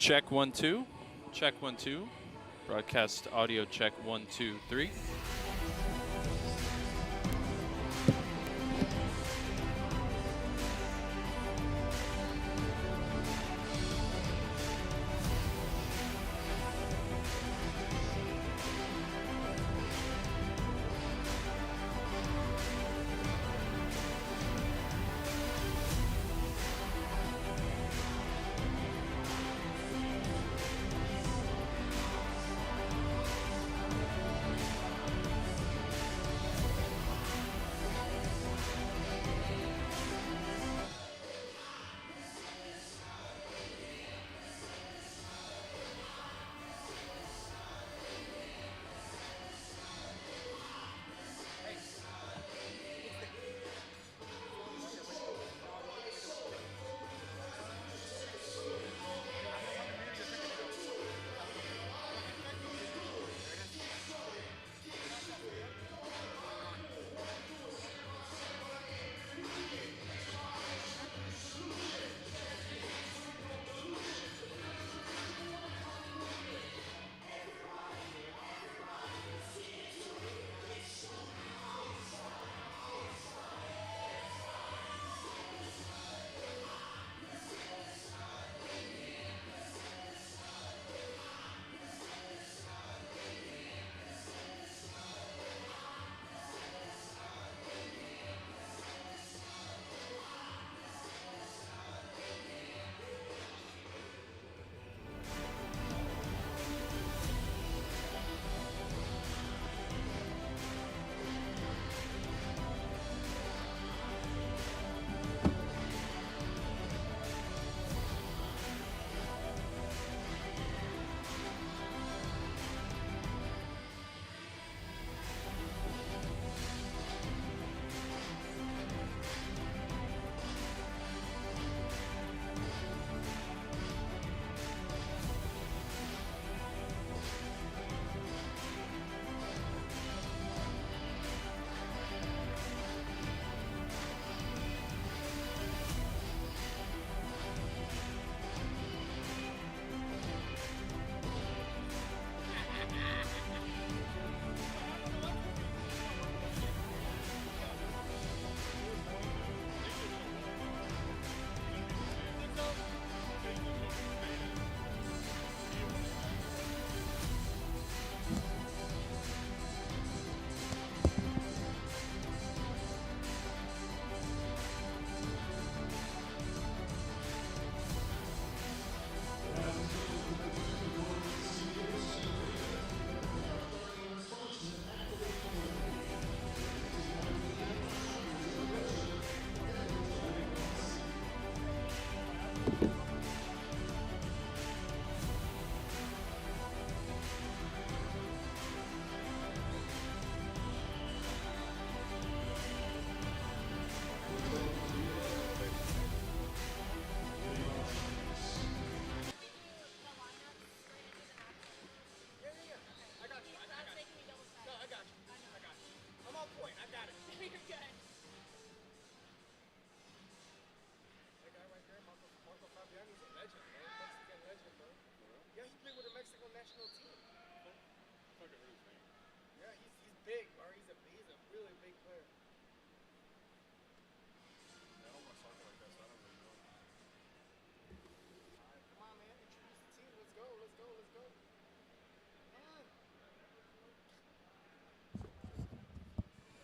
Check 1 2. Check 1 2. Broadcast audio check 1 2 3.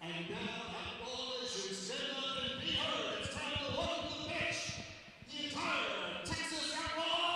And now, Outlaws should stand up and be heard. It's time to welcome to the pitch the entire Texas Outlaws!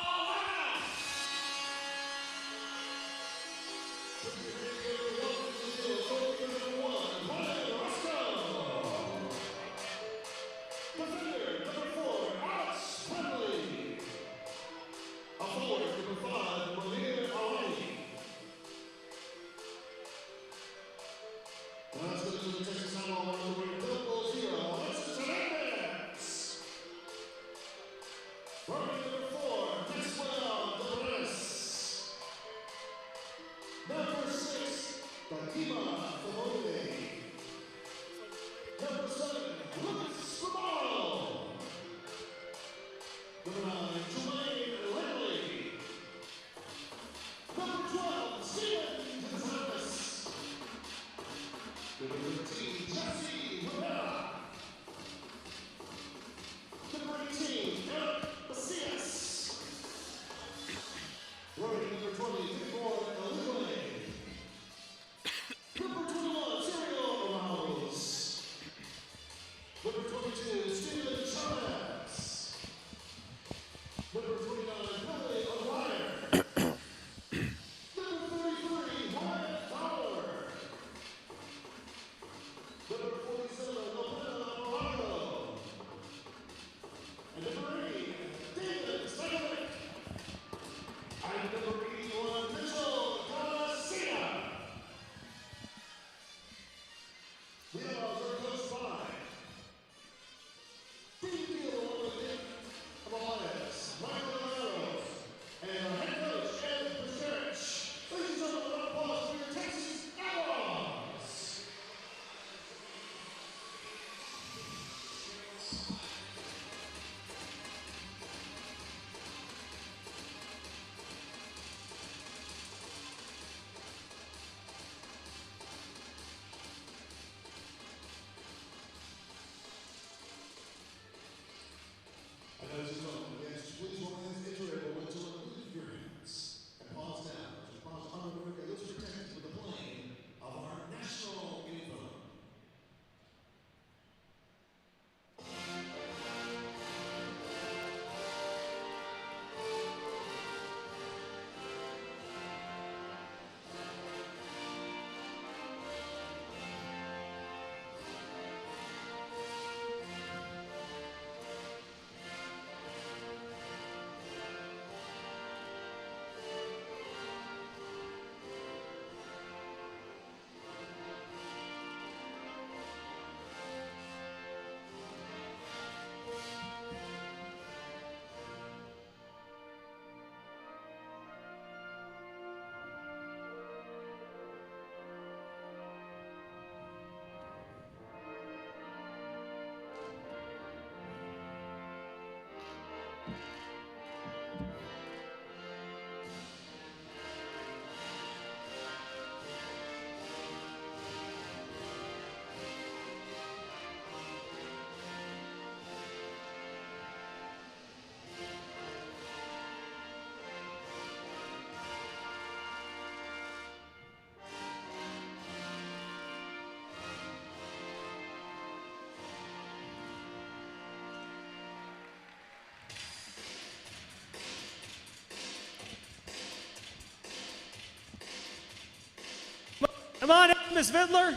Come on, Miss Vidler.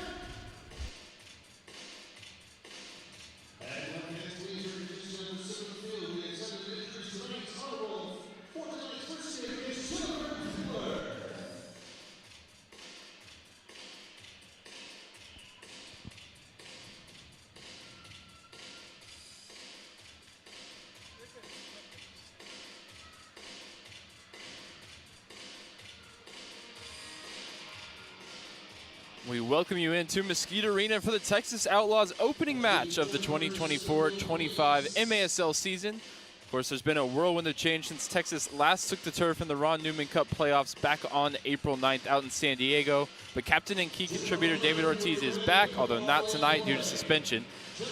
We welcome you into Mesquite Arena for the Texas Outlaws opening match of the 2024-25 MASL season. Of course, there's been a whirlwind of change since Texas last took the turf in the Ron Newman Cup playoffs back on April 9th out in San Diego. But captain and key contributor David Ortiz is back, although not tonight due to suspension.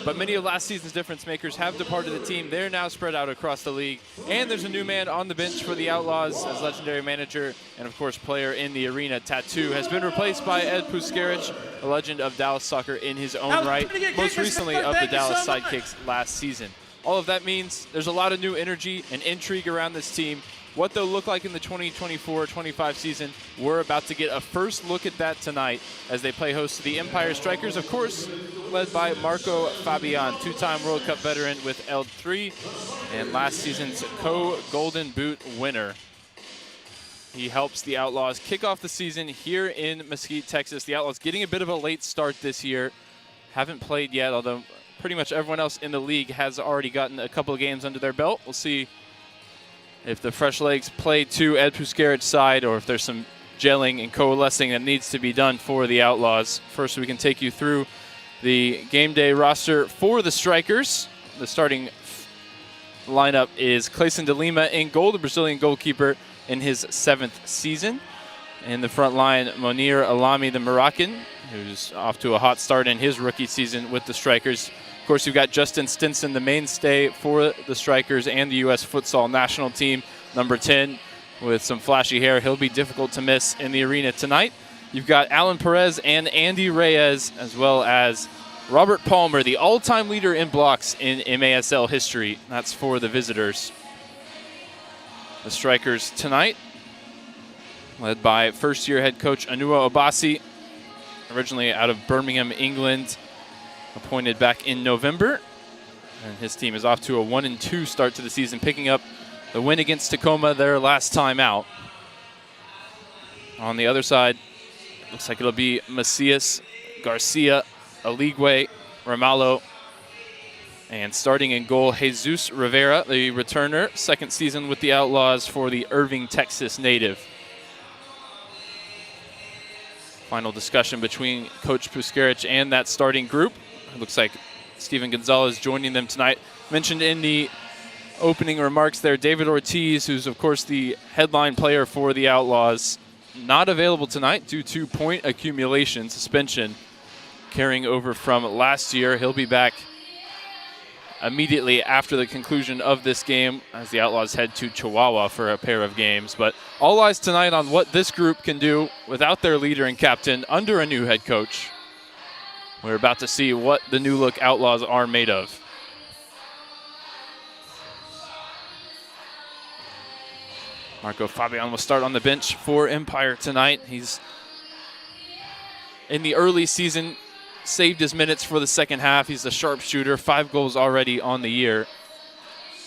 But many of last season's difference makers have departed the team. They're now spread out across the league. And there's a new man on the bench for the Outlaws as legendary manager and, of course, player in the arena. Tattoo has been replaced by Ed Puskarich, a legend of Dallas soccer in his own right, most recently of the Dallas Sidekicks last season. All of that means there's a lot of new energy and intrigue around this team. What they'll look like in the 2024-25 season, we're about to get a first look at that tonight as they play host to the Empire Strykers, of course, led by Marco Fabian, two-time World Cup veteran with L3 and last season's co-Golden Boot winner. He helps the Outlaws kick off the season here in Mesquite, Texas. The Outlaws getting a bit of a late start this year. Haven't played yet, although pretty much everyone else in the league has already gotten a couple of games under their belt. We'll see if the fresh legs play to Ed Puskarich's side or if there's some gelling and coalescing that needs to be done for the Outlaws. First, we can take you through the game day roster for the Strykers. The starting lineup is Clayson de Lima in goal, the Brazilian goalkeeper in his 7th season. In the front line, Monir Alami, the Moroccan, who's off to a hot start in his rookie season with the Strykers. Of course, you've got Justin Stinson, the mainstay for the Strykers and the U.S. futsal national team, number 10, with some flashy hair. He'll be difficult to miss in the arena tonight. You've got Alan Perez and Andy Reyes, as well as Robert Palmer, the all-time leader in blocks in MASL history. That's for the visitors. The Strykers tonight, led by first-year head coach Anua Obasi, originally out of Birmingham, England, appointed back in November. And his team is off to a 1-2 start to the season, picking up the win against Tacoma their last time out. On the other side, looks like it'll be Macias, Garcia, Aligwe, Ramallo, and starting in goal, Jesus Rivera, the returner, second season with the Outlaws for the Irving, Texas native. Final discussion between Coach Puskarich and that starting group. It looks like Steven Gonzalez joining them tonight. Mentioned in the opening remarks there, David Ortiz, who's of course the headline player for the Outlaws, not available tonight due to point accumulation suspension carrying over from last year. He'll be back immediately after the conclusion of this game as the Outlaws head to Chihuahua for a pair of games. But all eyes tonight on what this group can do without their leader and captain under a new head coach. We're about to see what the new look Outlaws are made of. Marco Fabian will start on the bench for Empire tonight. He's in the early season saved his minutes for the second half. He's a sharpshooter, 5 goals already on the year.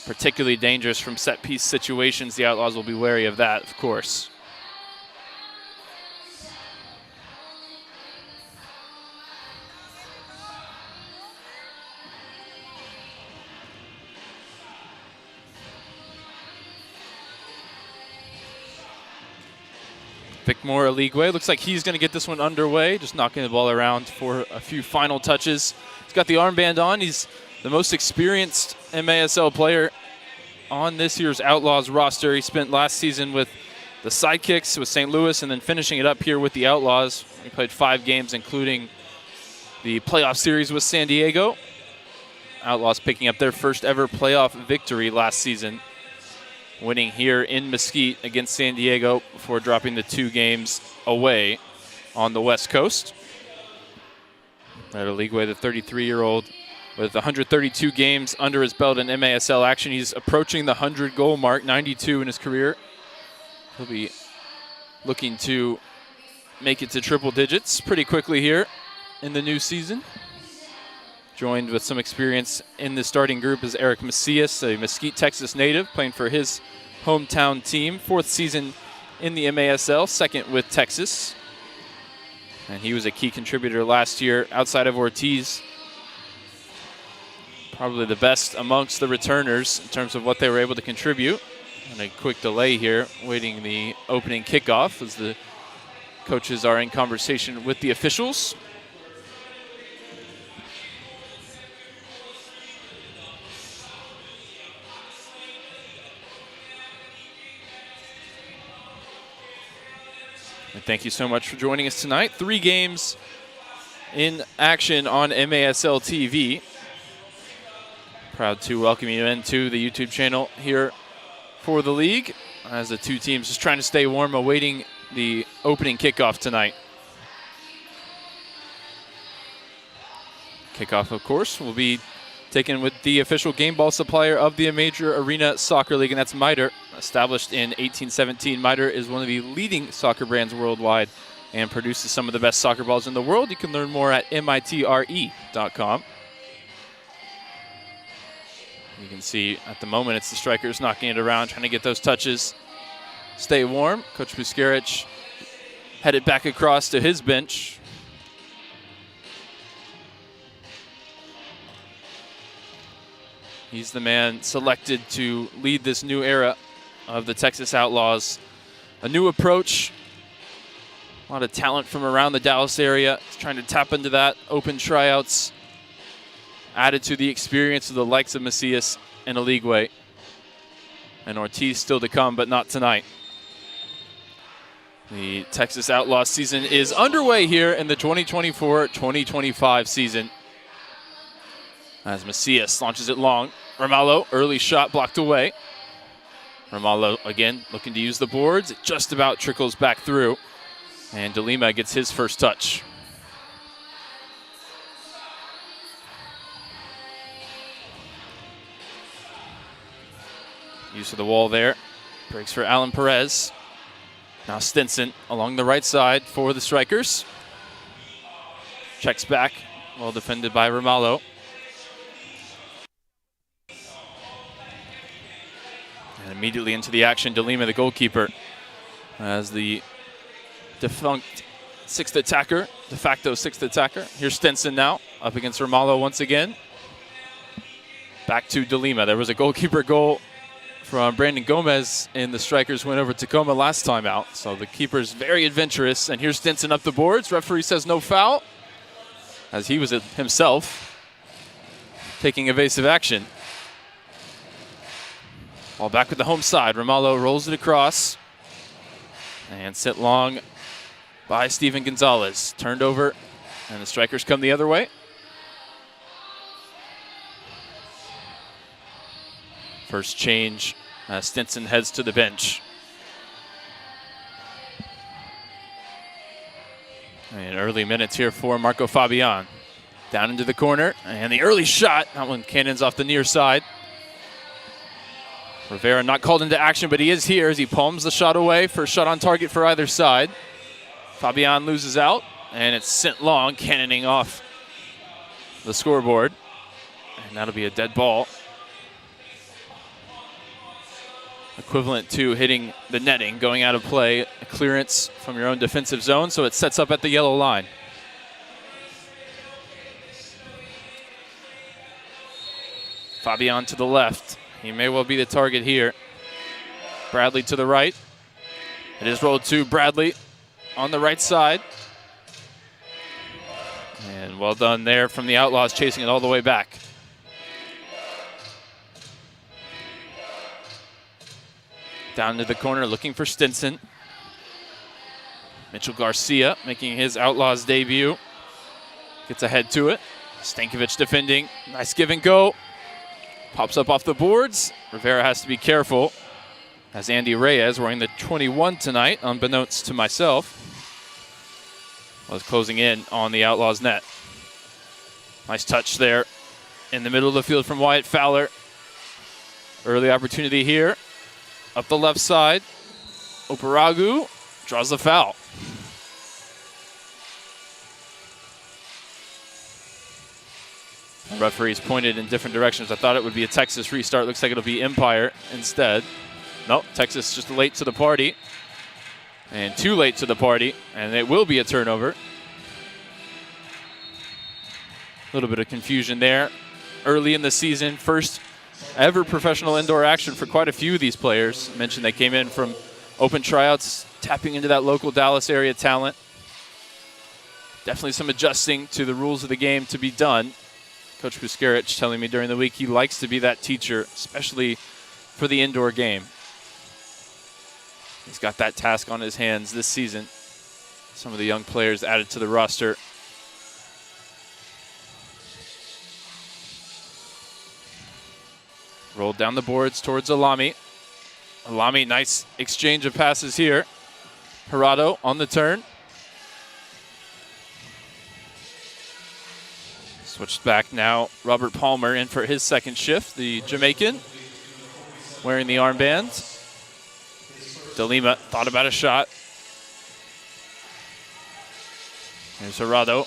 Particularly dangerous from set piece situations. The Outlaws will be wary of that, of course. Vicmore Aligwe looks like he's going to get this one underway, just knocking the ball around for a few final touches. He's got the armband on. He's the most experienced MASL player on this year's Outlaws roster. He spent last season with the Sidekicks with St. Louis and then finishing it up here with the Outlaws. He played 5 games, including the playoff series with San Diego. Outlaws picking up their first ever playoff victory last season, winning here in Mesquite against San Diego before dropping the 2 games away on the West Coast. At Aligwe, the 33-year-old, with 132 games under his belt in MASL action. He's approaching the 100-goal mark, 92 in his career. He'll be looking to make it to triple digits pretty quickly here in the new season. Joined with some experience in the starting group is Eric Macias, a Mesquite, Texas native, playing for his hometown team. 4th season in the MASL, 2nd with Texas. And he was a key contributor last year outside of Ortiz. Probably the best amongst the returners in terms of what they were able to contribute. And a quick delay here, waiting the opening kickoff as the coaches are in conversation with the officials. And thank you so much for joining us tonight. 3 games in action on MASL TV. Proud to welcome you into the YouTube channel here for the league as the 2 teams just trying to stay warm, awaiting the opening kickoff tonight. Kickoff, of course, will be taken with the official game ball supplier of the Major Arena Soccer League, and that's Miter. Established in 1817, Miter is one of the leading soccer brands worldwide and produces some of the best soccer balls in the world. You can learn more at mitre.com. You can see at the moment it's the Strykers knocking it around, trying to get those touches. Stay warm. Coach Buscarich headed back across to his bench. He's the man selected to lead this new era of the Texas Outlaws. A new approach. A lot of talent from around the Dallas area. He's trying to tap into that. Open tryouts. Added to the experience of the likes of Macias and Aligwe. And Ortiz still to come, but not tonight. The Texas Outlaws season is underway here in the 2024-2025 season. As Macias launches it long. Ramallo, early shot blocked away. Ramallo again looking to use the boards. It just about trickles back through. And DeLima gets his first touch. Use of the wall there. Breaks for Alan Perez. Now Stinson along the right side for the Strykers. Checks back. Well defended by Ramallo. And immediately into the action, DeLima, the goalkeeper, as the defunct de facto sixth attacker. Here's Stinson now, up against Ramallo once again. Back to DeLima. There was a goalkeeper goal from Brandon Gomez in the Strykers win over Tacoma last time out. So the keeper's very adventurous. And here's Stinson up the boards. Referee says no foul, as he was it himself. taking evasive action. Ball back with the home side. Ramallo rolls it across. And sent long by Steven Gonzalez. Turned over, and the Strykers come the other way. First change, Stinson heads to the bench. And early minutes here for Marco Fabian. Down into the corner, and the early shot. That one cannons off the near side. Rivera not called into action, but he is here as he palms the shot away for a shot on target for either side. Fabian loses out, and it's sent long, cannoning off the scoreboard. And that'll be a dead ball. Equivalent to hitting the netting, going out of play, a clearance from your own defensive zone, so it sets up at the yellow line. Fabian to the left. He may well be the target here. Bradley to the right. It is rolled to Bradley on the right side. And well done there from the Outlaws, chasing it all the way back. Down to the corner, looking for Stinson. Mitchell Garcia making his Outlaws debut. Gets ahead to it. Stankovic defending. Nice give and go. Pops up off the boards. Rivera has to be careful, as Andy Reyes, wearing the 21 tonight, unbeknownst to myself, was closing in on the Outlaws net. Nice touch there in the middle of the field from Wyatt Fowler. Early opportunity here. Up the left side. Operagu draws the foul. Referees pointed in different directions. I thought it would be a Texas restart. Looks like it'll be Empire instead. Nope, Texas just late to the party. And too late to the party. And it will be a turnover. A little bit of confusion there. Early in the season, first ever professional indoor action for quite a few of these players. I mentioned they came in from open tryouts, tapping into that local Dallas area talent. Definitely some adjusting to the rules of the game to be done. Coach Puskarich telling me during the week he likes to be that teacher, especially for the indoor game. He's got that task on his hands this season. Some of the young players added to the roster. Rolled down the boards towards Alami. Alami, nice exchange of passes here. Gerardo on the turn. Switched back now. Robert Palmer in for his second shift. The Jamaican wearing the armband. DeLima thought about a shot. Here's Gerardo.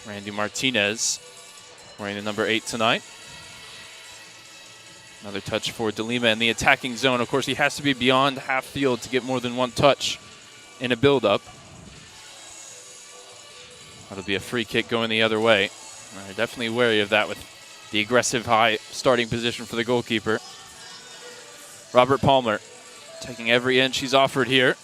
Randy Martinez wearing the number 8 tonight. Another touch for DeLima in the attacking zone. Of course, he has to be beyond half field to get more than one touch in a build-up. That'll be a free kick going the other way. They're definitely wary of that with the aggressive high starting position for the goalkeeper. Robert Palmer taking every inch he's offered here.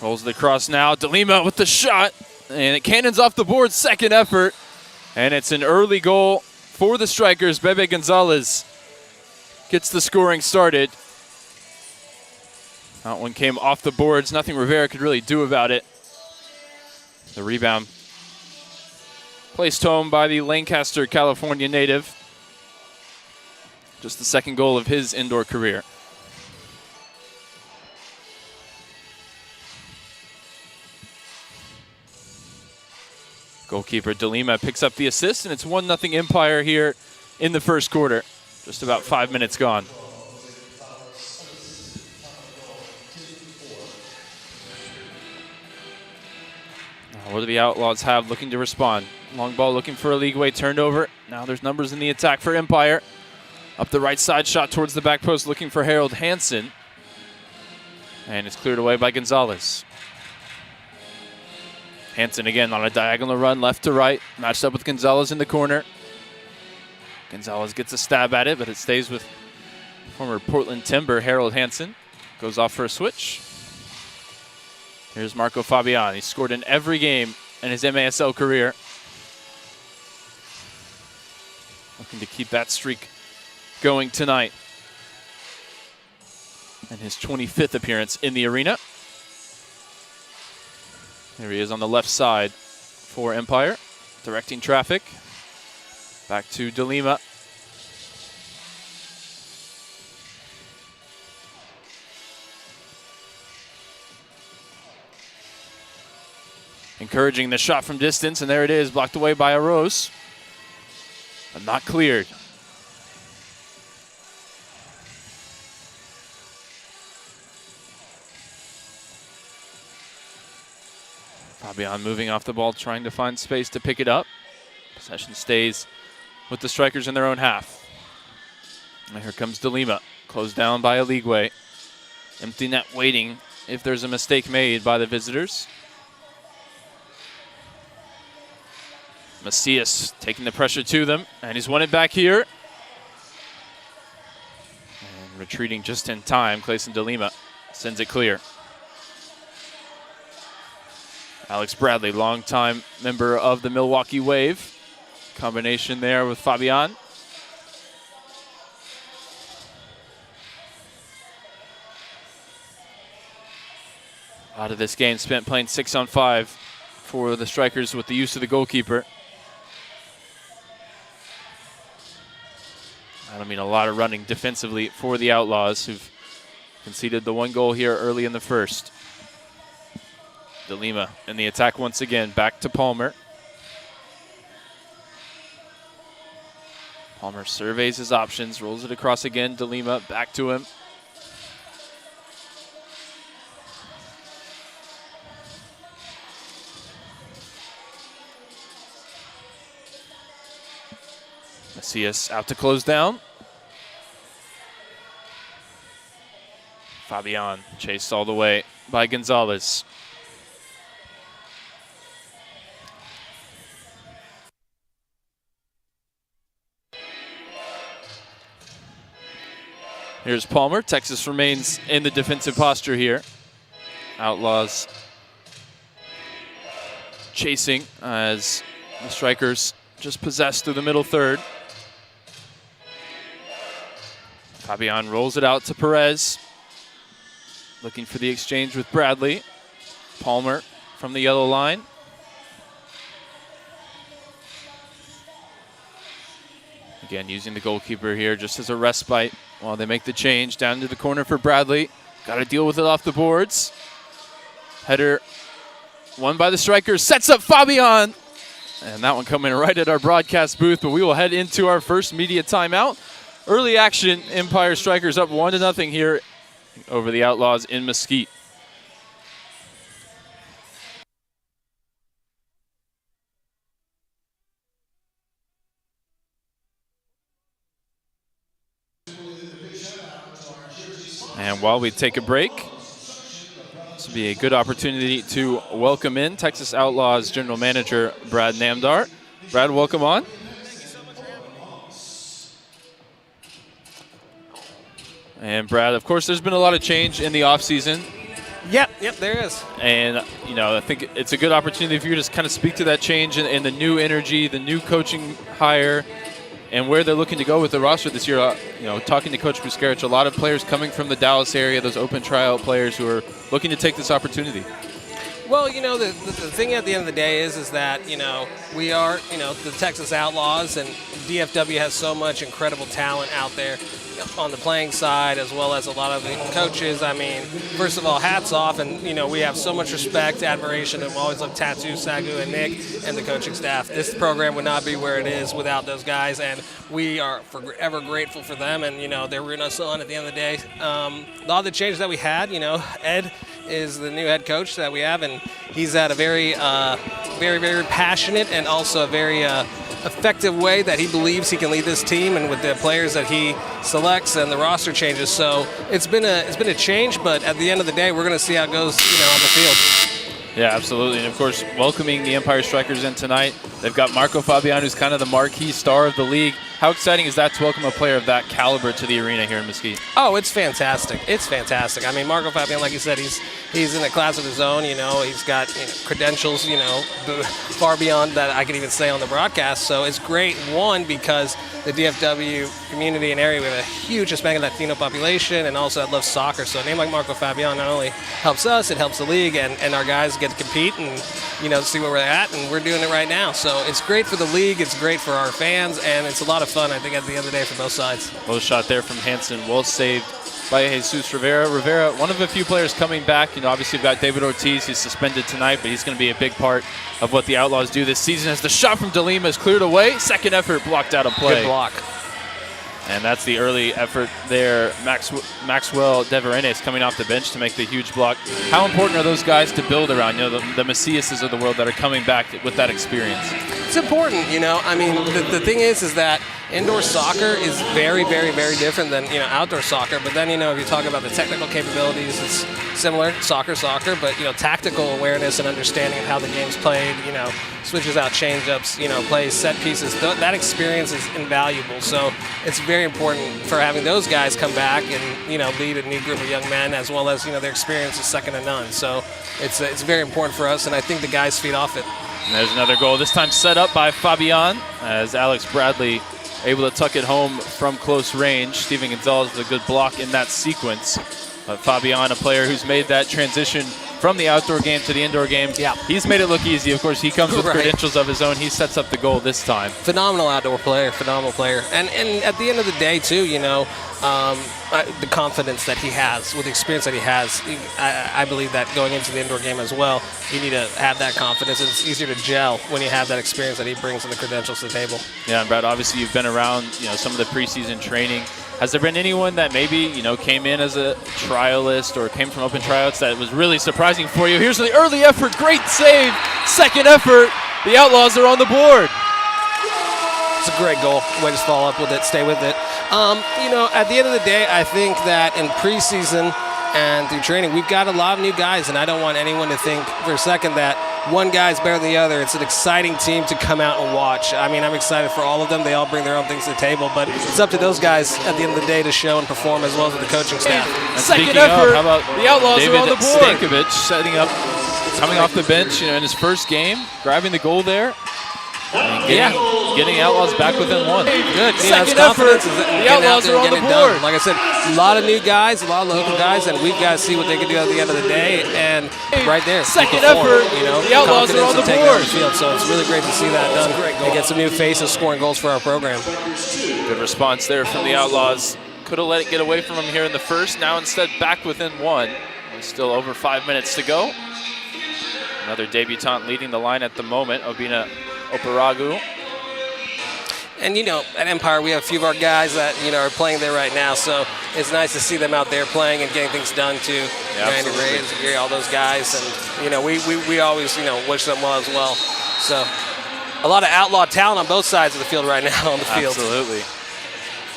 Rolls the cross now. DeLima with the shot. And it cannons off the board, second effort. And it's an early goal for the Strykers. Bebe Gonzalez gets the scoring started. That one came off the boards. Nothing Rivera could really do about it. The rebound placed home by the Lancaster, California native. Just the second goal of his indoor career. Goalkeeper DeLima picks up the assist, and it's 1-0 Empire here in the first quarter. Just about 5 minutes gone. Now, what do the Outlaws have looking to respond? Long ball looking for a league-away turnover. Now there's numbers in the attack for Empire. Up the right side, shot towards the back post, looking for Harold Hansen. And it's cleared away by Gonzalez. Hansen again on a diagonal run, left to right, matched up with Gonzalez in the corner. Gonzalez gets a stab at it, but it stays with former Portland Timber Harold Hansen. Goes off for a switch. Here's Marco Fabian. He scored in every game in his MASL career. Looking to keep that streak going tonight. And his 25th appearance in the arena. There he is on the left side for Empire, directing traffic. Back to DeLima. Encouraging the shot from distance, and there it is, blocked away by Arose, but not cleared. Fabian moving off the ball, trying to find space to pick it up. Possession stays with the Strykers in their own half. And here comes DeLima, closed down by Aligwe. Empty net waiting if there's a mistake made by the visitors. Macias taking the pressure to them, and he's won it back here. And retreating just in time, Clayson DeLima sends it clear. Alex Bradley, longtime member of the Milwaukee Wave. Combination there with Fabian. A lot of this game spent playing 6-on-5 for the Strykers with the use of the goalkeeper. I don't mean a lot of running defensively for the Outlaws, who've conceded the one goal here early in the first. DeLima in the attack once again, back to Palmer. Palmer surveys his options, rolls it across again. DeLima back to him. Macias out to close down. Fabian chased all the way by Gonzalez. Here's Palmer. Texas remains in the defensive posture here. Outlaws chasing as the Strykers just possessed through the middle third. Fabian rolls it out to Perez. Looking for the exchange with Bradley. Palmer from the yellow line. Again, using the goalkeeper here just as a respite while they make the change. Down to the corner for Bradley. Got to deal with it off the boards. Header won by the Strykers. Sets up Fabian. And that one coming right at our broadcast booth, but we will head into our first media timeout. Early action, Empire Strykers up 1-0 here over the Outlaws in Mesquite. And while we take a break, this will be a good opportunity to welcome in Texas Outlaws General Manager Brad Namdar. Brad, welcome on. And Brad, of course, there's been a lot of change in the offseason. Yep, there is. And, you know, I think it's a good opportunity for you to just kind of speak to that change and the new energy, the new coaching hire, and where they're looking to go with the roster this year. You know, talking to Coach Buscarich, a lot of players coming from the Dallas area, those open tryout players who are looking to take this opportunity. Well, you know, the thing at the end of the day is that, you know, we are, you know, the Texas Outlaws, and DFW has so much incredible talent out there on the playing side, as well as a lot of the coaches. I mean, first of all, hats off, and, you know, we have so much respect, admiration, and we always love Tattoo, Sagu, and Nick, and the coaching staff. This program would not be where it is without those guys, and we are forever grateful for them, and, you know, they're rooting us on at the end of the day. A lot of the changes that we had, you know, Ed is the new head coach that we have, and he's at a very, very passionate and also a very effective way that he believes he can lead this team, and with the players that he selects and the roster changes. So it's been a change, but at the end of the day, we're going to see how it goes, you know, on the field. Yeah, absolutely. And, of course, welcoming the Empire Strykers in tonight. They've got Marco Fabian, who's kind of the marquee star of the league. How exciting is that to welcome a player of that caliber to the arena here in Mesquite? Oh, it's fantastic. It's fantastic. I mean, Marco Fabian, like you said, he's in a class of his own. You know, he's got credentials, far beyond that I could even say on the broadcast. So it's great, one, because the DFW community and area, we have a huge Hispanic Latino population and also that loves soccer. So a name like Marco Fabian not only helps us, it helps the league, and our guys get to compete and, see where we're at, and we're doing it right now. So it's great for the league, it's great for our fans, and it's a lot of fun, I think, at the end of the day for both sides. Well shot there from Hansen, well saved by Jesus Rivera. Rivera, one of a few players coming back. Obviously you've got David Ortiz, he's suspended tonight, but he's going to be a big part of what the Outlaws do this season as the shot from DeLima is cleared away. Second effort blocked out of play. Good block. And that's the early effort there. Maxwell Deverenes coming off the bench to make the huge block. How important are those guys to build around? The Maciases of the world that are coming back with that experience. It's important, I mean, the thing is that indoor soccer is very, very, very different than, outdoor soccer. But then, if you talk about the technical capabilities, it's similar, soccer, but, tactical awareness and understanding of how the game's played, switches out change-ups, plays, set pieces, that experience is invaluable. So it's very important for having those guys come back and, lead a new group of young men, as well as, their experience is second to none. So it's very important for us, and I think the guys feed off it. And there's another goal, this time set up by Fabian, as Alex Bradley able to tuck it home from close range. Steven Gonzalez with a good block in that sequence. But Fabian, a player who's made that transition from the outdoor game to the indoor game. Yeah. He's made it look easy. Of course, he comes with Right. credentials of his own. He sets up the goal this time. Phenomenal outdoor player, phenomenal player. And at the end of the day, too, the confidence that he has, with the experience that he has, I believe that going into the indoor game as well, you need to have that confidence. It's easier to gel when you have that experience that he brings and the credentials to the table. Yeah, and Brad, obviously you've been around, some of the preseason training. Has there been anyone that maybe, came in as a trialist or came from open tryouts that was really surprising for you? Here's the early effort, great save, second effort. The Outlaws are on the board. It's a great goal. Way to follow up with it, stay with it. At the end of the day, I think that in preseason and through training, we've got a lot of new guys, and I don't want anyone to think for a second that one guy's better than the other. It's an exciting team to come out and watch. I mean, I'm excited for all of them. They all bring their own things to the table, but it's up to those guys at the end of the day to show and perform, as well as with the coaching staff. And second effort, how about the Outlaws David are on the board. Stankovic setting up, coming off the bench, in his first game, grabbing the goal there. And getting Outlaws back within one. Good. Second effort. The Outlaws are on the board. Like I said, a lot of new guys, a lot of local guys, and we've got to see what they can do at the end of the day. And right there, second effort. The Outlaws are on the board. Field. So it's really great to see that done and get some new faces scoring goals for our program. Good response there from the Outlaws. Could have let it get away from them here in the first. Now instead back within one. There's still over 5 minutes to go. Another debutant leading the line at the moment, Obina Operagu. And, at Empire, we have a few of our guys that, are playing there right now. So it's nice to see them out there playing and getting things done, too. Yeah, Randy Reyes, Gary, all those guys. And, we always, wish them well as well. So a lot of outlaw talent on both sides of the field right now on the field. Absolutely.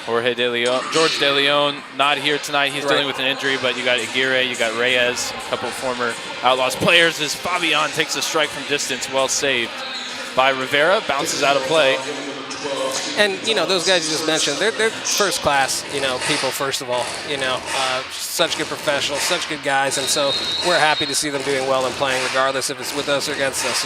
George De Leon, not here tonight. He's dealing with an injury, but you got Aguirre, you got Reyes, a couple of former Outlaws players as Fabian takes a strike from distance, well saved by Rivera, bounces out of play. And, those guys you just mentioned, they're first class, people, first of all, such good professionals, such good guys. And so we're happy to see them doing well and playing, regardless if it's with us or against us,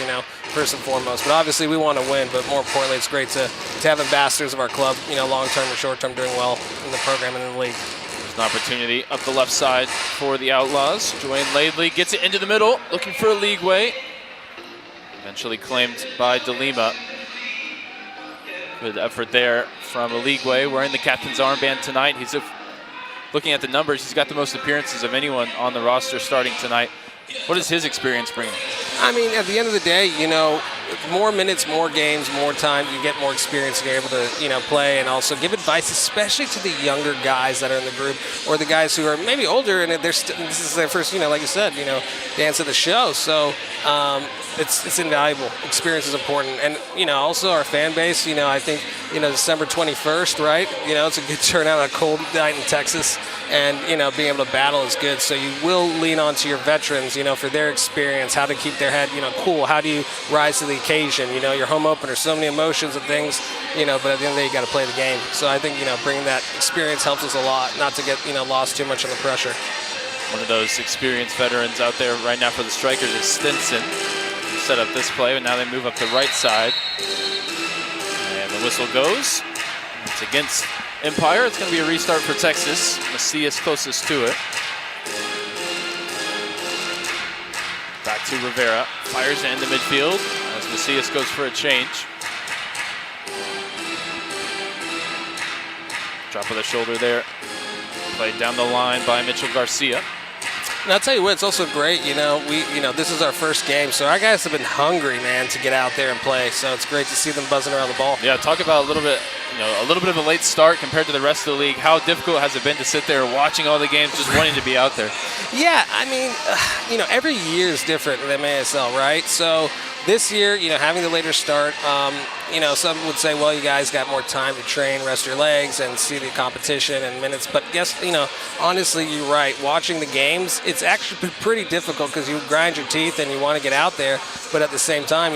first and foremost. But obviously we want to win, but more importantly, it's great to have ambassadors of our club, long-term and short-term, doing well in the program and in the league. There's an opportunity up the left side for the Outlaws. Dwayne Laidley gets it into the middle, looking for a league way. Eventually claimed by DeLima. Good effort there from Aligwe, wearing the captain's armband tonight. He's looking at the numbers, he's got the most appearances of anyone on the roster starting tonight. What does his experience bring? I mean, at the end of the day, more minutes, more games, more time, you get more experience and you're able to, play and also give advice, especially to the younger guys that are in the group or the guys who are maybe older and this is their first, like you said, dance of the show. So it's invaluable. Experience is important. And, also our fan base, I think, December 21st, right? It's a good turnout on a cold night in Texas. And, being able to battle is good. So you will lean onto your veterans, for their experience, how to keep their head, cool. How do you rise to the occasion? Your home opener, so many emotions and things, but at the end of the day, you got to play the game. So I think, bringing that experience helps us a lot, not to get, lost too much in the pressure. One of those experienced veterans out there right now for the Strykers is Stinson. He set up this play, and now they move up the right side. And the whistle goes. It's against Empire. It's going to be a restart for Texas. Macias closest to it. Back to Rivera. Fires it into midfield as Macias goes for a change. Drop of the shoulder there. Played down the line by Mitchell Garcia. And I'll tell you what, it's also great, this is our first game, so our guys have been hungry, man, to get out there and play. So it's great to see them buzzing around the ball. Yeah, talk about a little bit of a late start compared to the rest of the league. How difficult has it been to sit there watching all the games, just wanting to be out there? Yeah, I mean, every year is different in MASL, right? So this year, having the later start, some would say, well, you guys got more time to train, rest your legs, and see the competition and minutes. But honestly, you're right. Watching the games, it's actually been pretty difficult because you grind your teeth and you want to get out there. But at the same time,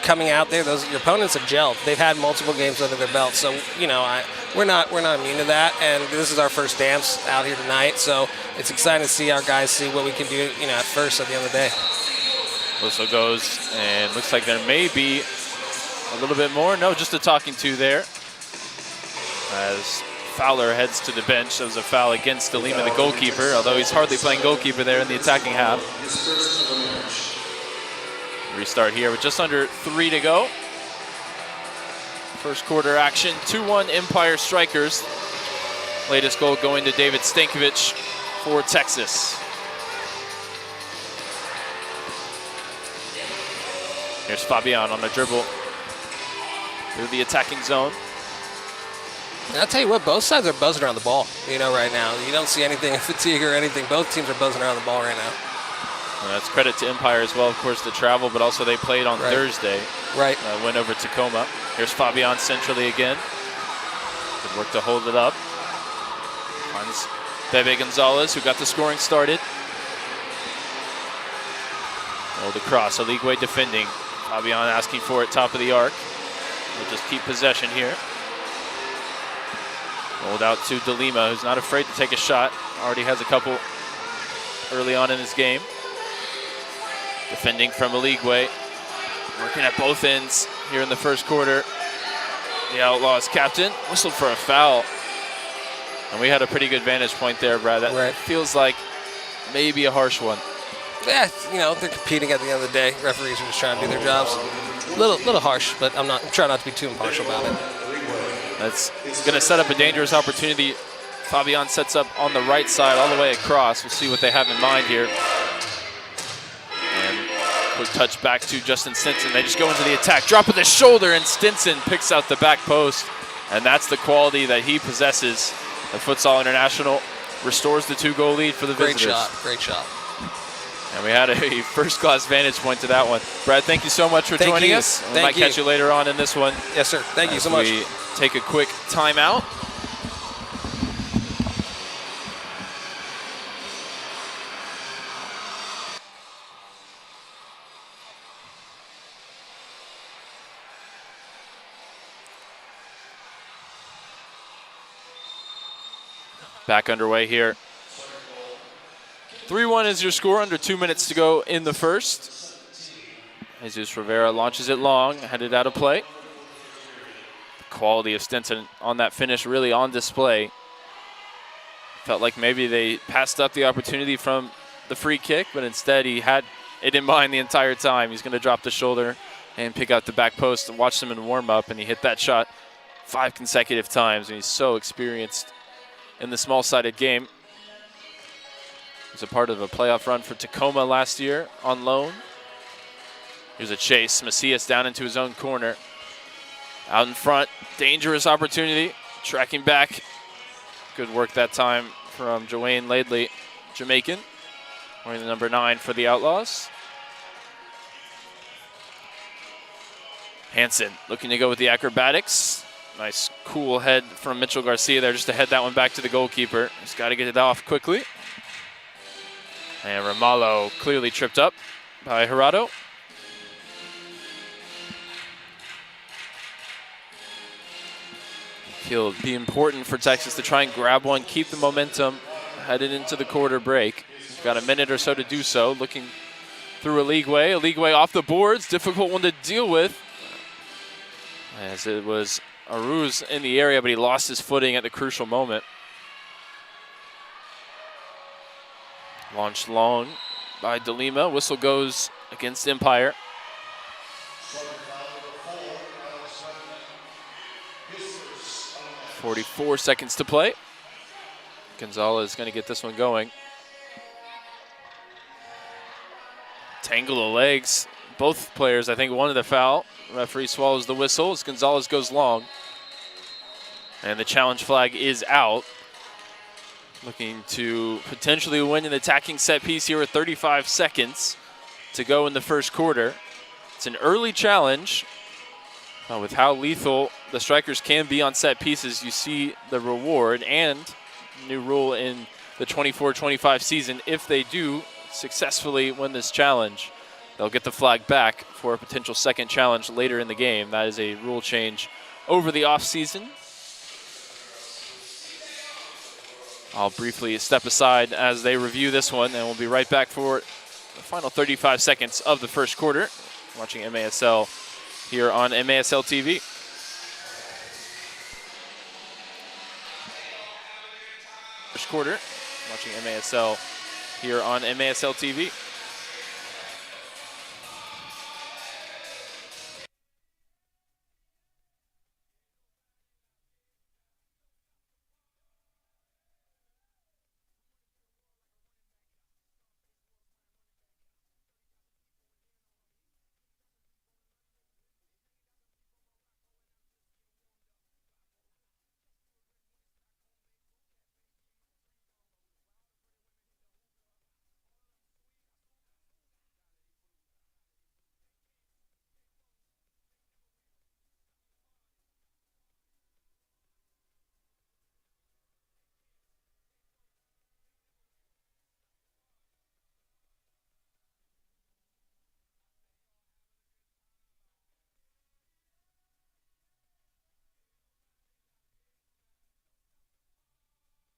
coming out there, your opponents have gelled. They've had multiple games under their belt. So, we're not immune to that. And this is our first dance out here tonight. So it's exciting to see our guys see what we can do, at first at the end of the day. Whistle goes, and looks like there may be a little bit more. No, just a talking to there. As Fowler heads to the bench. That was a foul against DeLima, the goalkeeper, although he's hardly playing goalkeeper there in the attacking half. Restart here with just under 3 to go. First quarter action, 2-1 Empire Strykers. Latest goal going to David Stankovic for Texas. Here's Fabian on the dribble through the attacking zone. And I'll tell you what, both sides are buzzing around the ball, right now. You don't see anything of fatigue or anything. Both teams are buzzing around the ball right now. And that's credit to Empire as well, of course, the travel, but also they played on Thursday. Right. Went over Tacoma. Here's Fabian centrally again. Good work to hold it up. Finds Bebe Gonzalez, who got the scoring started. Hold the cross, Aligwe defending. Fabian asking for it, top of the arc. We'll just keep possession here. Rolled out to DeLima, who's not afraid to take a shot. Already has a couple early on in his game. Defending from Aligwe. Working at both ends here in the first quarter. The Outlaws captain whistled for a foul. And we had a pretty good vantage point there, Brad. That feels like maybe a harsh one. Yeah, they're competing at the end of the day. Referees are just trying to do their jobs. A little harsh, but I'm trying not to be too impartial about it. That's going to set up a dangerous opportunity. Fabian sets up on the right side all the way across. We'll see what they have in mind here. And quick touch back to Justin Stinson. They just go into the attack. Drop of the shoulder, and Stinson picks out the back post. And that's the quality that he possesses. The Futsal International restores the 2-goal lead for the visitors. Great shot. And we had a first-class vantage point to that one. Brad, thank you so much for joining us. We might catch you later on in this one. Yes, sir. Thank you so much. We take a quick timeout. Back underway here. 3-1 is your score, under 2 minutes to go in the first. Jesus Rivera launches it long, headed out of play. The quality of Stinson on that finish really on display. Felt like maybe they passed up the opportunity from the free kick, but instead he had it in mind the entire time. He's going to drop the shoulder and pick out the back post. Watched him in warm-up, and he hit that shot 5 consecutive times, and he's so experienced in the small-sided game. He was a part of a playoff run for Tacoma last year on loan. Here's a chase. Macias down into his own corner. Out in front, dangerous opportunity. Tracking back. Good work that time from Joanne Laidley, Jamaican, wearing the number 9 for the Outlaws. Hansen looking to go with the acrobatics. Nice cool head from Mitchell Garcia there just to head that one back to the goalkeeper. He's got to get it off quickly. And Romalo clearly tripped up by Gerardo. It'll be important for Texas to try and grab one, keep the momentum headed into the quarter break. We've got a minute or so to do so. Looking through Aligwe off the boards, difficult one to deal with, as it was Aruz in the area, but he lost his footing at the crucial moment. Launched long by DeLima. Whistle goes against Empire. 44 seconds to play. Gonzalez is going to get this one going. Tangle of legs. Both players, I think, wanted the foul. Referee swallows the whistle as Gonzalez goes long. And the challenge flag is out. Looking to potentially win an attacking set piece here with 35 seconds to go in the first quarter. It's an early challenge. With how lethal the Strykers can be on set pieces, you see the reward and new rule in the 24-25 season. If they do successfully win this challenge, they'll get the flag back for a potential second challenge later in the game. That is a rule change over the offseason. I'll briefly step aside as they review this one, and we'll be right back for the final 35 seconds of the first quarter. Watching MASL here on MASL TV. First quarter, watching MASL here on MASL TV.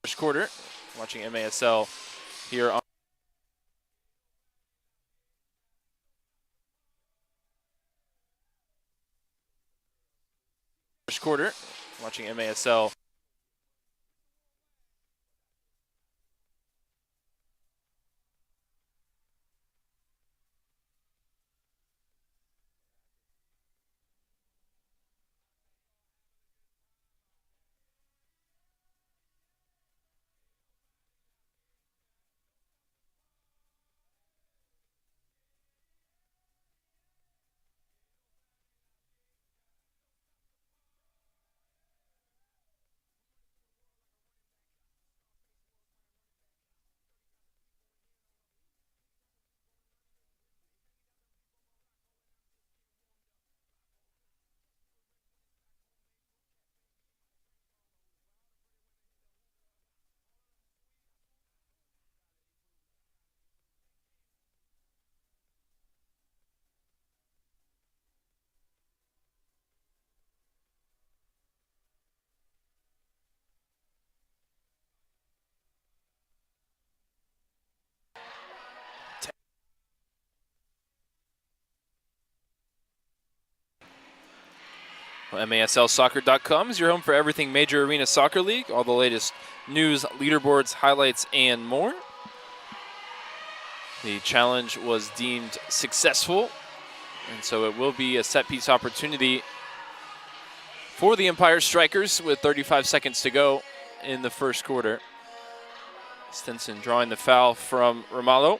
First quarter, watching MASL here on first quarter, watching MASL. MASLsoccer.com is your home for everything Major Arena Soccer League, all the latest news, leaderboards, highlights, and more. The challenge was deemed successful, and so it will be a set-piece opportunity for the Empire Strykers with 35 seconds to go in the first quarter. Stinson drawing the foul from Romalo.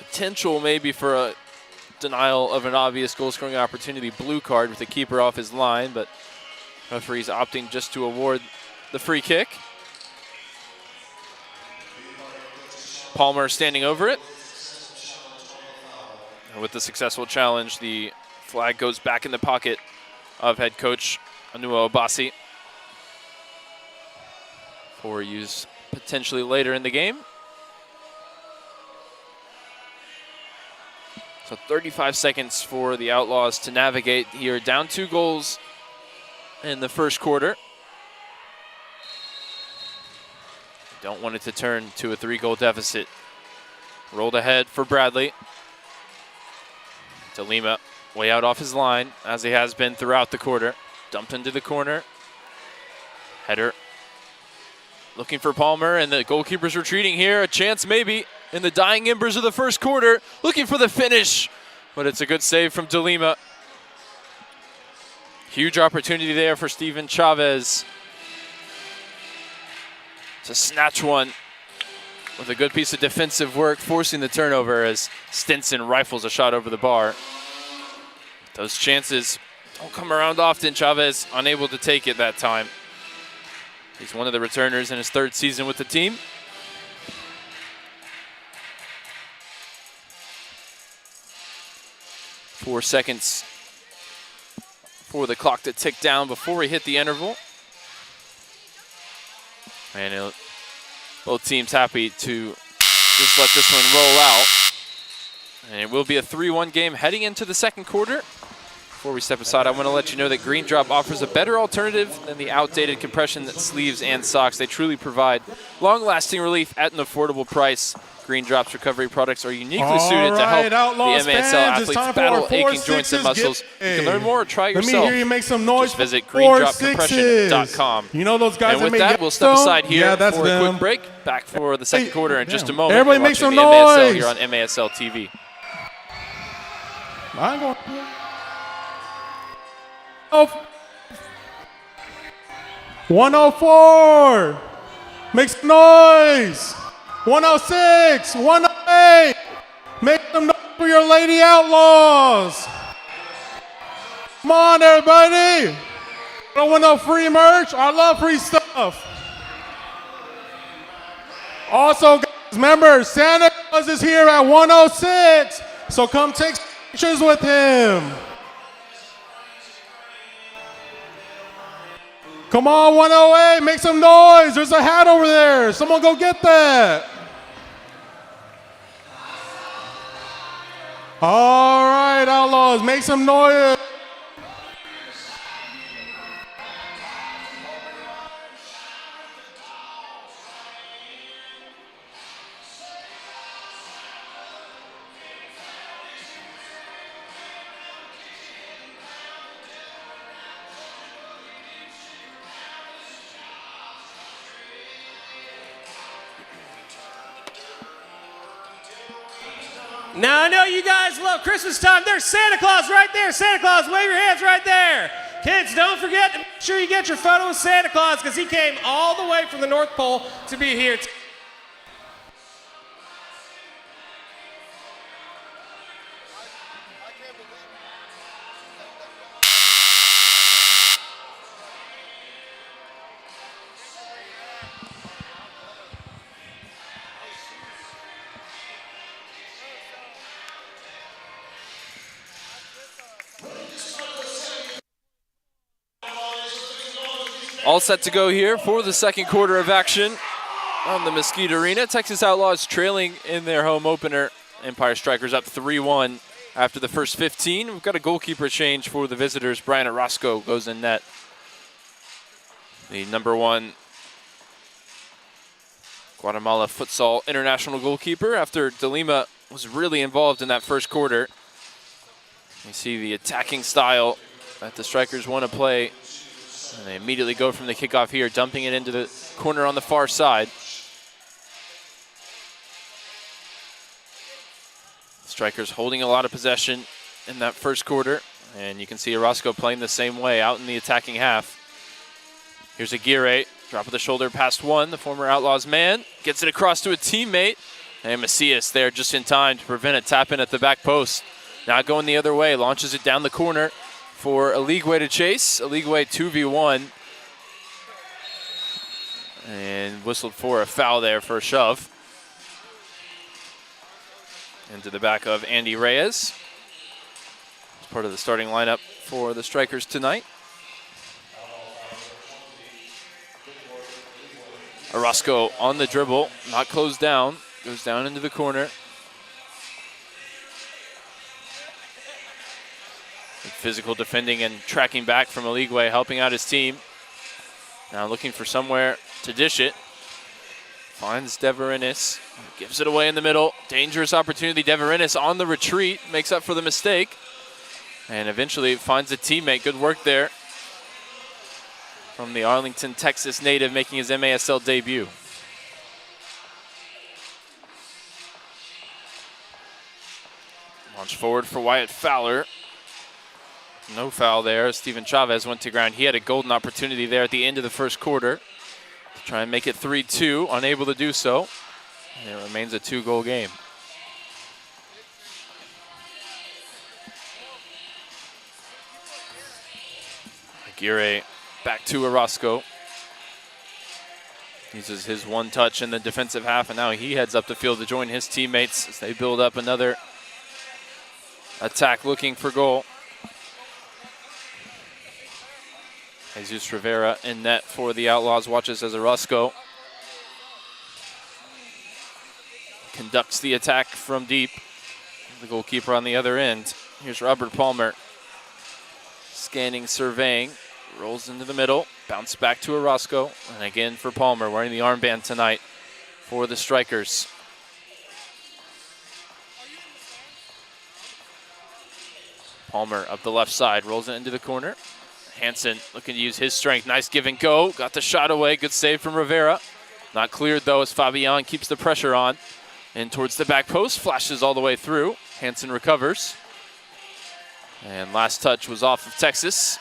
potential maybe for a denial of an obvious goal-scoring opportunity blue card with the keeper off his line, but referee's opting just to award the free kick. Palmer standing over it. And with the successful challenge, the flag goes back in the pocket of head coach Anua Obasi for use potentially later in the game. So 35 seconds for the Outlaws to navigate here, down 2 goals in the first quarter. Don't want it to turn to a 3-goal deficit. Rolled ahead for Bradley. DeLima way out off his line, as he has been throughout the quarter. Dumped into the corner. Header looking for Palmer, and the goalkeeper's retreating here. A chance maybe in the dying embers of the first quarter. Looking for the finish, but it's a good save from DeLima. Huge opportunity there for Steven Chavez to snatch one with a good piece of defensive work, forcing the turnover as Stinson rifles a shot over the bar. Those chances don't come around often. Chavez unable to take it that time. He's one of the returners in his 3rd season with the team. Four seconds for the clock to tick down before we hit the interval. And both teams happy to just let this one roll out. And it will be a 3-1 game heading into the second quarter. Before we step aside, I want to let you know that Green Drop offers a better alternative than the outdated compression sleeves and socks. They truly provide long-lasting relief at an affordable price. Green Drop's recovery products are uniquely suited to help Outlaws the MASL fans, athletes battle aching joints and muscles. You can learn more or try yourself. Let me hear you make some noise. Just visit greendropcompression.com. You know those guys and that with make that, we'll step aside here yeah, that's for a them. quick break. Back for the second quarter in just a moment. Everybody You're make some watching the MASL noise. here on MASL TV. I'm going. 104. Make some noise. 106. 108. Make some noise for your Lady Outlaws. Come on, everybody. Don't want no free merch. I love free stuff. Also, guys, remember, Santa Claus is here at 106, so come take pictures with him. Come on, 108, make some noise. There's a hat over there. Someone go get that. All right, Outlaws, make some noise. Now I know you guys love Christmas time. There's Santa Claus right there. Santa Claus, wave your hands right there. Kids, don't forget to make sure you get your photo with Santa Claus because he came all the way from the North Pole to be here. All set to go here for the second quarter of action on the Mesquite Arena. Texas Outlaws trailing in their home opener. Empire Strykers up 3-1 after the first 15. We've got a goalkeeper change for the visitors. Brian Orozco goes in net. The #1 Guatemala futsal international goalkeeper after DeLima was really involved in that first quarter. You see the attacking style that the Strykers want to play. And they immediately go from the kickoff here, dumping it into the corner on the far side. Strykers holding a lot of possession in that first quarter. And you can see Orozco playing the same way out in the attacking half. Here's Aguirre, drop of the shoulder past one, the former Outlaws man. Gets it across to a teammate. And Macias there just in time to prevent a tap in at the back post. Now going the other way, launches it down the corner for Aligwe to chase. Aligwe 2v1. And whistled for a foul there for a shove. Into the back of Andy Reyes. As part of the starting lineup for the Strykers tonight. Orozco on the dribble, not closed down, goes down into the corner. Physical defending and tracking back from Aligwe, helping out his team. Now looking for somewhere to dish it. Finds Deverinis, gives it away in the middle. Dangerous opportunity. Deverinis on the retreat, makes up for the mistake. And eventually finds a teammate. Good work there from the Arlington, Texas native, making his MASL debut. Launch forward for Wyatt Fowler. No foul there. Steven Chavez went to ground. He had a golden opportunity there at the end of the first quarter to try and make it 3-2, unable to do so. And it remains a 2-goal game. Aguirre back to Orozco. Uses his one touch in the defensive half, and now he heads up the field to join his teammates as they build up another attack looking for goal. Jesus Rivera in net for the Outlaws, watches as Orozco conducts the attack from deep. The goalkeeper on the other end. Here's Robert Palmer. Scanning, surveying, rolls into the middle, bounce back to Orozco, and again for Palmer, wearing the armband tonight for the Strykers. Palmer up the left side, rolls it into the corner. Hansen looking to use his strength. Nice give and go. Got the shot away. Good save from Rivera. Not cleared, though, as Fabian keeps the pressure on. And towards the back post. Flashes all the way through. Hansen recovers. And last touch was off of Texas,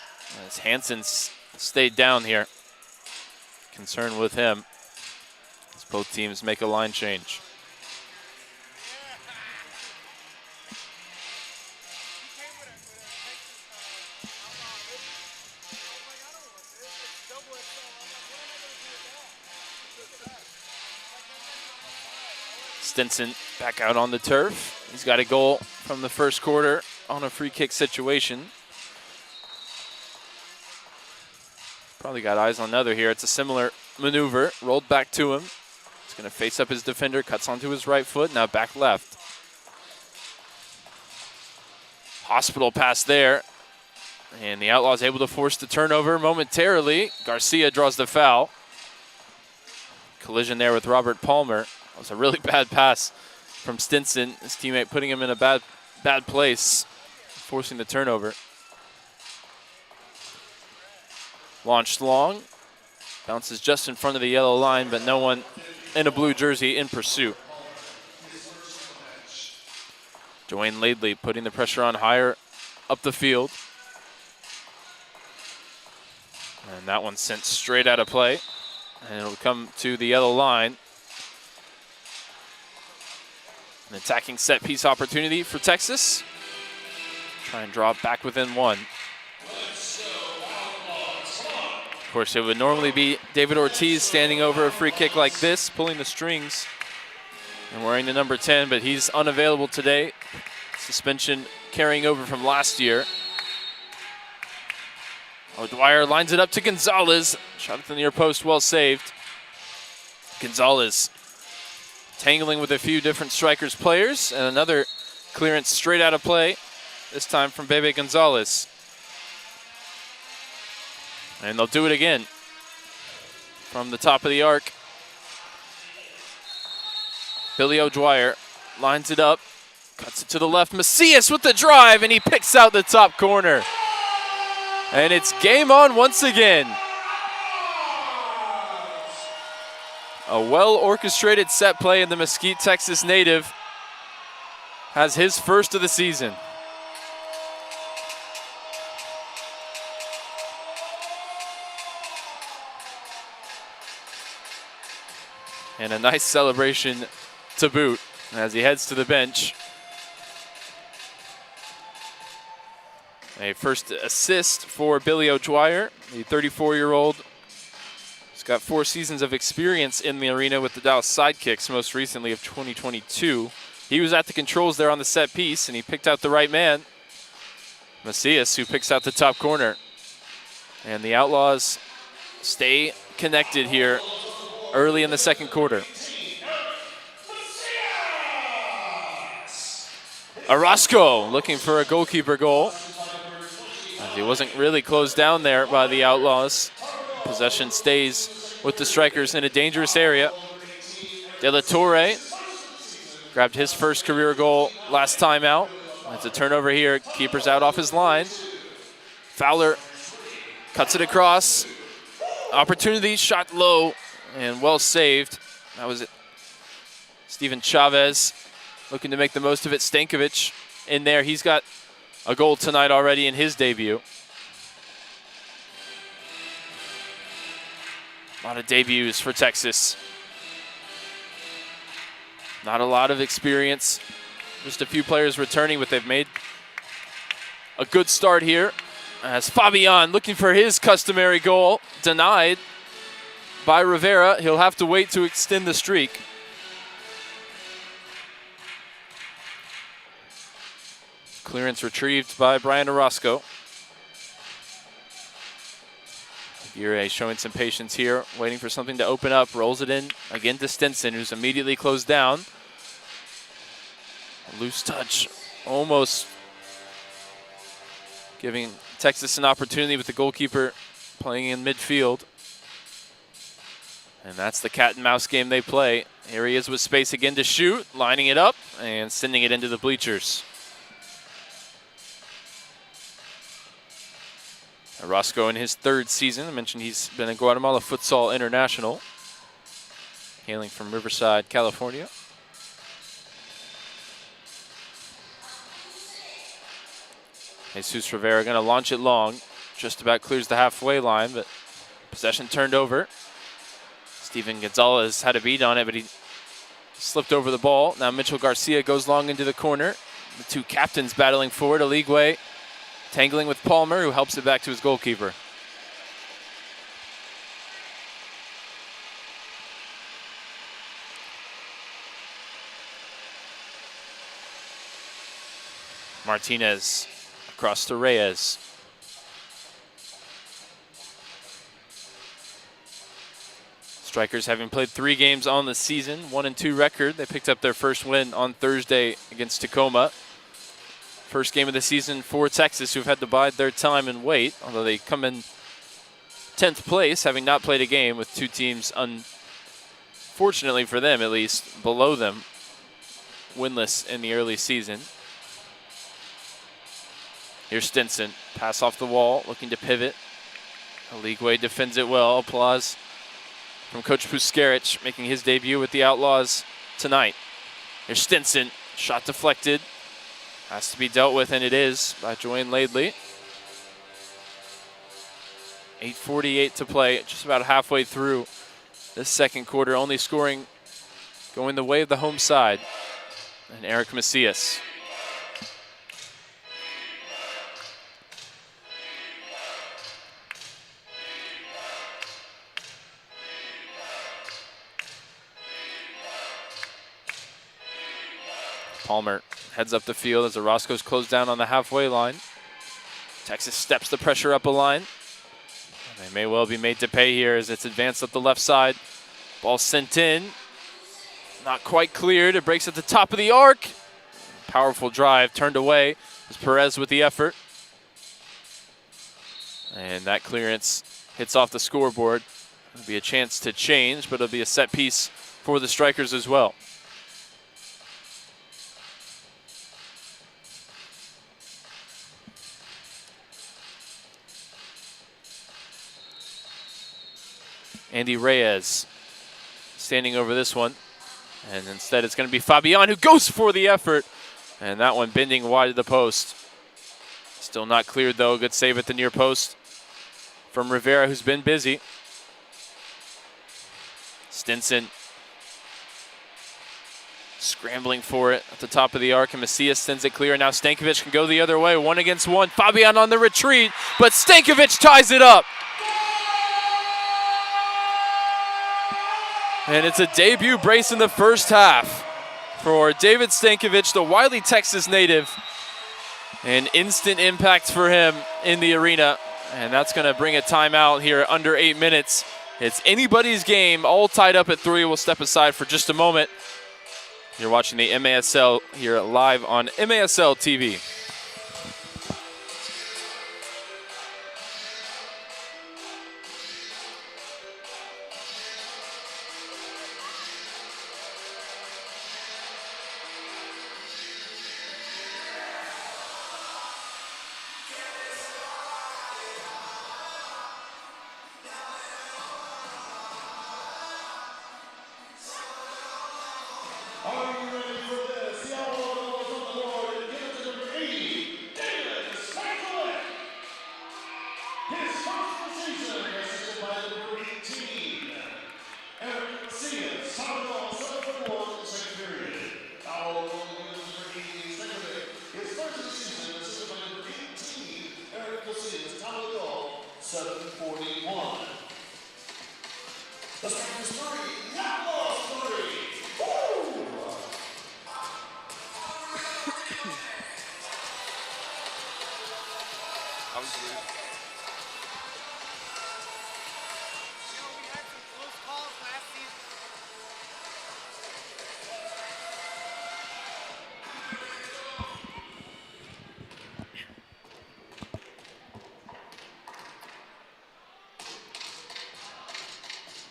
as Hansen stayed down here. Concern with him as both teams make a line change. Stinson back out on the turf. He's got a goal from the first quarter on a free kick situation. Probably got eyes on another here. It's a similar maneuver. Rolled back to him. He's going to face up his defender. Cuts onto his right foot. Now back left. Hospital pass there. And the Outlaws able to force the turnover momentarily. Garcia draws the foul. Collision there with Robert Palmer. That was a really bad pass from Stinson. His teammate putting him in a bad place, forcing the turnover. Launched long. Bounces just in front of the yellow line, but no one in a blue jersey in pursuit. Dwayne Laidley putting the pressure on higher up the field. And that one sent straight out of play. And it'll come to the yellow line. An attacking set piece opportunity for Texas. Try and draw it back within one. Of course, it would normally be David Ortiz standing over a free kick like this, pulling the strings and wearing the number 10, but he's unavailable today. Suspension carrying over from last year. O'Dwyer lines it up to Gonzalez. Shot at the near post, well saved. Gonzalez tangling with a few different Strykers players, and another clearance straight out of play, this time from Bebe Gonzalez. And they'll do it again from the top of the arc. Billy O'Dwyer lines it up, cuts it to the left. Macias with the drive, and he picks out the top corner. And it's game on once again. A well-orchestrated set play, and the Mesquite, Texas native has his first of the season. And a nice celebration to boot. as he heads to the bench. A first assist for Billy O'Dwyer, the 34-year-old. He's got 4 seasons of experience in the arena with the Dallas Sidekicks, most recently of 2022. He was at the controls there on the set piece, and he picked out the right man, Macias, who picks out the top corner. And the Outlaws stay connected here early in the second quarter. Orozco looking for a goalkeeper goal. He wasn't really closed down there by the Outlaws. Possession stays with the Strykers in a dangerous area. De La Torre grabbed his first career goal last time out. It's a turnover here. Keeper's out off his line. Fowler cuts it across. Opportunity, shot low, and well saved. That was it. Steven Chavez looking to make the most of it. Stankovic in there. He's got a goal tonight already in his debut. A lot of debuts for Texas. Not a lot of experience. Just a few players returning, but they've made a good start here. As Fabian looking for his customary goal, denied by Rivera. He'll have to wait to extend the streak. Clearance retrieved by Brian Orozco. Aguirre showing some patience here, waiting for something to open up, rolls it in again to Stinson, who's immediately closed down. A loose touch, almost giving Texas an opportunity with the goalkeeper playing in midfield. And that's the cat and mouse game they play. Here he is with space again to shoot, lining it up and sending it into the bleachers. Orozco in his 3rd season. I mentioned he's been a Guatemala futsal international, hailing from Riverside, California. Jesus Rivera going to launch it long. Just about clears the halfway line, but possession turned over. Steven Gonzalez had a beat on it, but he slipped over the ball. Now Mitchell Garcia goes long into the corner. The 2 captains battling forward. Aligwe tangling with Palmer, who helps it back to his goalkeeper. Martinez across to Reyes. Strykers having played 3 games on the season, 1-2 record. They picked up their first win on Thursday against Tacoma. First game of the season for Texas, who've had to bide their time and wait, although they come in 10th place, having not played a game, with 2 teams, unfortunately for them at least, below them, winless in the early season. Here's Stinson, pass off the wall, looking to pivot. Aligwe defends it well. Applause from Coach Puskarich, making his debut with the Outlaws tonight. Here's Stinson, shot deflected. Has to be dealt with, and it is, by Joanne Laidley. 8:48 to play, just about halfway through this second quarter, only scoring going the way of the home side. And Eric Macias. Palmer heads up the field as Orozco's closed down on the halfway line. Texas steps the pressure up a line. They may well be made to pay here as it's advanced up the left side. Ball sent in. Not quite cleared. It breaks at the top of the arc. Powerful drive turned away as Perez with the effort. And that clearance hits off the scoreboard. It'll be a chance to change, but it'll be a set piece for the Strykers as well. Andy Reyes standing over this one. And instead it's going to be Fabian who goes for the effort. And that one bending wide of the post. Still not cleared though. Good save at the near post from Rivera, who's been busy. Scrambling for it at the top of the arc, and Macias sends it clear. Now Stankovic can go the other way, 1-against-1. Fabian on the retreat, but Stankovic ties it up. And it's a debut brace in the first half for David Stankovic, the Wiley, Texas native. An instant impact for him in the arena, and that's going to bring a timeout here under 8 minutes. It's anybody's game, all tied up at 3. We'll step aside for just a moment. You're watching the MASL here live on MASL TV.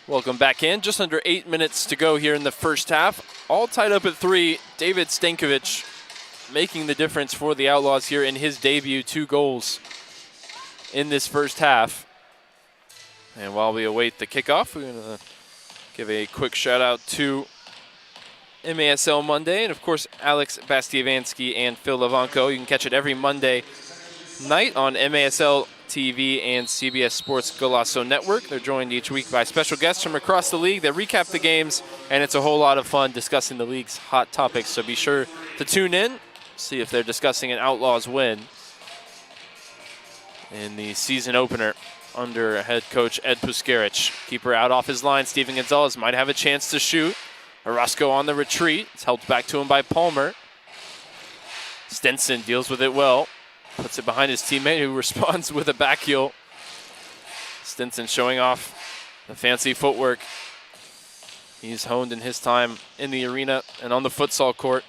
Welcome back in. Just under 8 minutes to go here in the first half. All tied up at 3. David Stankovic making the difference for the Outlaws here in his debut. 2 goals in this first half. And while we await the kickoff, we're going to give a quick shout out to MASL Monday and, of course, Alex Bastiavansky and Phil Levanko. You can catch it every Monday night on MASL TV and CBS Sports Golazo Network. They're joined each week by special guests from across the league that recap the games, and it's a whole lot of fun discussing the league's hot topics. So be sure to tune in, see if they're discussing an Outlaws win in the season opener under head coach Ed Puskarich. Keeper out off his line. Steven Gonzalez might have a chance to shoot. Orozco on the retreat. It's helped back to him by Palmer. Stenson deals with it well. Puts it behind his teammate, who responds with a back heel. Stinson showing off the fancy footwork he's honed in his time in the arena and on the futsal court.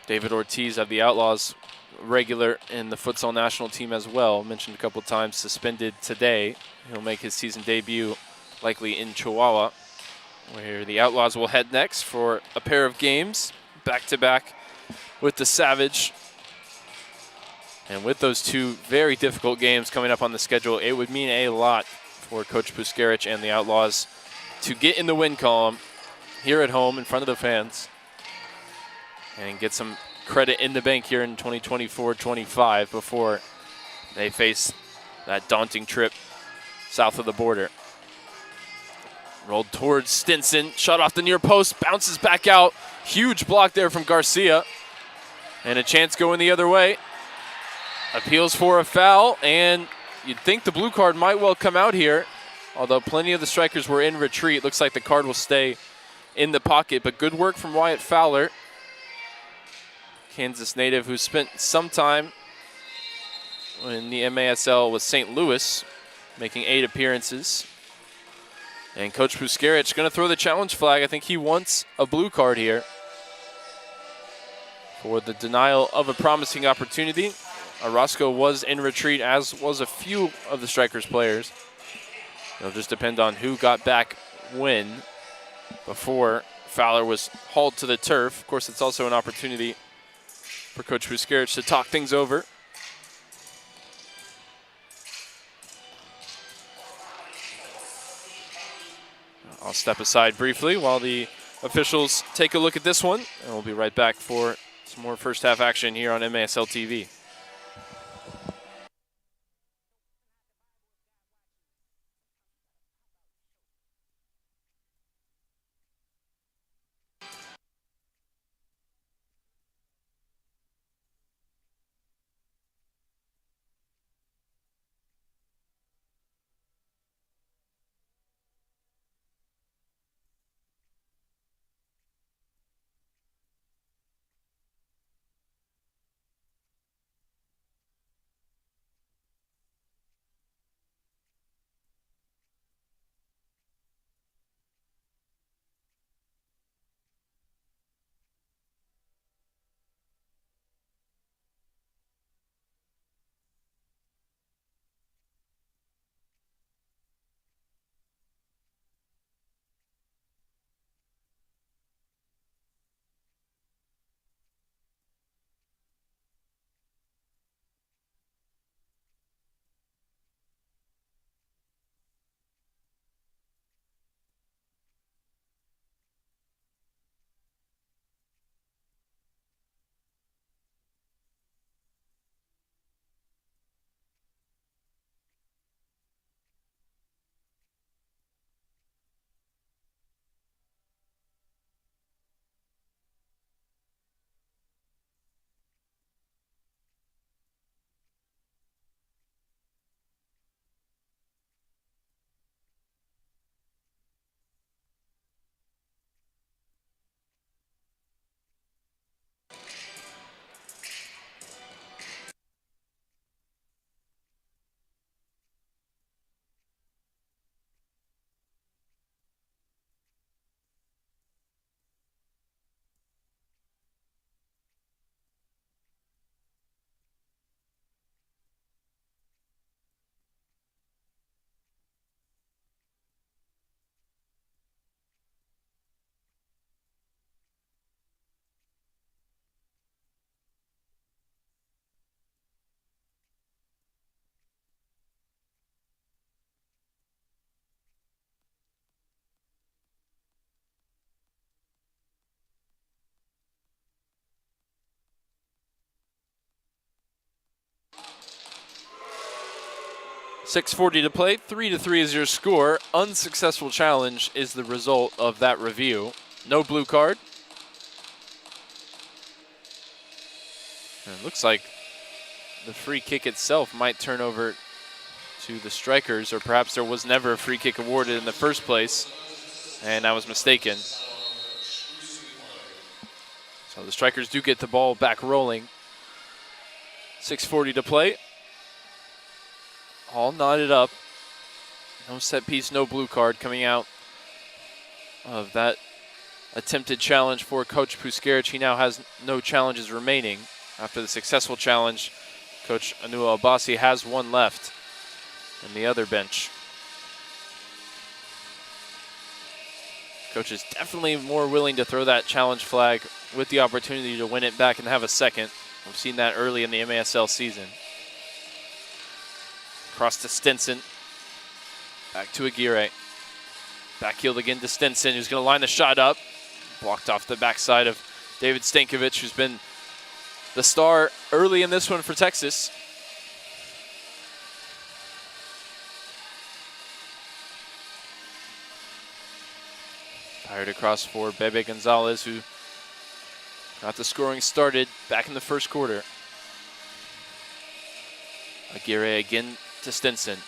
David Ortiz of the Outlaws, regular in the futsal national team as well. Mentioned a couple times, suspended today. He'll make his season debut likely in Chihuahua, where the Outlaws will head next for a pair of games back-to-back with the Savage. And with those 2 very difficult games coming up on the schedule, it would mean a lot for Coach Puskarich and the Outlaws to get in the win column here at home in front of the fans and get some credit in the bank here in 2024-25 before they face that daunting trip south of the border. Rolled towards Stinson, shot off the near post, bounces back out. Huge block there from Garcia. And a chance going the other way. Appeals for a foul, and you'd think the blue card might well come out here. Although plenty of the Strykers were in retreat. Looks like the card will stay in the pocket, but good work from Wyatt Fowler, Kansas native who spent some time in the MASL with St. Louis, making 8 appearances. And Coach Puskarich going to throw the challenge flag. I think he wants a blue card here for the denial of a promising opportunity. Orozco was in retreat, as was a few of the Strykers players. It'll just depend on who got back when before Fowler was hauled to the turf. Of course, it's also an opportunity for Coach Puskarich to talk things over. I'll step aside briefly while the officials take a look at this one, and we'll be right back for some more first half action here on MASL TV. 6:40 to play, 3-3 is your score. Unsuccessful challenge is the result of that review. No blue card. And it looks like the free kick itself might turn over to the Strykers, or perhaps there was never a free kick awarded in the first place, and I was mistaken. So the Strykers do get the ball back rolling. 6:40 to play. All knotted up. No set piece, no blue card coming out of that attempted challenge for Coach Puskarich. He now has no challenges remaining. After the successful challenge, Coach Anua Abasi has one left in the other bench. Coach is definitely more willing to throw that challenge flag with the opportunity to win it back and have a second. We've seen that early in the MASL season. Cross to Stinson. Back to Aguirre. Backheeled again to Stinson, who's going to line the shot up. Blocked off the backside of David Stankovic, who's been the star early in this one for Texas. Fired across for Bebe Gonzalez, who got the scoring started back in the first quarter. Aguirre again to Stinson.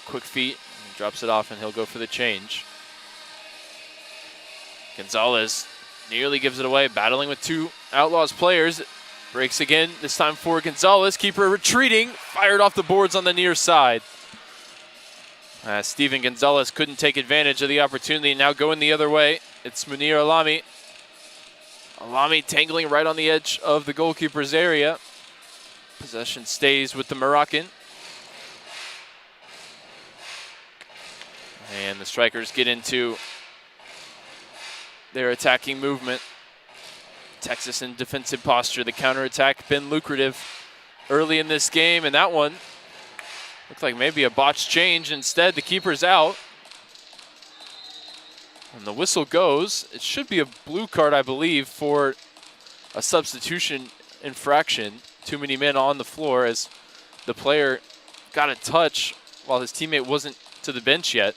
Quick feet, he drops it off, and he'll go for the change. Gonzalez nearly gives it away, battling with two Outlaws players. Breaks again, this time for Gonzalez. Keeper retreating, fired off the boards on the near side. Steven Gonzalez couldn't take advantage of the opportunity, now going the other way. It's Munir Alami. Alami tangling right on the edge of the goalkeeper's area. Possession stays with the Moroccan. And the Strykers get into their attacking movement. Texas in defensive posture. The counterattack been lucrative early in this game, and that one looked like maybe a botched change. Instead, the keeper's out. And the whistle goes. It should be a blue card, I believe, for a substitution infraction. Too many men on the floor as the player got a touch while his teammate wasn't to the bench yet.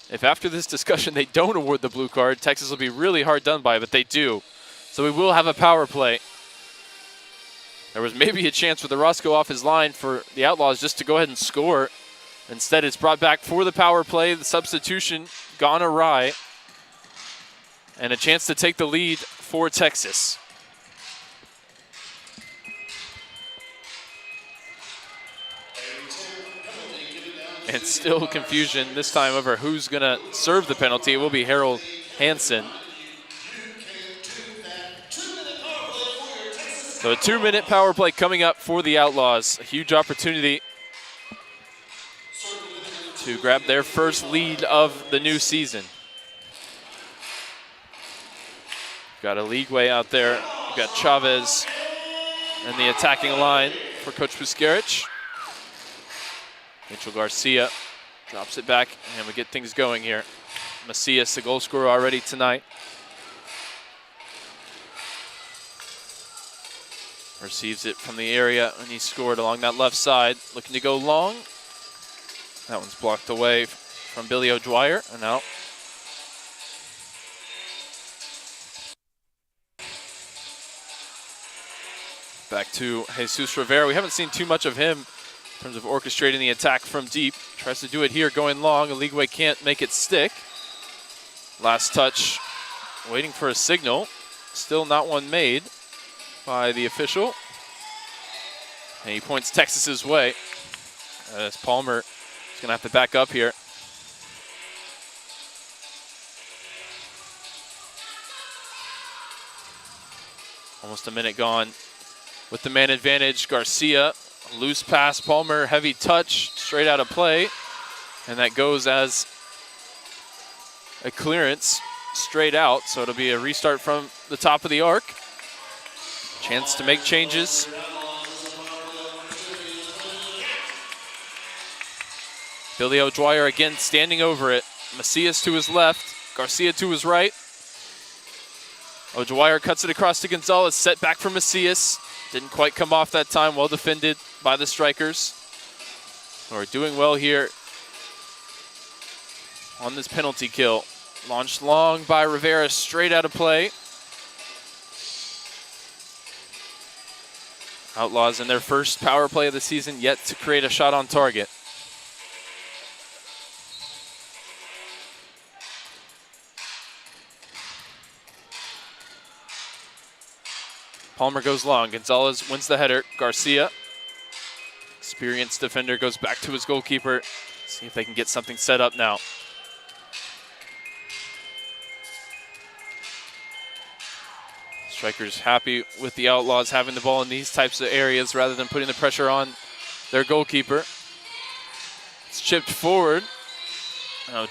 If after this discussion they don't award the blue card, Texas will be really hard done by, but they do. So we will have a power play. There was maybe a chance with the Roscoe off his line for the Outlaws just to go ahead and score. Instead, it's brought back for the power play. The substitution gone awry. And a chance to take the lead for Texas. And still confusion this time over who's going to serve the penalty. It will be Harold Hansen. So a 2-minute power play coming up for the Outlaws. A huge opportunity to grab their first lead of the new season. Got a Leagueway out there. We've got Chavez and the attacking line for Coach Puskarich. Mitchell Garcia drops it back, and we get things going here. Macias, the goal scorer already tonight. Receives it from the area, and he scored along that left side. Looking to go long. That one's blocked away from Billy O'Dwyer, and out. Back to Jesus Rivera. We haven't seen too much of him in terms of orchestrating the attack from deep. Tries to do it here going long. Leagueway can't make it stick. Last touch, waiting for a signal. Still not one made by the official. And he points Texas's way as Palmer is going to have to back up here. Almost a minute gone with the man advantage. Garcia, loose pass, Palmer, heavy touch, straight out of play. And that goes as a clearance straight out. So it'll be a restart from the top of the arc. Chance to make changes. Billy O'Dwyer again standing over it. Macias to his left, Garcia to his right. O'Dwyer cuts it across to Gonzalez, set back for Macias. Didn't quite come off that time, well defended by the Strykers. We're doing well here on this penalty kill. Launched long by Rivera, straight out of play. Outlaws in their first power play of the season, yet to create a shot on target. Palmer goes long. Gonzalez wins the header. Garcia, experienced defender, goes back to his goalkeeper. See if they can get something set up now. Strykers happy with the Outlaws having the ball in these types of areas rather than putting the pressure on their goalkeeper. It's chipped forward.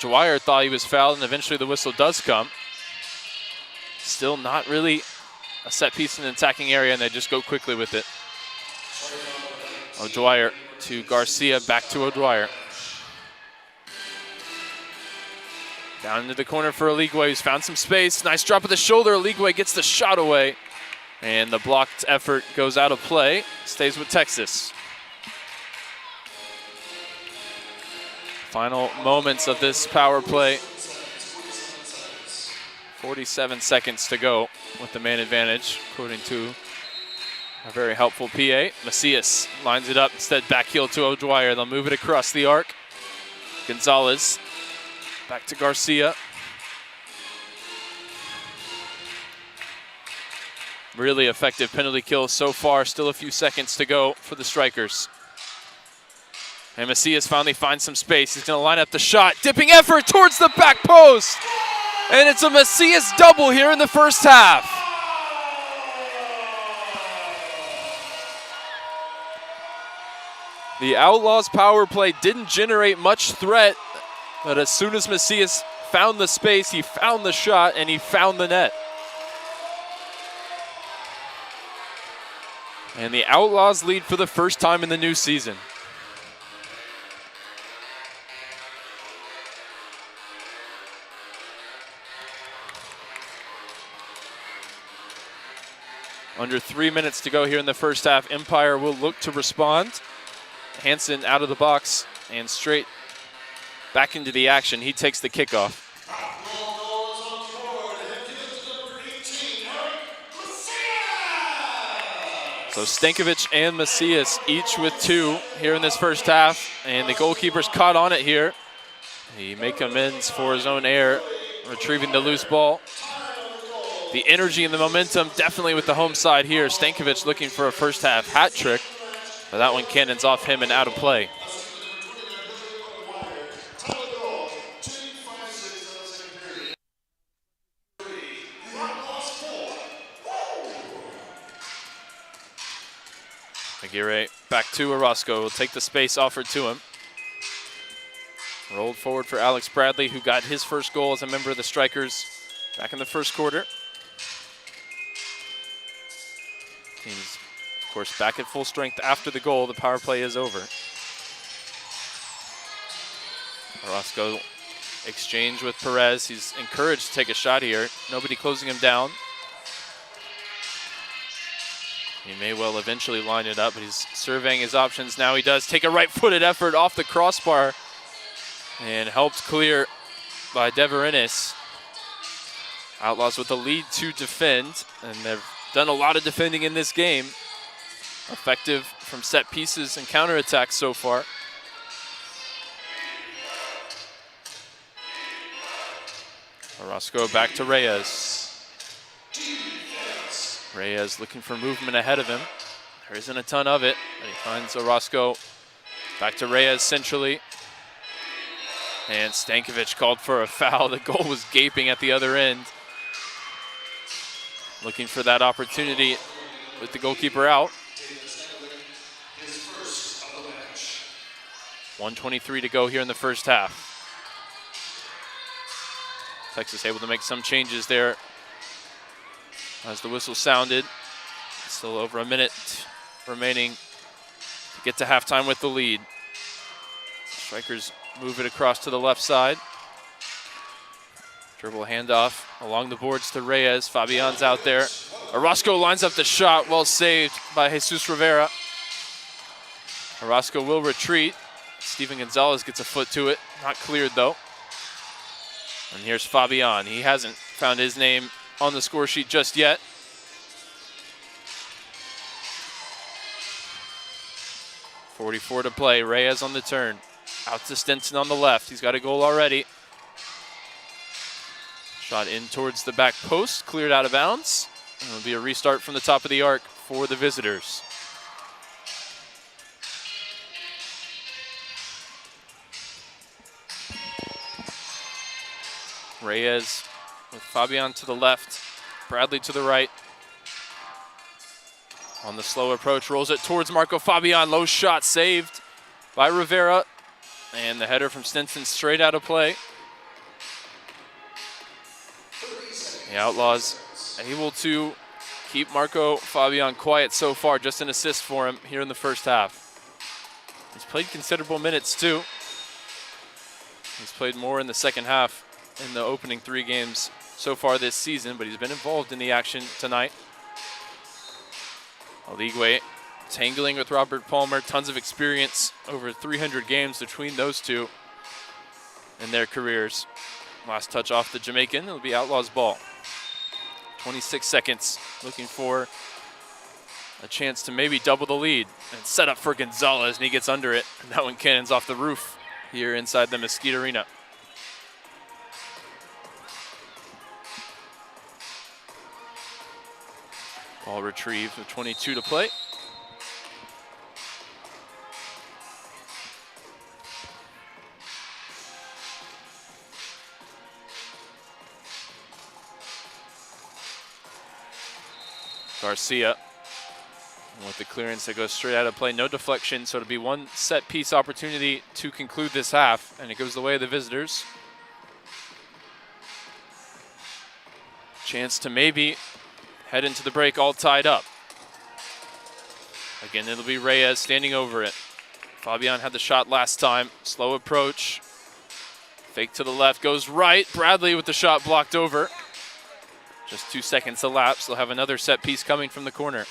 Dwyer thought he was fouled, and eventually the whistle does come. Still not really a set piece in the attacking area, and they just go quickly with it. O'Dwyer to Garcia, back to O'Dwyer. Down into the corner for Aligwe, who's found some space. Nice drop of the shoulder. Aligwe gets the shot away, and the blocked effort goes out of play. Stays with Texas. Final moments of this power play. 47 seconds to go with the man advantage, according to a very helpful PA. Macias lines it up, instead back heel to O'Dwyer. They'll move it across the arc. Gonzalez back to Garcia. Really effective penalty kill so far. Still a few seconds to go for the Strykers. And Macias finally finds some space. He's going to line up the shot. Dipping effort towards the back post. And it's a Macias double here in the first half. The Outlaws power play didn't generate much threat, but as soon as Macias found the space, he found the shot, and he found the net. And the Outlaws lead for the first time in the new season. Under 3 minutes to go here in the first half. Empire will look to respond. Hansen out of the box and straight back into the action. He takes the kickoff. So Stankovic and Macias each with 2 here in this first half. And the goalkeeper's caught on it here. He make amends for his own error, retrieving the loose ball. The energy and the momentum definitely with the home side here. Stankovic looking for a first half hat trick, but that one cannons off him and out of play. Aguirre back to Orozco. Will take the space offered to him. Rolled forward for Alex Bradley, who got his first goal as a member of the Strykers back in the first quarter. Team's, of course, back at full strength after the goal. The power play is over. Orozco exchange with Perez. He's encouraged to take a shot here. Nobody closing him down. He may well eventually line it up, but he's surveying his options. Now he does take a right-footed effort off the crossbar and helped clear by Deverinis. Outlaws with the lead to defend, and they've done a lot of defending in this game. Effective from set pieces and counterattacks so far. Orozco back to Reyes. Reyes looking for movement ahead of him. There isn't a ton of it, but he finds Orozco. Back to Reyes centrally. And Stankovic called for a foul. The goal was gaping at the other end. Looking for that opportunity with the goalkeeper out. 1:23 to go here in the first half. Texas able to make some changes there as the whistle sounded. Still over a minute remaining to get to halftime with the lead. Strykers move it across to the left side. Dribble handoff along the boards to Reyes. Fabian's out there. Orozco lines up the shot, well saved by Jesus Rivera. Orozco will retreat. Steven Gonzalez gets a foot to it, not cleared though. And here's Fabian. He hasn't found his name on the score sheet just yet. .44 to play. Reyes on the turn. Out to Stinson on the left. He's got a goal already. Shot in towards the back post, cleared out of bounds. And it'll be a restart from the top of the arc for the visitors. Reyes with Fabian to the left, Bradley to the right. On the slow approach, rolls it towards Marco Fabian. Low shot saved by Rivera. And the header from Stinson straight out of play. The Outlaws able to keep Marco Fabian quiet so far. Just an assist for him here in the first half. He's played considerable minutes too. He's played more in the second half in the opening 3 games so far this season, but he's been involved in the action tonight. Oligwe tangling with Robert Palmer. Tons of experience, over 300 games between those two in their careers. Last touch off the Jamaican. It'll be Outlaws ball. 26 seconds, looking for a chance to maybe double the lead. And set up for Gonzalez, and he gets under it. And that one cannons off the roof here inside the Mesquite Arena. Ball retrieved with 22 to play. Garcia with the clearance that goes straight out of play. No deflection, so it'll be one set piece opportunity to conclude this half, and it goes the way of the visitors. Chance to maybe head into the break all tied up. Again, it'll be Reyes standing over it. Fabian had the shot last time. Slow approach. Fake to the left, goes right. Bradley with the shot blocked over. Just 2 seconds elapsed. They'll have another set piece coming from the corner.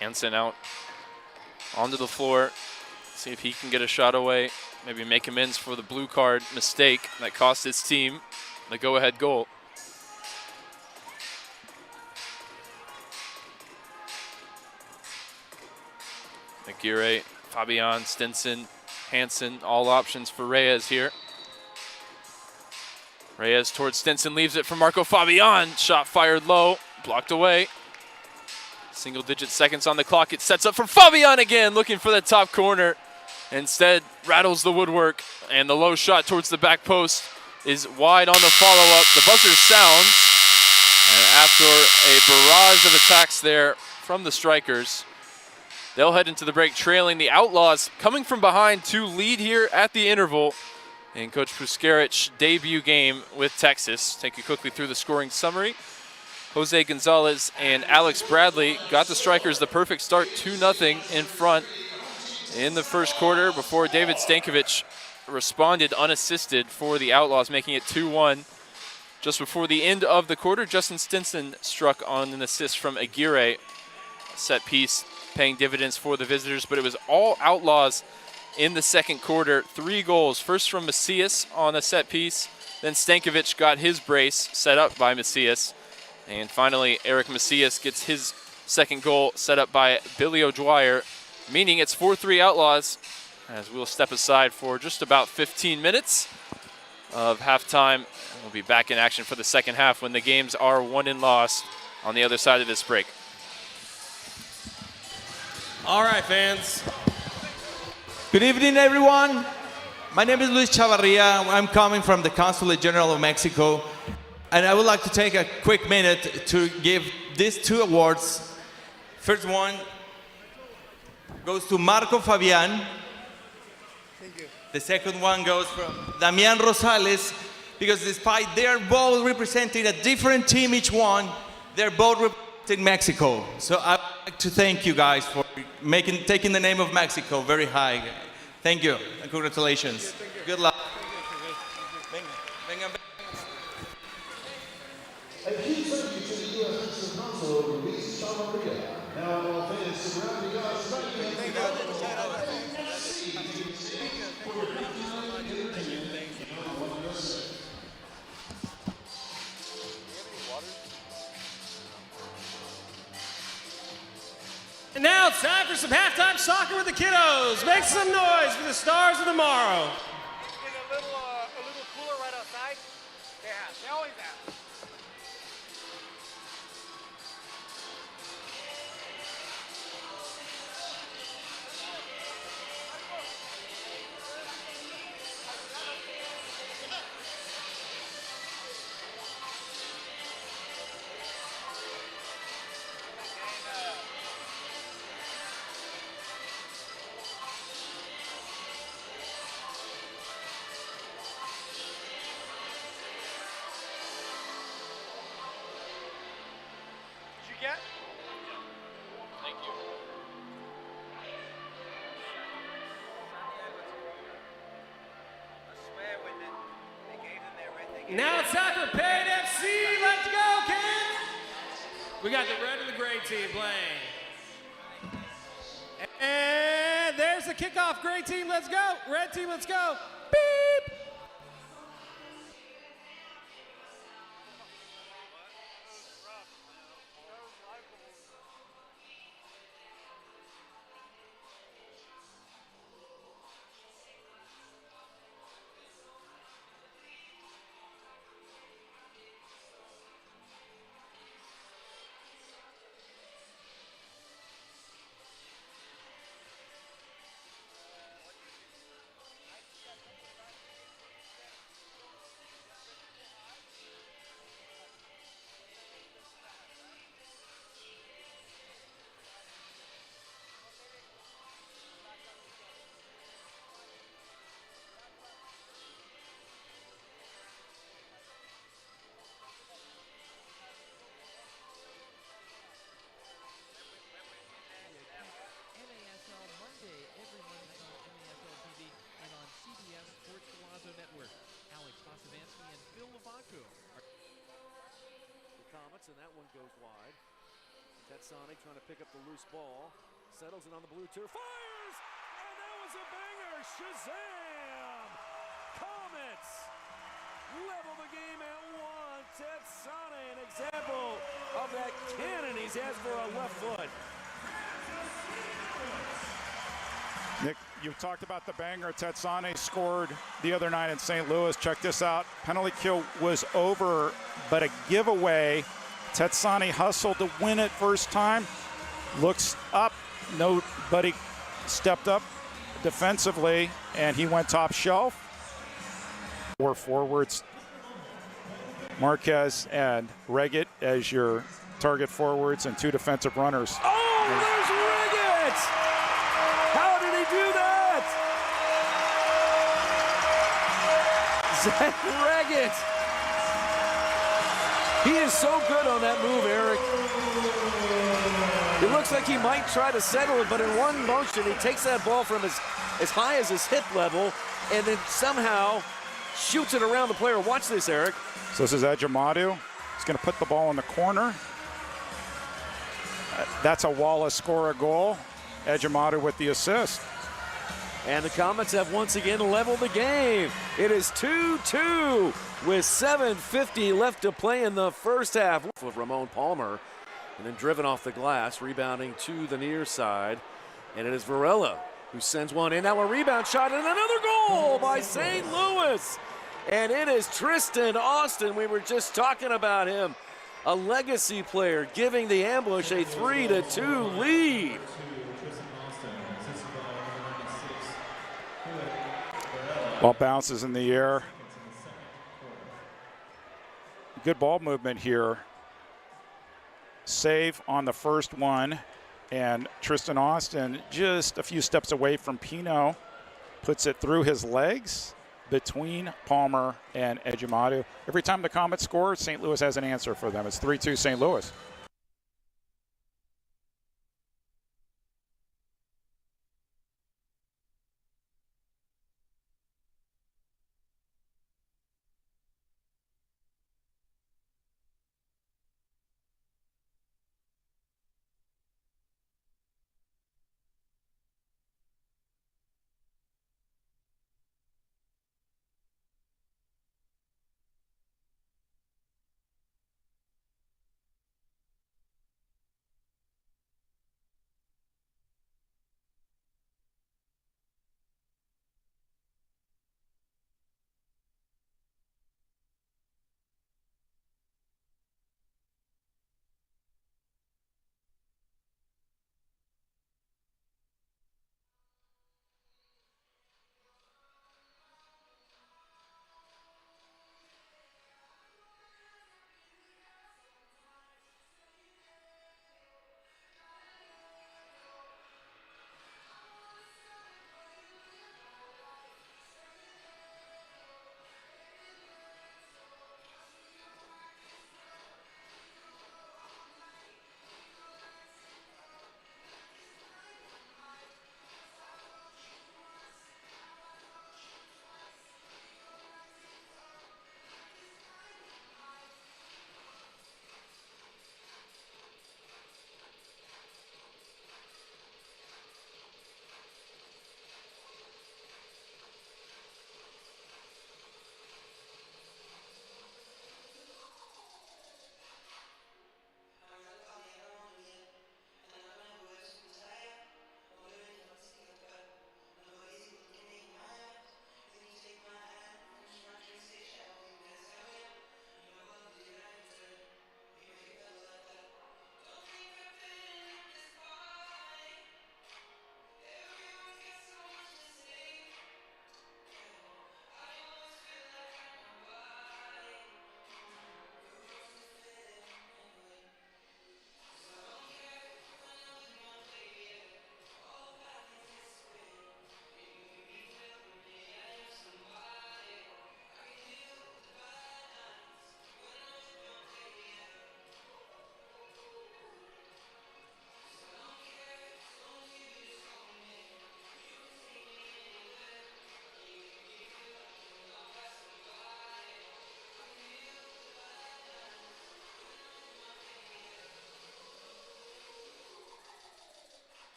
Hansen out onto the floor. See if he can get a shot away. Maybe make amends for the blue card mistake that cost his team the go-ahead goal. Aguirre, Fabian, Stinson, Hansen, all options for Reyes here. Reyes towards Stinson, leaves it for Marco Fabian. Shot fired low, blocked away. Single-digit seconds on the clock. It sets up for Fabian again, looking for the top corner. Instead, rattles the woodwork, and the low shot towards the back post is wide on the follow-up. The buzzer sounds, and after a barrage of attacks there from the Strykers, they'll head into the break trailing. The Outlaws coming from behind to lead here at the interval in Coach Puskarich's debut game with Texas. Take you quickly through the scoring summary. Jose Gonzalez and Alex Bradley got the Strykers the perfect start, 2-0 in front in the first quarter before David Stankovic responded unassisted for the Outlaws, making it 2-1. Just before the end of the quarter, Justin Stinson struck on an assist from Aguirre. Set piece paying dividends for the visitors, but it was all Outlaws in the second quarter. 3 goals, first from Macias on a set piece, then Stankovic got his brace set up by Macias, and finally Eric Macias gets his second goal set up by Billy O'Dwyer, meaning it's 4-3 Outlaws, as we'll step aside for just about 15 minutes of halftime. We'll be back in action for the second half when the games are won and lost on the other side of this break. All right, fans. Good evening, everyone. My name is Luis Chavarria. I'm coming from the Consulate General of Mexico, and I would like to take a quick minute to give these 2 awards. First one goes to Marco Fabian. Thank you. The second one goes from Damian Rosales, because despite they're both representing a different team each one, they're both representing Mexico. So I'd like to thank you guys for taking the name of Mexico very high. Thank you and congratulations. Good luck. Venga, venga. A huge thank you to the U.S. Texas Consul, Luis Chavarria. Now all fans surrounding us, thank you. And now it's time for some halftime soccer with the kiddos. Make some noise for the stars of tomorrow. A little cooler right outside? They always have. Get? Thank you. Now it's time for Paid FC. Let's go, kids. We got the red and the gray team playing. And there's the kickoff. Gray team, let's go. Red team, let's go. Beep. And that one goes wide. Tetsani trying to pick up the loose ball. Settles it on the blue tier. Fires! And that was a banger! Shazam! Comets level the game at one. Tetsani, an example of that cannon he's has for a left foot. Nick, you talked about the banger. Tetsani scored the other night in St. Louis. Check this out. Penalty kill was over, but a giveaway. Tetsani hustled to win it first time. Looks up. Nobody stepped up defensively, and he went top shelf. 4 forwards. Marquez and Reggett as your target forwards and 2 defensive runners. Oh, there's Reggett! How did he do that? Zach Reggett! He is so good on that move, Eric. It looks like he might try to settle it, but in one motion, he takes that ball from as high as his hip level and then somehow shoots it around the player. Watch this, Eric. So this is Ejimadu. He's going to put the ball in the corner. That's a Wallace score a goal. Ejimadu with the assist. And the Comets have once again leveled the game. It is 2-2 with 7:50 left to play in the first half. With Ramon Palmer, and then driven off the glass, rebounding to the near side. And it is Varela who sends one in. Now a rebound shot and another goal by St. Louis. And it is Tristan Austin. We were just talking about him. A legacy player giving the Ambush a 3-2 lead. Ball bounces in the air. Good ball movement here. Save on the first one. And Tristan Austin just a few steps away from Pino. Puts it through his legs between Palmer and Ejimadu. Every time the Comets score, St. Louis has an answer for them. It's 3-2 St. Louis.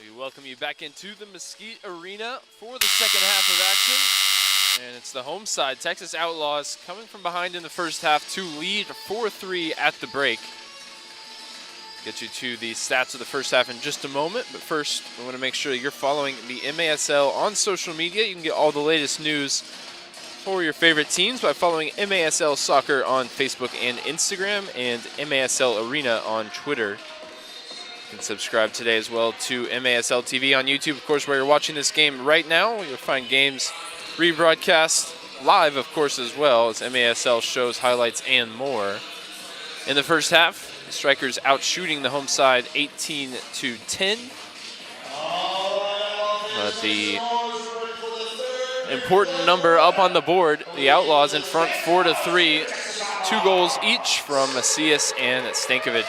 We welcome you back into the Mesquite Arena for the second half of action. And it's the home side, Texas Outlaws, coming from behind in the first half to lead 4-3 at the break. Get you to the stats of the first half in just a moment, but first we want to make sure that you're following the MASL on social media. You can get all the latest news for your favorite teams by following MASL Soccer on Facebook and Instagram and MASL Arena on Twitter. You can subscribe today as well to MASL TV on YouTube, of course, where you're watching this game right now. You'll find games rebroadcast live, of course, as well as MASL shows, highlights, and more. In the first half, the Strykers out shooting the home side 18-10. But the important number up on the board, the Outlaws in front 4-3. 2 goals each from Macias and Stankovic.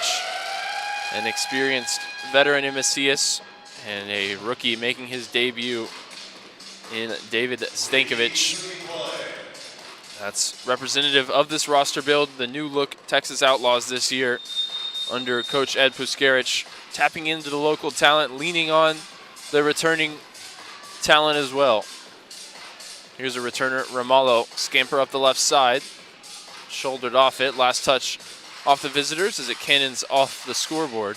An experienced veteran in Macias and a rookie making his debut in David Stankovic. That's representative of this roster build, the new look Texas Outlaws this year under Coach Ed Puskarich, tapping into the local talent, leaning on the returning talent as well. Here's a returner, Ramallo, scamper up the left side, shouldered off it, last touch off the visitors as it cannons off the scoreboard.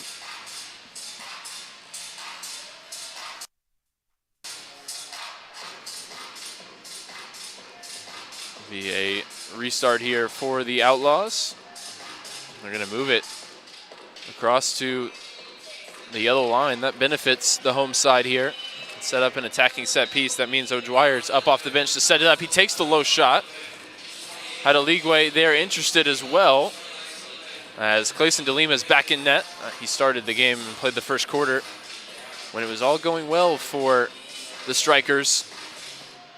Be a restart here for the Outlaws. They're going to move it across to the yellow line. That benefits the home side here. Set up an attacking set piece. That means O'Dwyer's up off the bench to set it up. He takes the low shot. Had a Leagueway there interested as well, as Clayson DeLima is back in net. He started the game and played the first quarter when it was all going well for the Strykers.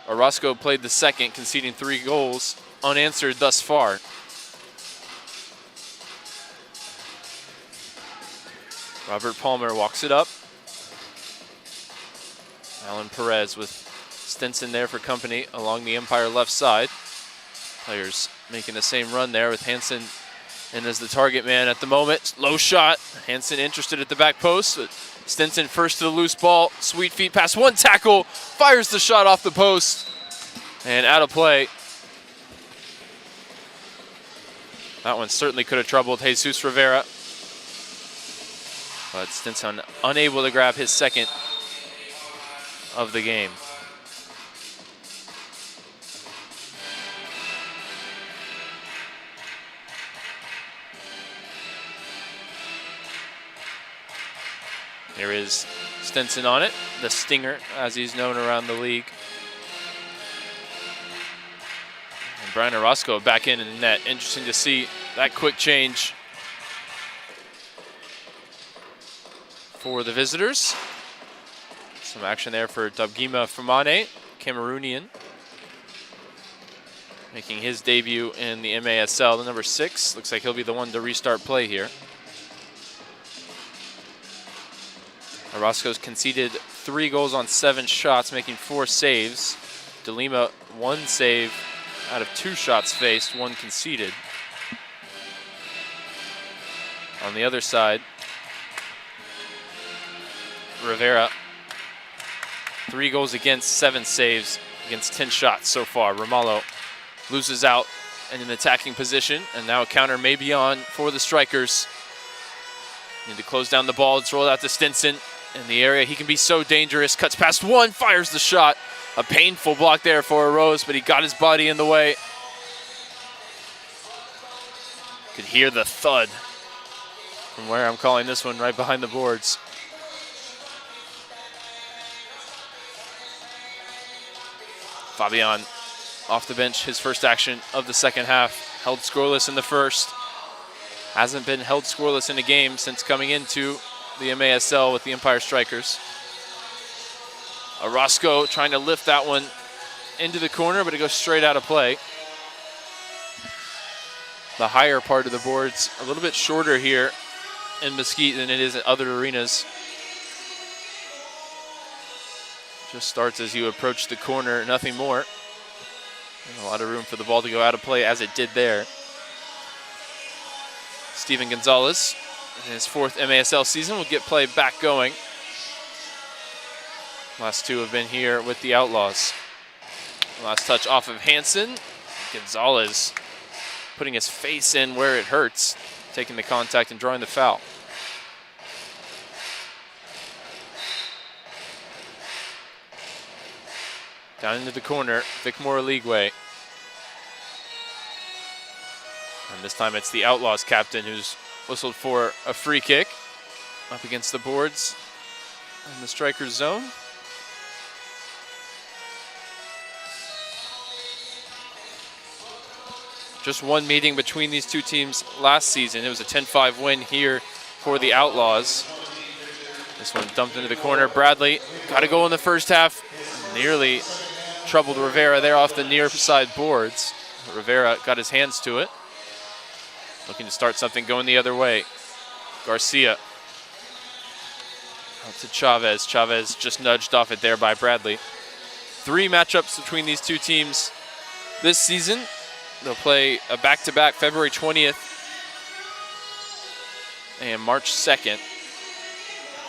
Orozco played the second, conceding 3 goals, unanswered thus far. Robert Palmer walks it up. Alan Perez with Stinson there for company along the Empire left side. Players making the same run there with Hansen and as the target man at the moment. Low shot. Hansen interested at the back post. But Stinson first to the loose ball. Sweet feet pass, 1 tackle. Fires the shot off the post. And out of play. That one certainly could have troubled Jesus Rivera. But Stinson unable to grab his second of the game. Here is Stinson on it, the Stinger, as he's known around the league. And Brian Orozco back in the net. Interesting to see that quick change for the visitors. Some action there for Dubgima Famane, Cameroonian, making his debut in the MASL, the number 6. Looks like he'll be the one to restart play here. Orozco's conceded 3 goals on 7 shots, making 4 saves. DeLima 1 save out of 2 shots faced, 1 conceded. On the other side, Rivera, 3 goals against, 7 saves against 10 shots so far. Ramallo loses out in an attacking position, and now a counter may be on for the Strykers. Need to close down the ball. It's rolled out to Stinson in the area. He can be so dangerous. Cuts past 1, fires the shot. A painful block there for Rose, but he got his body in the way. Could hear the thud from where I'm calling this one, right behind the boards. Fabian off the bench, his first action of the second half. Held scoreless in the first. Hasn't been held scoreless in a game since coming into the MASL with the Empire Strykers. Orozco trying to lift that one into the corner, but it goes straight out of play. The higher part of the board's a little bit shorter here in Mesquite than it is at other arenas. Just starts as you approach the corner, nothing more. And a lot of room for the ball to go out of play as it did there. Steven Gonzalez, in his 4th MASL season, will get play back going. Last two have been here with the Outlaws. Last touch off of Hansen. Gonzalez putting his face in where it hurts, taking the contact and drawing the foul. Down into the corner, Vicmore Leagueway. And this time it's the Outlaws captain who's whistled for a free kick. Up against the boards in the Strykers zone. Just one meeting between these two teams last season. It was a 10-5 win here for the Outlaws. This one dumped into the corner. Bradley got a goal in the first half. Nearly troubled Rivera there off the near side boards. Rivera got his hands to it. Looking to start something going the other way. Garcia. Out to Chavez. Chavez just nudged off it there by Bradley. 3 matchups between these two teams this season. They'll play a back-to-back February 20th and March 2nd.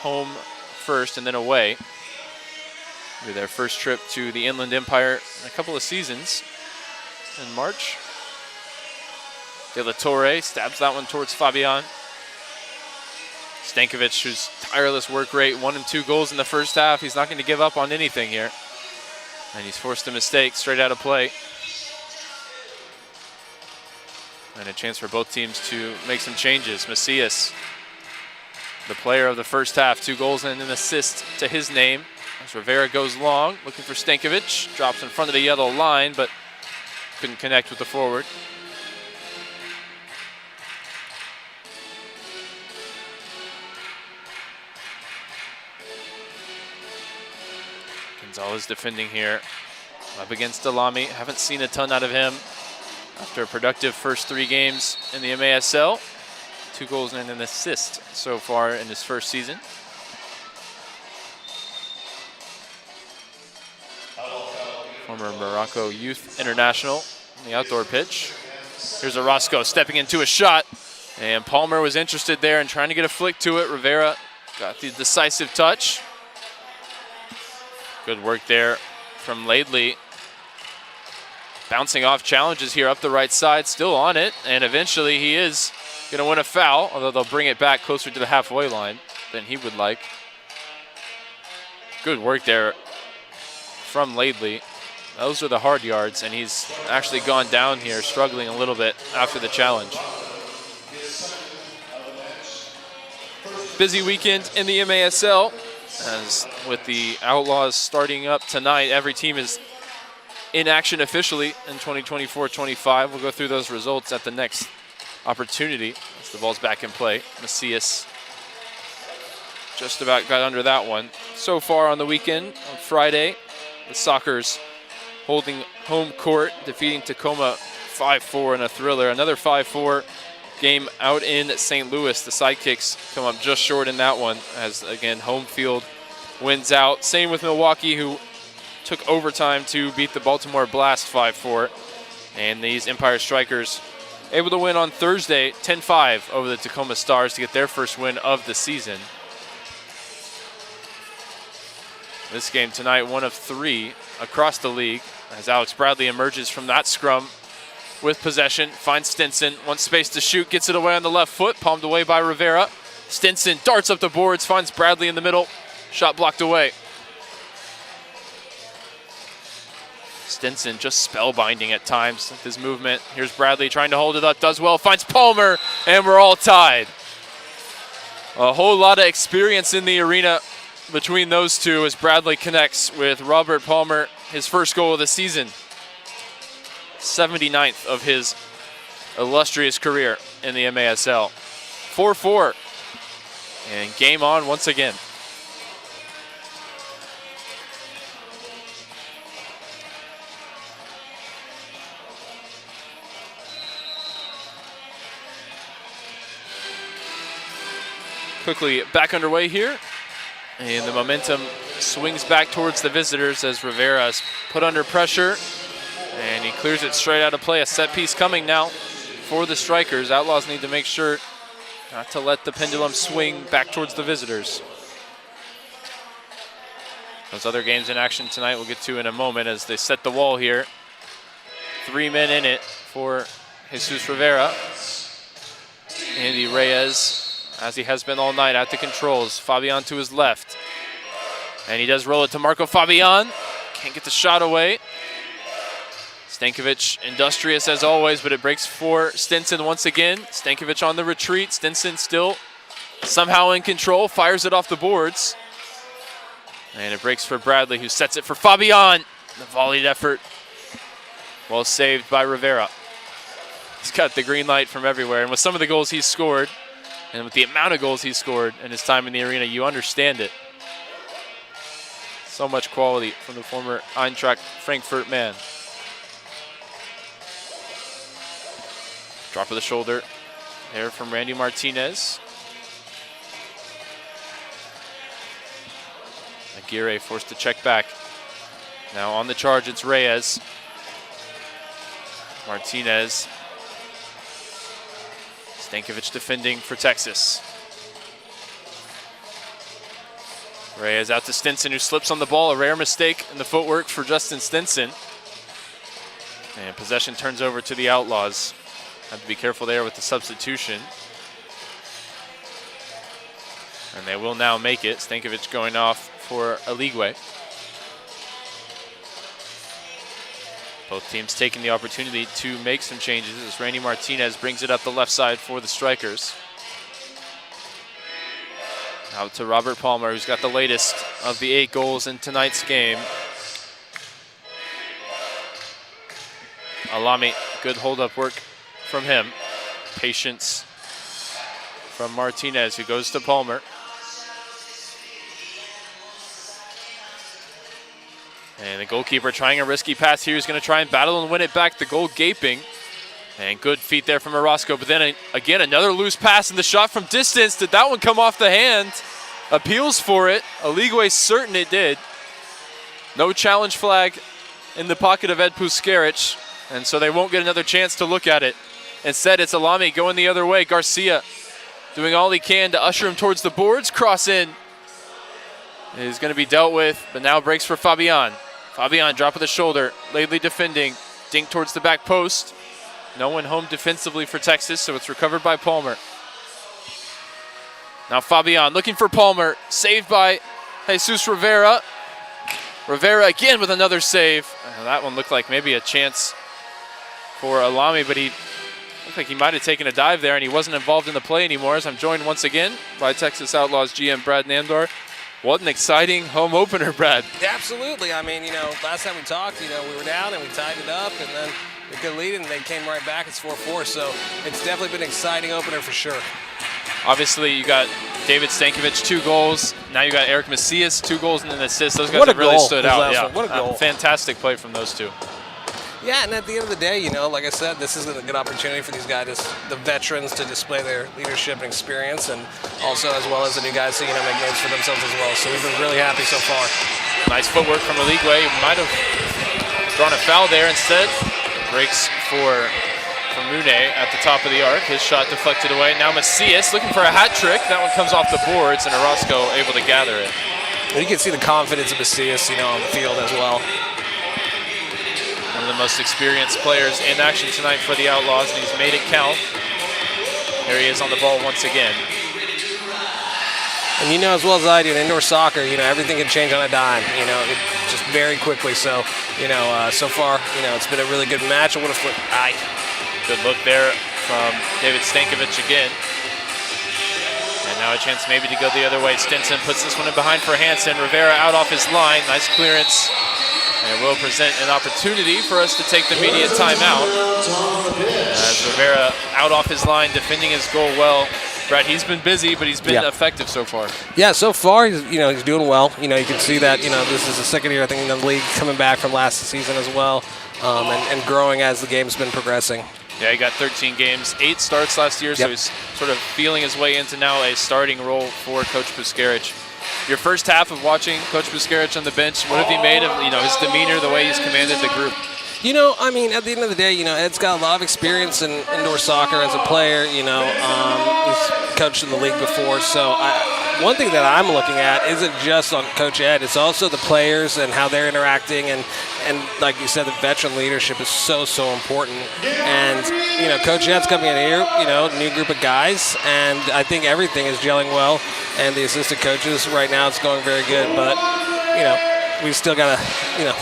Home first and then away. It'll be their first trip to the Inland Empire in a couple of seasons in March. De La Torre stabs that one towards Fabian. Stankovic, whose tireless work rate, 1 and 2 goals in the first half. He's not going to give up on anything here. And he's forced a mistake straight out of play. And a chance for both teams to make some changes. Macias, the player of the first half, 2 goals and an assist to his name. As Rivera goes long, looking for Stankovic. Drops in front of the yellow line, but couldn't connect with the forward. Gonzalez defending here. Up against Delamy. Haven't seen a ton out of him after a productive first 3 games in the MASL. 2 goals and an assist so far in his first season. Former Morocco Youth International on the outdoor pitch. Here's Orozco stepping into a shot. And Palmer was interested there and trying to get a flick to it. Rivera got the decisive touch. Good work there from Laidley. Bouncing off challenges here up the right side, still on it, and eventually he is going to win a foul, although they'll bring it back closer to the halfway line than he would like. Good work there from Laidley. Those are the hard yards, and he's actually gone down here, struggling a little bit after the challenge. Busy weekend in the MASL, as with the Outlaws starting up tonight. Every team is in action officially in 2024-25. We'll go through those results at the next opportunity as the ball's back in play. Macias just about got under that one. So far on the weekend, on Friday, the Sockers holding home court, defeating Tacoma 5-4 in a thriller. Another 5-4 game out in St. Louis. The Sidekicks come up just short in that one as, again, home field wins out. Same with Milwaukee, who took overtime to beat the Baltimore Blast 5-4. And these Empire Strykers able to win on Thursday 10-5 over the Tacoma Stars to get their first win of the season. This game tonight, 1 of 3 across the league as Alex Bradley emerges from that scrum with possession, finds Stinson, wants space to shoot, gets it away on the left foot, palmed away by Rivera. Stinson darts up the boards, finds Bradley in the middle, shot blocked away. Stinson just spellbinding at times with his movement. Here's Bradley trying to hold it up, does well, finds Palmer, and we're all tied. A whole lot of experience in the arena between those two as Bradley connects with Robert Palmer, his first goal of the season. 79th of his illustrious career in the MASL. 4-4, and game on once again. Quickly back underway here, and the momentum swings back towards the visitors as Rivera is put under pressure, and he clears it straight out of play. A set piece coming now for the Strykers. Outlaws need to make sure not to let the pendulum swing back towards the visitors. Those other games in action tonight we'll get to in a moment as they set the wall here. 3 men in it for Jesus Rivera. Andy Reyes, as he has been all night, at the controls. Fabian to his left. And he does roll it to Marco Fabian. Can't get the shot away. Stankovic industrious as always, but it breaks for Stinson once again. Stankovic on the retreat. Stinson still somehow in control, fires it off the boards. And it breaks for Bradley, who sets it for Fabian. The volleyed effort, well saved by Rivera. He's got the green light from everywhere, and with some of the goals he's scored, and with the amount of goals he's scored in his time in the arena, you understand it. So much quality from the former Eintracht Frankfurt man. Drop of the shoulder there from Randy Martinez. Aguirre forced to check back. Now on the charge, it's Reyes. Martinez. Stankovic defending for Texas. Reyes out to Stinson, who slips on the ball. A rare mistake in the footwork for Justin Stinson. And possession turns over to the Outlaws. Have to be careful there with the substitution. And they will now make it. Stankovic going off for Aligwe. Both teams taking the opportunity to make some changes as Randy Martinez brings it up the left side for the Strykers. Out to Robert Palmer, who's got the latest of the 8 goals in tonight's game. Alami, good hold-up work from him. Patience from Martinez, who goes to Palmer. And the goalkeeper trying a risky pass here. He's going to try and battle and win it back. The goal gaping. And good feet there from Orozco. But then again, another loose pass, and the shot from distance. Did that one come off the hand? Appeals for it. Aligwe certain it did. No challenge flag in the pocket of Ed Puskaric. And so they won't get another chance to look at it. Instead, it's Alami going the other way. Garcia doing all he can to usher him towards the boards. Cross in. Is going to be dealt with, but now breaks for Fabian. Fabian, drop of the shoulder. Lately defending. Dink towards the back post. No one home defensively for Texas, so it's recovered by Palmer. Now Fabian looking for Palmer. Saved by Jesus Rivera. Rivera again with another save. That one looked like maybe a chance for Alami, but he looked like he might have taken a dive there, and he wasn't involved in the play anymore, as I'm joined once again by Texas Outlaws GM Brad Namdar. What an exciting home opener, Brad. Absolutely. I mean, last time we talked, we were down and we tied it up, and then we could lead, and they came right back. It's 4-4, so it's definitely been an exciting opener for sure. Obviously, you got David Stankovic, 2 goals. Now you got Eric Macias, 2 goals and an assist. Those guys have really stood out. Yeah, what a goal. Fantastic play from those 2. Yeah, and at the end of the day, like I said, this is a good opportunity for these guys, the veterans, to display their leadership and experience, and also as well as the new guys to make names for themselves as well. So we've been really happy so far. Nice footwork from Aligwe. Might have drawn a foul there. Instead, breaks for Mune at the top of the arc. His shot deflected away. Now Macias looking for a hat trick. That one comes off the boards, and Orozco able to gather it. And you can see the confidence of Macias, on the field as well. One of the most experienced players in action tonight for the Outlaws, and he's made it count. There he is on the ball once again. And as well as I do, in indoor soccer, everything can change on a dime, just very quickly. So, so far, it's been a really good match. What a flip. Good look there from David Stankovic again. And now a chance maybe to go the other way. Stinson puts this one in behind for Hansen. Rivera out off his line. Nice clearance. And it will present an opportunity for us to take the immediate timeout. As Rivera out off his line, defending his goal well. Brad, he's been busy, but he's been effective so far. Yeah, so far he's he's doing well. You can see that this is the second year I think in the league, coming back from last season as well, and growing as the game's been progressing. Yeah, he got 13 games, 8 starts last year, so he's sort of feeling his way into now a starting role for Coach Puskaric. Your first half of watching Coach Puskaric on the bench, what have you made of his demeanor, the way he's commanded the group? You know, I mean, at the end of the day, you know, Ed's got a lot of experience in indoor soccer as a player. You know, he's coached in the league before. So one thing that I'm looking at isn't just on Coach Ed. It's also the players and how they're interacting. And like you said, the veteran leadership is so important. And, you know, Coach Ed's coming in here, you know, new group of guys. And I think everything is gelling well. And the assistant coaches right now, it's going very good. But, you know, we've still got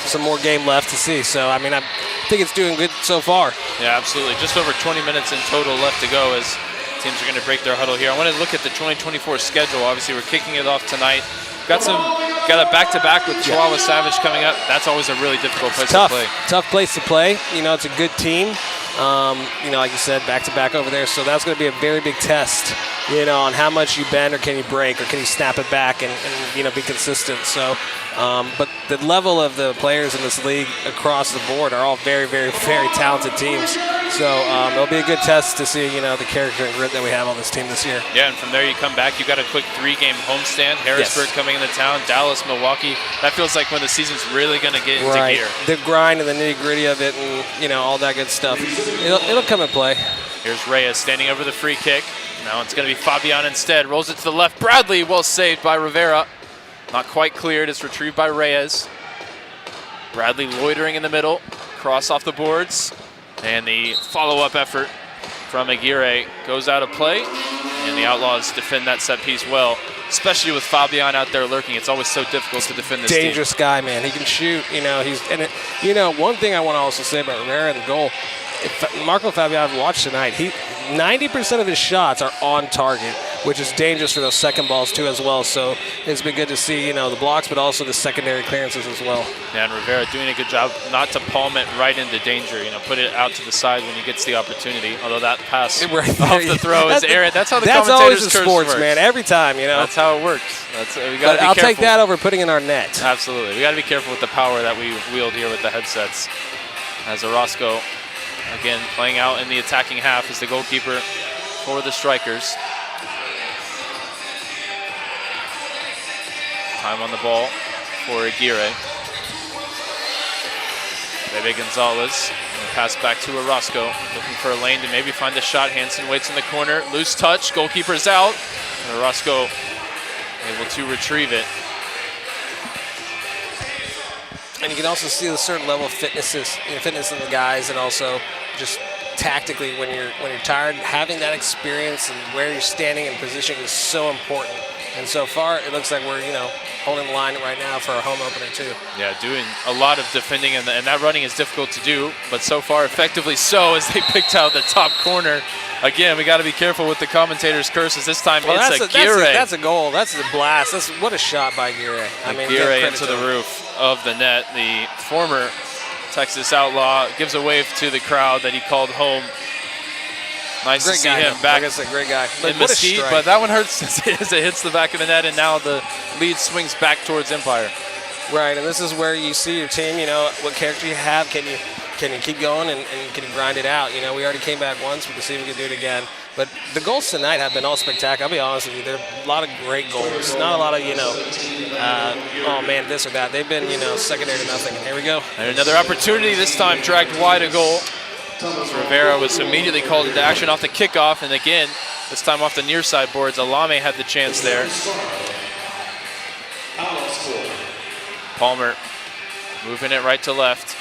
some more game left to see. So, I mean, I think it's doing good so far. Yeah, absolutely. Just over 20 minutes in total left to go as teams are going to break their huddle here. I want to look at the 2024 schedule. Obviously, we're kicking it off tonight. Got a back-to-back with Chihuahua Savage coming up. That's always a really difficult place to play. Tough place to play. You know, it's a good team. You know, like you said, back-to-back over there. So that's going to be a very big test, you know, on how much you bend or can you break or can you snap it back and you know, be consistent. So, but the level of the players in this league across the board are all very talented teams. So it'll be a good test to see, you know, the character and grit that we have on this team this year. Yeah, and from there you come back. You got a quick 3-game homestand. Harrisburg coming into town, Dallas, Milwaukee. That feels like when the season's really going to get into gear. The grind and the nitty-gritty of it and, you know, all that good stuff. It'll come and play. Here's Reyes standing over the free kick. Now it's going to be Fabian instead. Rolls it to the left. Bradley, well saved by Rivera. Not quite cleared. It's retrieved by Reyes. Bradley loitering in the middle. Cross off the boards. And the follow-up effort from Aguirre goes out of play. And the Outlaws defend that set piece well, especially with Fabian out there lurking. It's always so difficult to defend this dangerous team. Guy, man. He can shoot. You know, you know, one thing I want to also say about Rivera in the goal, if Marco Fabian watched tonight, 90% of his shots are on target, which is dangerous for those second balls too as well. So it's been good to see, you know, the blocks, but also the secondary clearances as well. Yeah, and Rivera doing a good job not to palm it right into danger. You know, put it out to the side when he gets the opportunity. Although that pass off the throw is errant. That's how the commentators always the curse sports, works. man. Every time, you know. That's how it works. We got to be I'll careful. take that over putting in our net. Absolutely. We got to be careful with the power that we wield here with the headsets. As Orozco, again, playing out in the attacking half as the goalkeeper for the Strykers. Time on the ball for Aguirre. Bebe Gonzalez. Pass back to Orozco. Looking for a lane to maybe find a shot. Hansen waits in the corner. Loose touch. Goalkeeper's out. And Orozco able to retrieve it. And you can also see a certain level of fitness in the guys, and also just tactically when you're tired, having that experience and where you're standing and positioning is so important. And so far, it looks like we're, you know, holding the line right now for our home opener too. Yeah, doing a lot of defending, and that running is difficult to do, but so far effectively so as they picked out the top corner. Again, we got to be careful with the commentators' curses. This time it's Aguirre. That's a goal. That's a blast. What a shot by Aguirre. Aguirre into the roof of the net. The former Texas Outlaw gives a wave to the crowd that he called home. Nice to see him back. Like I said, great guy. In Mesquite, but that one hurts as it hits the back of the net, and now the lead swings back towards Empire. Right, and this is where you see your team, you know, what character you have. Can you keep going and can you grind it out? You know, we already came back once. We can see if we can do it again. But the goals tonight have been all spectacular. I'll be honest with you. There are a lot of great goals. Not a lot of, you know, oh, man, this or that. They've been, you know, secondary to nothing. And here we go. And another opportunity, this time dragged wide a goal. As Rivera was immediately called into action off the kickoff. And again, this time off the near side boards. Alame had the chance there. Palmer moving it right to left.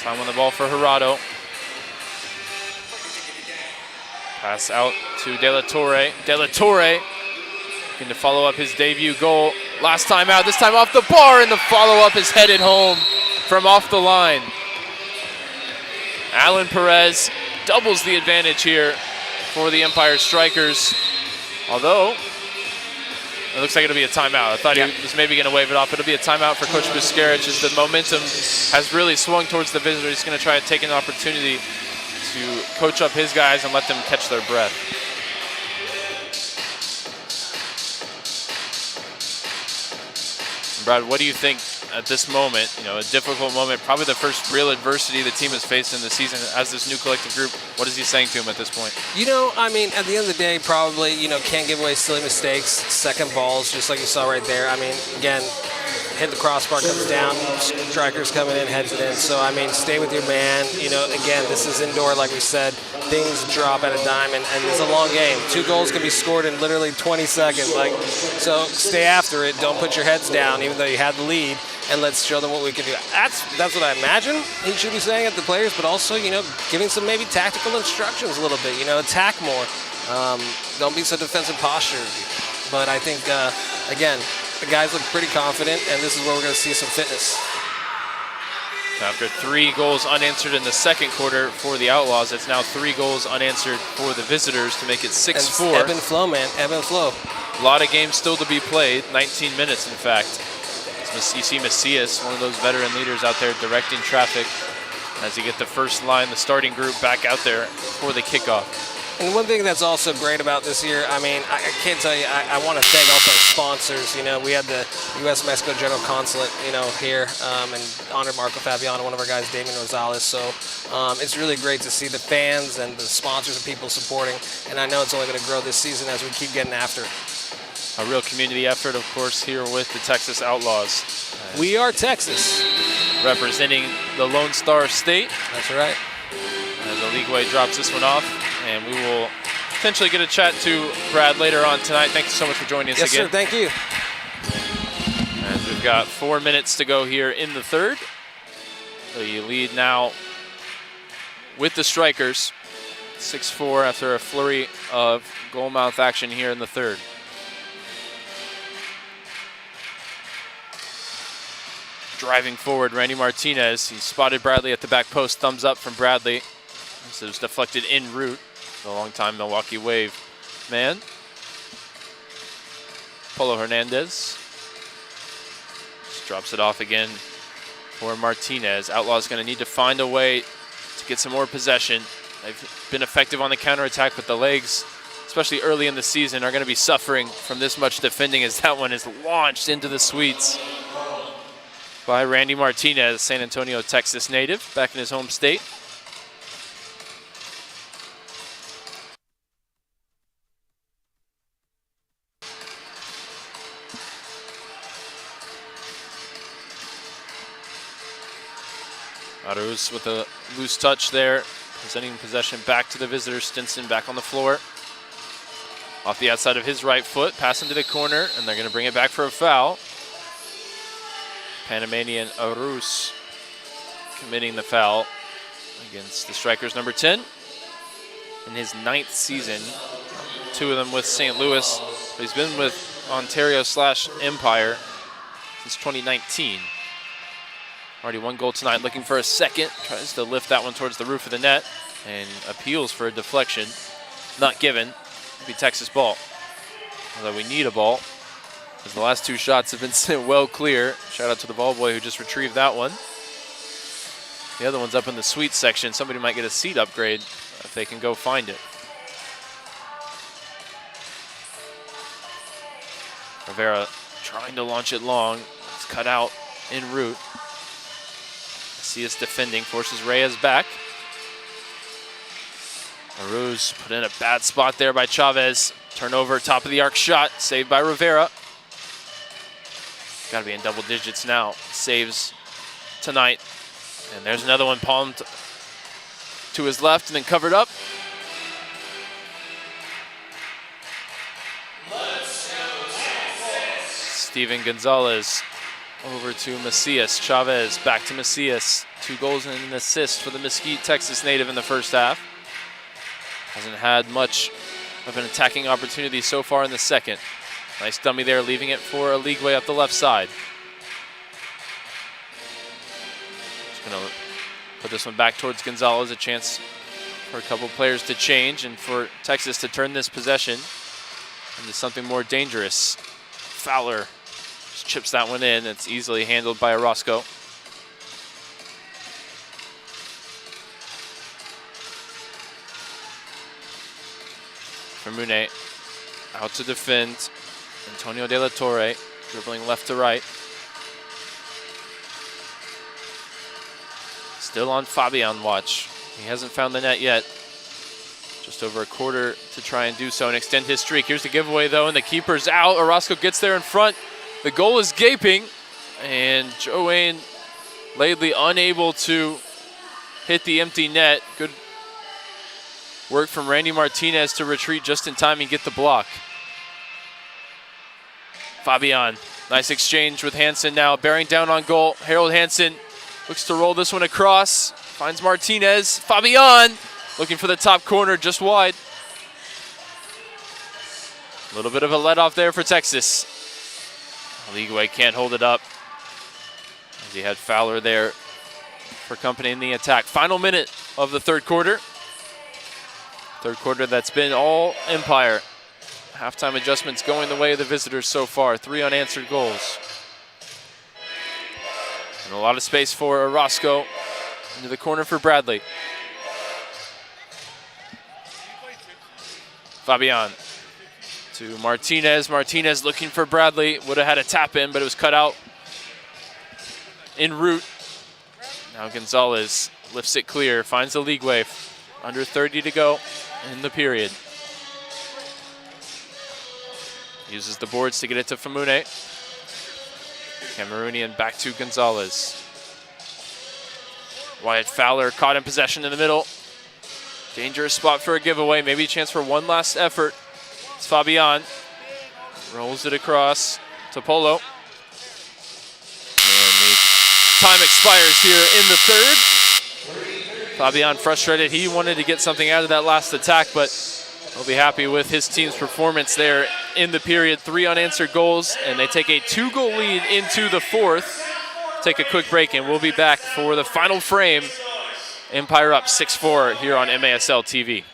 Time on the ball for Gerardo. Pass out to De La Torre. De La Torre looking to follow up his debut goal. Last time out, this time off the bar, and the follow-up is headed home from off the line. Alan Perez doubles the advantage here for the Empire Strykers. Although, it looks like it'll be a timeout. I thought he was maybe going to wave it off. It'll be a timeout for Coach Buscarich as the momentum has really swung towards the visitor. He's going to try to take an opportunity to coach up his guys and let them catch their breath. Brad, what do you think at this moment? You know, a difficult moment, probably the first real adversity the team has faced in the season as this new collective group. What is he saying to him at this point? You know, I mean, at the end of the day, probably, you know, can't give away silly mistakes, second balls, just like you saw right there. I mean, again, hit the crossbar, comes down, Strykers coming in, heads it in. So, I mean, stay with your man. You know, again, this is indoor, like we said. Things drop at a dime, and it's a long game. 2 goals can be scored in literally 20 seconds. Like, so stay after it. Don't put your heads down, even though you had the lead, and let's show them what we can do. That's what I imagine he should be saying at the players, but also, you know, giving some maybe tactical instructions a little bit. You know, attack more. Don't be so defensive posture. But I think, again, the guys look pretty confident, and this is where we're going to see some fitness. After 3 goals unanswered in the second quarter for the Outlaws, it's now 3 goals unanswered for the visitors to make it 6-4. Ebb and flow, man. Ebb and flow. A lot of games still to be played, 19 minutes, in fact. You see Macias, one of those veteran leaders out there directing traffic as you get the first line, the starting group back out there for the kickoff. And one thing that's also great about this year, I mean, I can't tell you, I want to thank also our sponsors. You know, we had the U.S. Mexico General Consulate, you know, here, and honored Marco Fabiano, one of our guys, Damien Rosales. So it's really great to see the fans and the sponsors and people supporting. And I know it's only going to grow this season as we keep getting after it. A real community effort, of course, here with the Texas Outlaws. We are Texas. Representing the Lone Star State. That's right. As the Leagueway drops this one off, and we will potentially get a chat to Brad later on tonight. Thank you so much for joining us again. Yes, sir. Thank you. As we've got 4 minutes to go here in the third. So you lead now with the Strykers, 6-4 after a flurry of goal mouth action here in the third. Driving forward, Randy Martinez. He spotted Bradley at the back post. Thumbs up from Bradley. So it was deflected en route. The long-time Milwaukee Wave man. Polo Hernandez. Just drops it off again for Martinez. Outlaws going to need to find a way to get some more possession. They've been effective on the counterattack, but the legs, especially early in the season, are going to be suffering from this much defending as that one is launched into the suites by Randy Martinez, San Antonio, Texas native, back in his home state. Aruz with a loose touch there, presenting possession back to the visitors. Stinson back on the floor. Off the outside of his right foot, pass into the corner, and they're going to bring it back for a foul. Panamanian Aruz committing the foul against the Strykers, number 10. In his 9th season, 2 of them with St. Louis, but he's been with Ontario/Empire since 2019. Already 1 goal tonight, looking for a second. Tries to lift that one towards the roof of the net and appeals for a deflection. Not given. It'll be Texas ball. Although we need a ball, as the last 2 shots have been sent well clear. Shout out to the ball boy who just retrieved that one. The other one's up in the suite section. Somebody might get a seat upgrade if they can go find it. Rivera trying to launch it long. It's cut out en route. Macias defending, forces Reyes back. Aruz put in a bad spot there by Chavez. Turnover, top of the arc shot, saved by Rivera. Got to be in double digits now. Saves tonight. And there's another one palmed to his left and then covered up. Steven Gonzalez over to Macias. Chavez back to Macias. 2 goals and an assist for the Mesquite, Texas native in the first half. Hasn't had much of an attacking opportunity so far in the second. Nice dummy there, leaving it for a Leagueway up the left side. Just gonna put this one back towards Gonzalez, a chance for a couple players to change and for Texas to turn this possession into something more dangerous. Fowler just chips that one in. It's easily handled by Orozco. Fermune out to defend. Antonio De La Torre dribbling left to right. Still on Fabian watch. He hasn't found the net yet. Just over a quarter to try and do so and extend his streak. Here's the giveaway though, and the keeper's out. Orozco gets there in front. The goal is gaping, And Joanne Laidley unable to hit the empty net. Good work from Randy Martinez to retreat just in time and get the block. Fabian, nice exchange with Hansen now, bearing down on goal. Harold Hansen looks to roll this one across, finds Martinez. Fabian looking for the top corner, just wide. A little bit of a let-off there for Texas. Ligwe can't hold it up, as he had Fowler there for company in the attack. Final minute of the third quarter. Third quarter that's been all Empire. Halftime adjustments going the way of the visitors so far. 3 unanswered goals. And a lot of space for Orozco. Into the corner for Bradley. Fabian to Martinez. Martinez looking for Bradley. Would have had a tap in, but it was cut out en route. Now Gonzalez lifts it clear, finds the league wave. Under 30 to go in the period. Uses the boards to get it to Famune. Cameroonian back to Gonzalez. Wyatt Fowler caught in possession in the middle. Dangerous spot for a giveaway, maybe a chance for one last effort. It's Fabian. Rolls it across to Polo. And the time expires here in the third. Fabian frustrated. He wanted to get something out of that last attack, but he'll be happy with his team's performance there in the period. 3 unanswered goals, and they take a 2-goal lead into the fourth. Take a quick break, and we'll be back for the final frame. Empire up 6-4 here on MASL TV.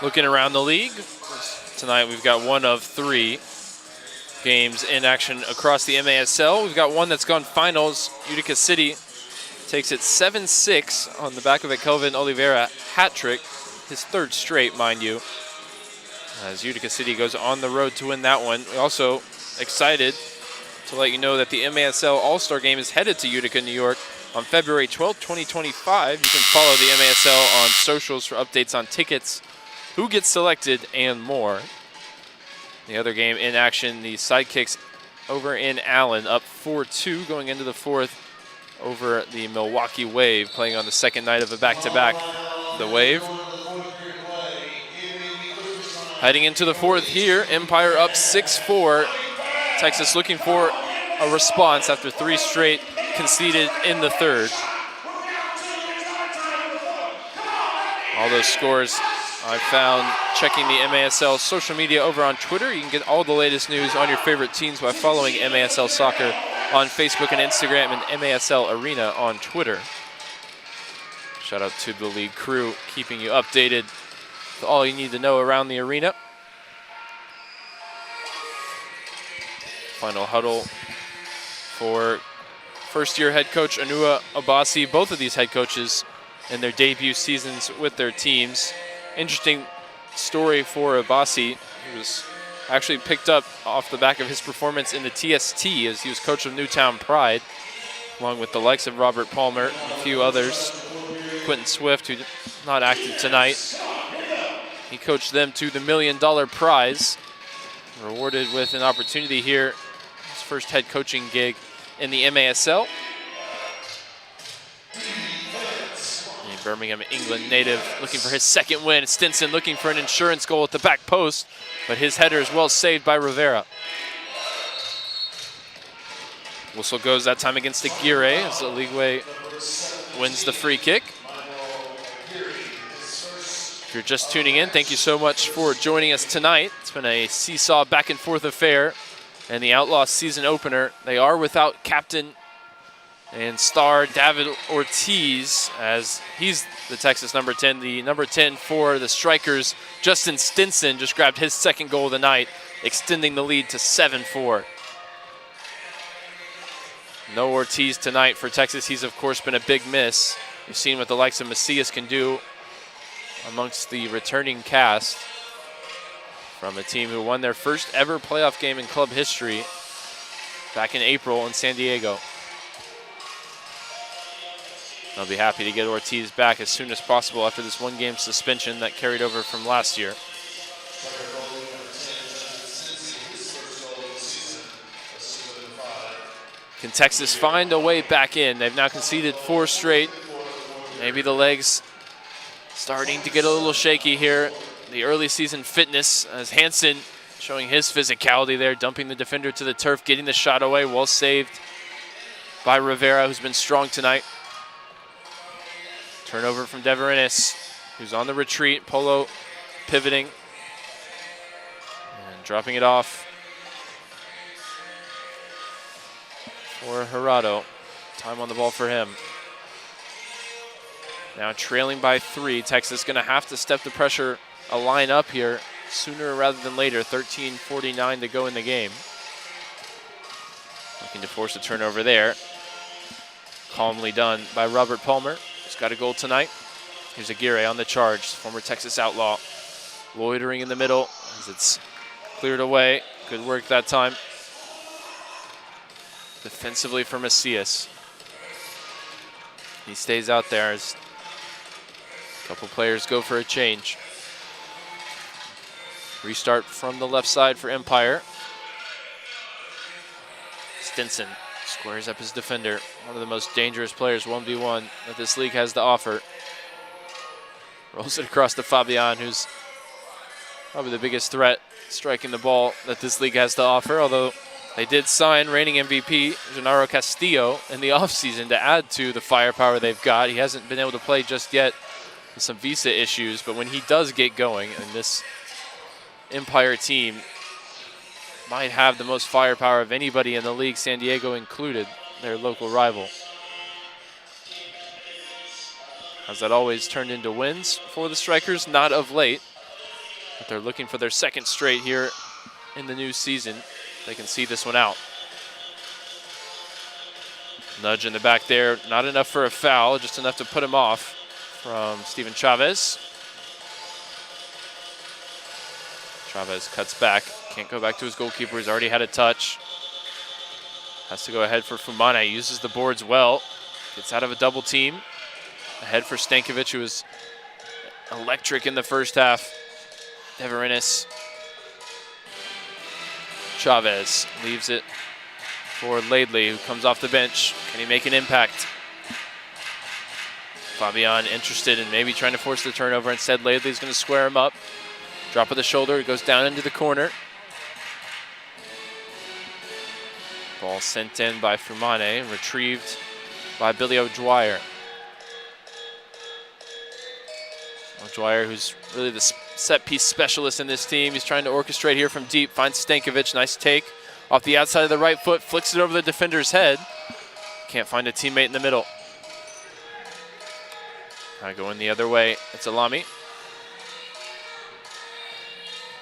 Looking around the league, tonight we've got one of 3 games in action across the MASL. We've got one that's gone finals. Utica City takes it 7-6 on the back of a Kelvin Oliveira hat trick, his 3rd straight, mind you, as Utica City goes on the road to win that one. We're also excited to let you know that the MASL All-Star Game is headed to Utica, New York on February 12th, 2025. You can follow the MASL on socials for updates on tickets, who gets selected, and more. The other game in action, the Sidekicks over in Allen, up 4-2 going into the fourth over the Milwaukee Wave, playing on the second night of a back-to-back. The Wave heading into the fourth here, Empire up 6-4. Texas looking for a response after 3 straight conceded in the third. All those scores I found checking the MASL social media over on Twitter. You can get all the latest news on your favorite teams by following MASL Soccer on Facebook and Instagram, and MASL Arena on Twitter. Shout out to the league crew keeping you updated with all you need to know around the arena. Final huddle for first-year head coach Anua Abasi. Both of these head coaches in their debut seasons with their teams. Interesting story for Abasi. He was actually picked up off the back of his performance in the TST as he was coach of Newtown Pride, along with the likes of Robert Palmer and a few others. Quentin Swift, who not active tonight. He coached them to the $1 million prize rewarded with an opportunity here, his first head coaching gig in the MASL. A Birmingham, England native looking for his second win. Stinson looking for an insurance goal at the back post, but his header is well saved by Rivera. Whistle goes that time against Aguirre as Oligwe wins the free kick. If you're just tuning in, thank you so much for joining us tonight. It's been a seesaw back and forth affair, and the Outlaws season opener, they are without captain and star David Ortiz, as he's the Texas number 10. The number 10 for the Strykers, Justin Stinson, just grabbed his second goal of the night, extending the lead to 7-4. No Ortiz tonight for Texas. He's, of course, been a big miss. You've seen what the likes of Macias can do amongst the returning cast from a team who won their first ever playoff game in club history back in April in San Diego. I'll be happy to get Ortiz back as soon as possible after this one-game suspension that carried over from last year. Can Texas find a way back in? They've now conceded 4 straight. Maybe the legs starting to get a little shaky here. The early season fitness as Hansen showing his physicality there, dumping the defender to the turf, getting the shot away, well saved by Rivera, who's been strong tonight. Turnover from Deverinis, who's on the retreat. Polo pivoting and dropping it off for Gerardo. Time on the ball for him. Now trailing by 3. Texas going to have to step the pressure a line up here sooner rather than later. 13:49 to go in the game. Looking to force a turnover there. Calmly done by Robert Palmer. He's got a goal tonight. Here's Aguirre on the charge, former Texas Outlaw. Loitering in the middle as it's cleared away. Good work that time. Defensively for Macias. He stays out there as a couple players go for a change. Restart from the left side for Empire. Stinson squares up his defender. One of the most dangerous players, 1v1, that this league has to offer. Rolls it across to Fabian, who's probably the biggest threat striking the ball that this league has to offer, although they did sign reigning MVP Gennaro Castillo in the offseason to add to the firepower they've got. He hasn't been able to play just yet with some visa issues, but when he does get going, and this Empire team might have the most firepower of anybody in the league, San Diego included, their local rival. Has that always turned into wins for the Strykers? Not of late, but they're looking for their second straight here in the new season. They can see this one out. Nudge in the back there, not enough for a foul, just enough to put him off from Steven Chavez. Chavez cuts back, can't go back to his goalkeeper, he's already had a touch. Has to go ahead for Fumane, uses the boards well, gets out of a double team. Ahead for Stankovic, who was electric in the first half. Deverinis. Chavez leaves it for Laidley, who comes off the bench. Can he make an impact? Fabian interested in maybe trying to force the turnover. Instead, Laidley's going to square him up. Drop of the shoulder, it goes down into the corner. Ball sent in by Fumane, retrieved by Billy O'Dwyer. O'Dwyer, who's really the set-piece specialist in this team. He's trying to orchestrate here from deep, finds Stankovic, nice take. Off the outside of the right foot, flicks it over the defender's head. Can't find a teammate in the middle. Going the other way, it's Alami.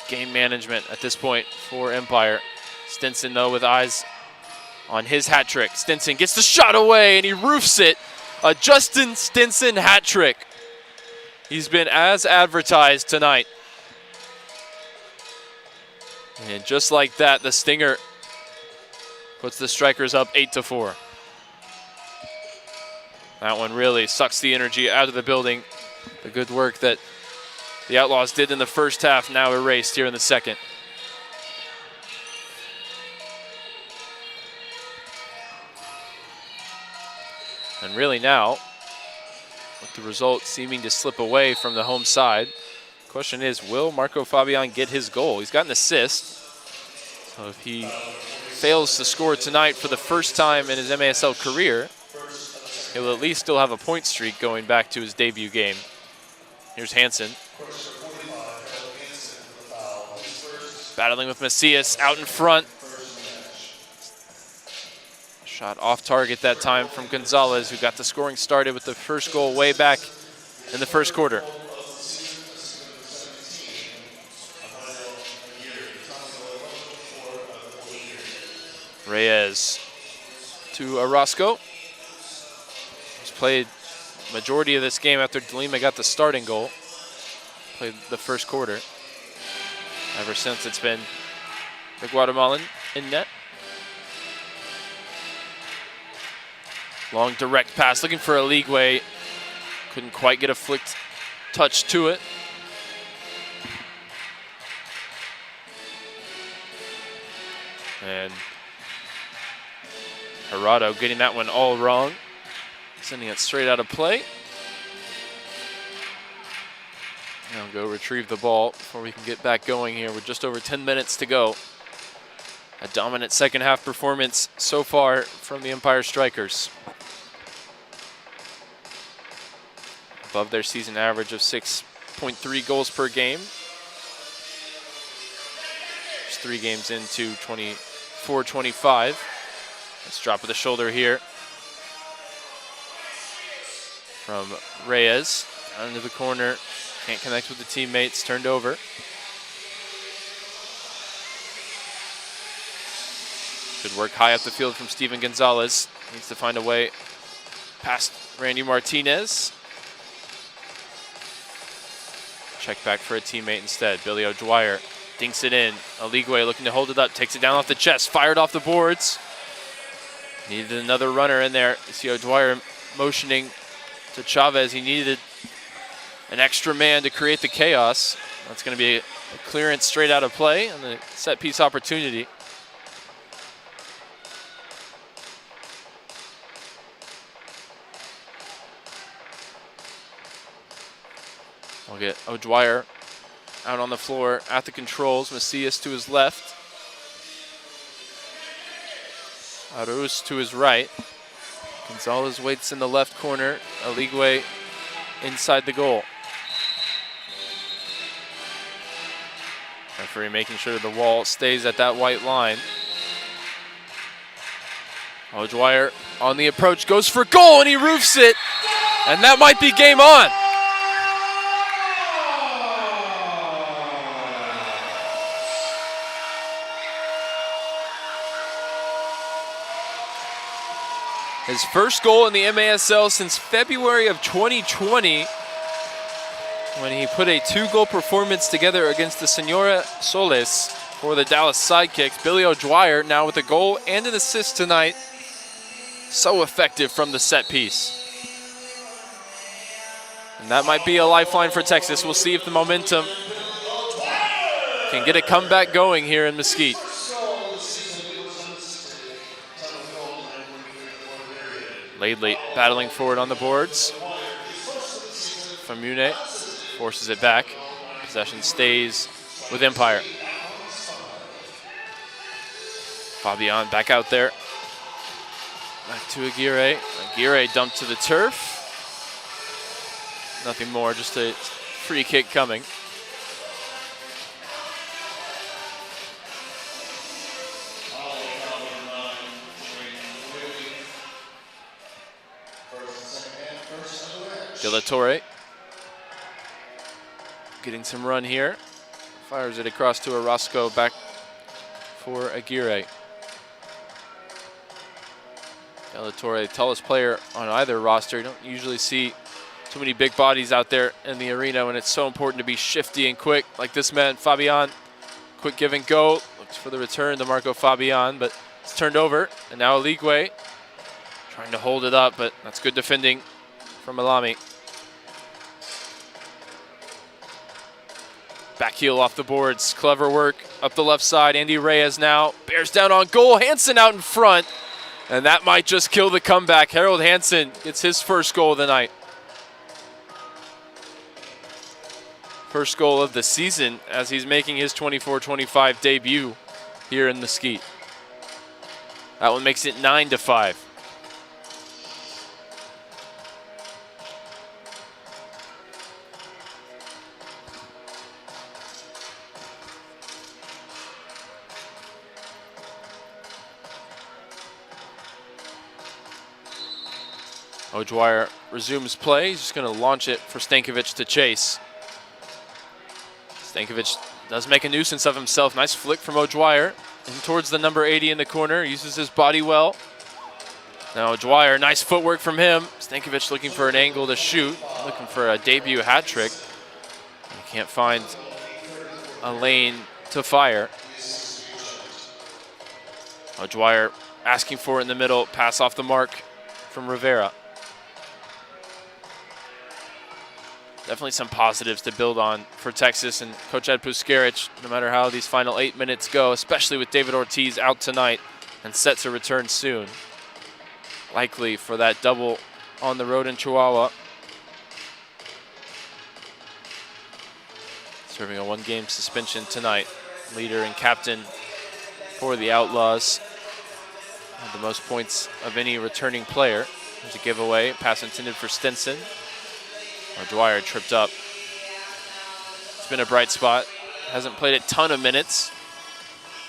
Game management at this point for Empire. Stinson, though, with eyes on his hat trick. Stinson gets the shot away and he roofs it. A Justin Stinson hat trick. He's been as advertised tonight. And just like that, the stinger puts the Strykers up 8-4. That one really sucks the energy out of the building. The good work that the Outlaws did in the first half now erased here in the second. And really now, with the result seeming to slip away from the home side, the question is, will Marco Fabian get his goal? He's got an assist. So if he fails to score tonight for the first time in his MASL career, he will at least still have a point streak going back to his debut game. Here's Hansen. Battling with Macias out in front. Shot off target that time from Gonzalez, who got the scoring started with the first goal way back in the first quarter. Reyes to Orozco. He's played majority of this game after DeLima got the starting goal. Played the first quarter. Ever since, it's been the Guatemalan in net. Long direct pass, looking for a Ligwe. Couldn't quite get a flicked touch to it. And Gerardo getting that one all wrong. Sending it straight out of play. Now go retrieve the ball before we can get back going here with just over 10 minutes to go. A dominant second half performance so far from the Empire Strykers. Above their season average of 6.3 goals per game. Just 3 games into 24-25. Let's drop of the shoulder here from Reyes. Down into the corner. Can't connect with the teammates. Turned over. Good work high up the field from Steven Gonzalez. Needs to find a way past Randy Martinez. Check back for a teammate instead. Billy O'Dwyer dinks it in. Aligwe looking to hold it up. Takes it down off the chest. Fired off the boards. Needed another runner in there. You see O'Dwyer motioning to Chavez. He needed an extra man to create the chaos. That's going to be a clearance straight out of play and a set piece opportunity. We'll get O'Dwyer out on the floor at the controls. Macias to his left. Aruz to his right. Gonzalez waits in the left corner. Aligwe inside the goal. Referee making sure the wall stays at that white line. O'Dwyer on the approach, goes for goal, and he roofs it. And that might be game on. His first goal in the MASL since February of 2020, when he put a 2-goal performance together against the Senora Soles for the Dallas Sidekicks. Billy O'Dwyer now with a goal and an assist tonight. So effective from the set piece. And that might be a lifeline for Texas. We'll see if the momentum can get a comeback going here in Mesquite. Laidley battling forward on the boards. Famune forces it back. Possession stays with Empire. Fabian back out there. Back to Aguirre. Aguirre dumped to the turf. Nothing more, just a free kick coming. De La Torre getting some run here. Fires it across to Orozco, back for Aguirre. De La Torre, the tallest player on either roster. You don't usually see too many big bodies out there in the arena when it's so important to be shifty and quick like this man, Fabian. Quick give and go. Looks for the return to Marco Fabian, but it's turned over. And now Aligwe trying to hold it up, but that's good defending from Alami. Back heel off the boards. Clever work up the left side. Andy Reyes now bears down on goal. Hansen out in front. And that might just kill the comeback. Harold Hansen gets his first goal of the night. First goal of the season as he's making his 24-25 debut here in Mesquite. That one makes it 9-5. O'Dwyer resumes play. He's just going to launch it for Stankovic to chase. Stankovic does make a nuisance of himself. Nice flick from O'Dwyer. And towards the number 80 in the corner. Uses his body well. Now O'Dwyer, nice footwork from him. Stankovic looking for an angle to shoot. Looking for a debut hat trick. He can't find a lane to fire. O'Dwyer asking for it in the middle. Pass off the mark from Rivera. Definitely some positives to build on for Texas and Coach Ed Puskarich, no matter how these final 8 minutes go, especially with David Ortiz out tonight and set to return soon. Likely for that double on the road in Chihuahua. Serving a one-game suspension tonight. Leader and captain for the Outlaws. Had the most points of any returning player. There's a giveaway, pass intended for Stinson. O'Dwyer tripped up. It's been a bright spot. Hasn't played a ton of minutes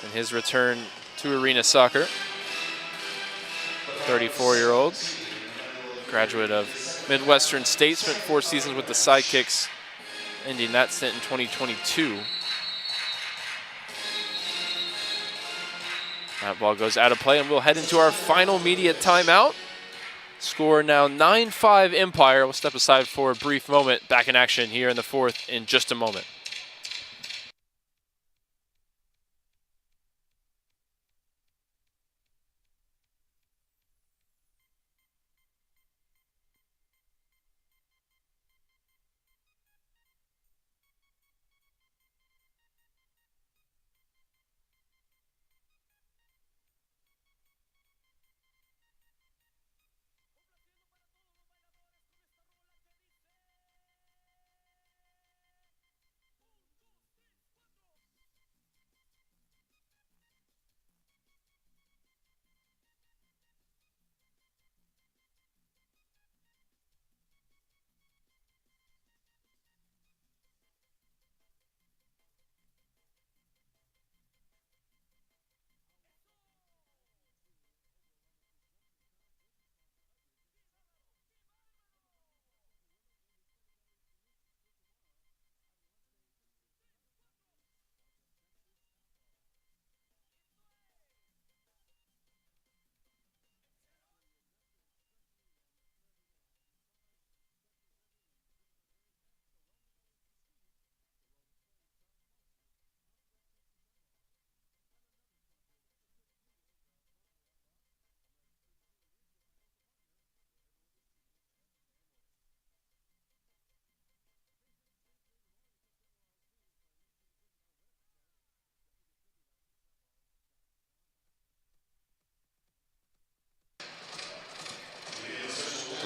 in his return to arena soccer. 34-year-old, graduate of Midwestern State, spent 4 seasons with the Sidekicks, ending that stint in 2022. That ball goes out of play, and we'll head into our final media timeout. Score now 9-5 Empire. We'll step aside for a brief moment. Back in action here in the fourth in just a moment.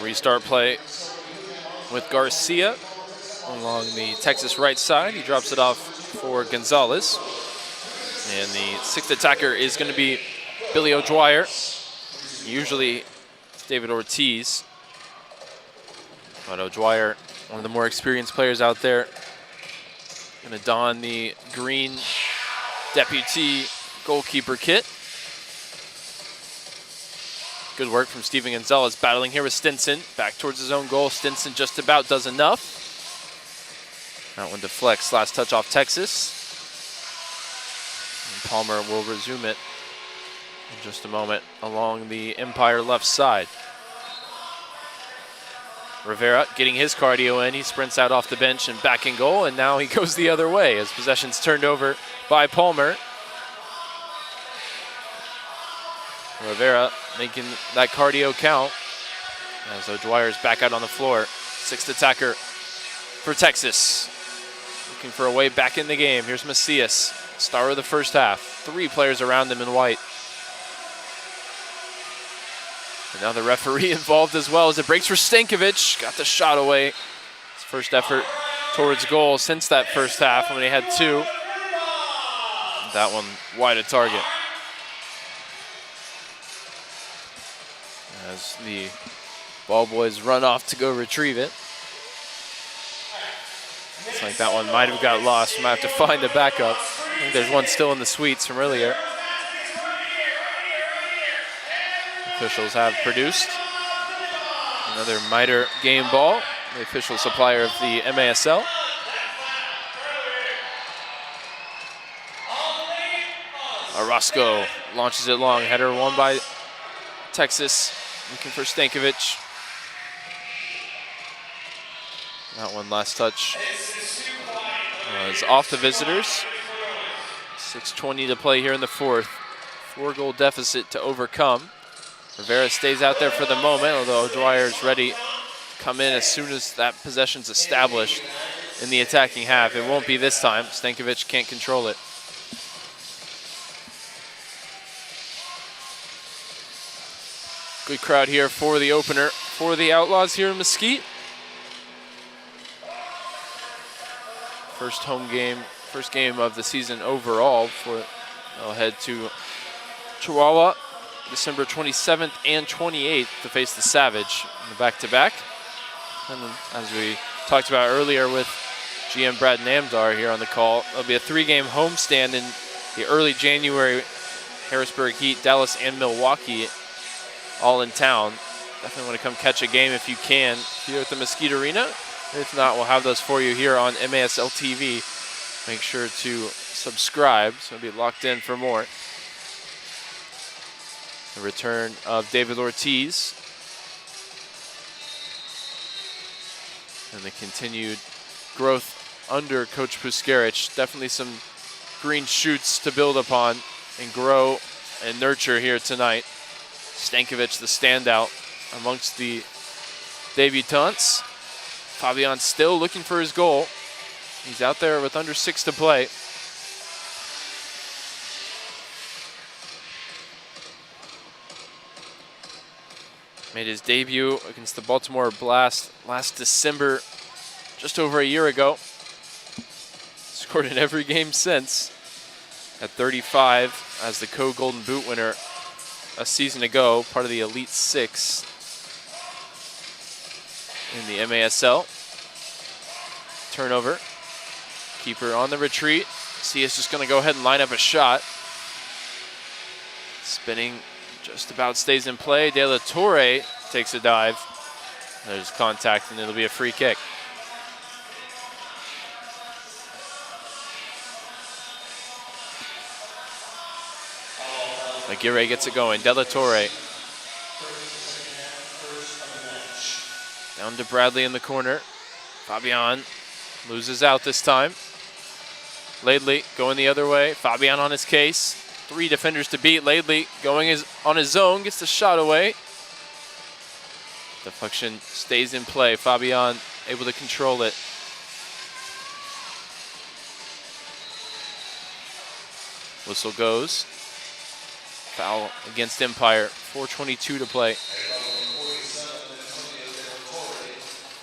Restart play with Garcia along the Texas right side. He drops it off for Gonzalez. And the sixth attacker is going to be Billy O'Dwyer. Usually it's David Ortiz. But O'Dwyer, one of the more experienced players out there, going to don the green deputy goalkeeper kit. Good work from Steven Gonzalez, battling here with Stinson. Back towards his own goal. Stinson just about does enough. That one deflects. Last touch off Texas. And Palmer will resume it in just a moment along the Empire left side. Rivera getting his cardio in. He sprints out off the bench and back in goal, and now he goes the other way as possession's turned over by Palmer. Rivera making that cardio count as O'Dwyer's back out on the floor. Sixth attacker for Texas. Looking for a way back in the game. Here's Macias, star of the first half. 3 players around him in white. And now the referee involved as well as it breaks for Stankovic. Got the shot away. His first effort towards goal since that first half when he had 2. That one wide of target. As the ball boys run off to go retrieve it. Looks like that one might have got lost. We might have to find a backup. I think there's one still in the suites from earlier. Officials have produced another Miter game ball, the official supplier of the MASL. Orozco launches it long. Header won by Texas. Looking for Stankovic. That one last touch was off the visitors. 6:20 to play here in the 4th. 4-goal deficit to overcome. Rivera stays out there for the moment, although Dwyer is ready to come in as soon as that possession's established in the attacking half. It won't be this time. Stankovic can't control it. Good crowd here for the opener for the Outlaws here in Mesquite. First home game, first game of the season overall. They'll head to Chihuahua December 27th and 28th to face the Savage in the back-to-back. And as we talked about earlier with GM Brad Namdar here on the call, there'll be a 3-game homestand in the early January. Harrisburg Heat, Dallas, and Milwaukee all in town. Definitely want to come catch a game if you can here at the Mesquite Arena. If not, we'll have those for you here on MASL TV. Make sure to subscribe so be locked in for more. The return of David Ortiz. And the continued growth under Coach Puskarich. Definitely some green shoots to build upon and grow and nurture here tonight. Stankovic, the standout amongst the debutants. Fabian still looking for his goal. He's out there with under 6 to play. Made his debut against the Baltimore Blast last December, just over a year ago. Scored in every game since. At 35 as the co-Golden Boot winner a season ago, part of the Elite 6 in the MASL. Turnover. Keeper on the retreat. CS just going to go ahead and line up a shot. Spinning just about stays in play. De La Torre takes a dive. There's contact and it'll be a free kick. Aguirre gets it going. De La Torre. Down to Bradley in the corner. Fabian loses out this time. Laidley going the other way. Fabian on his case. 3 defenders to beat. Laidley going on his own. Gets the shot away. Deflection stays in play. Fabian able to control it. Whistle goes. Foul against Empire. 4:22 to play.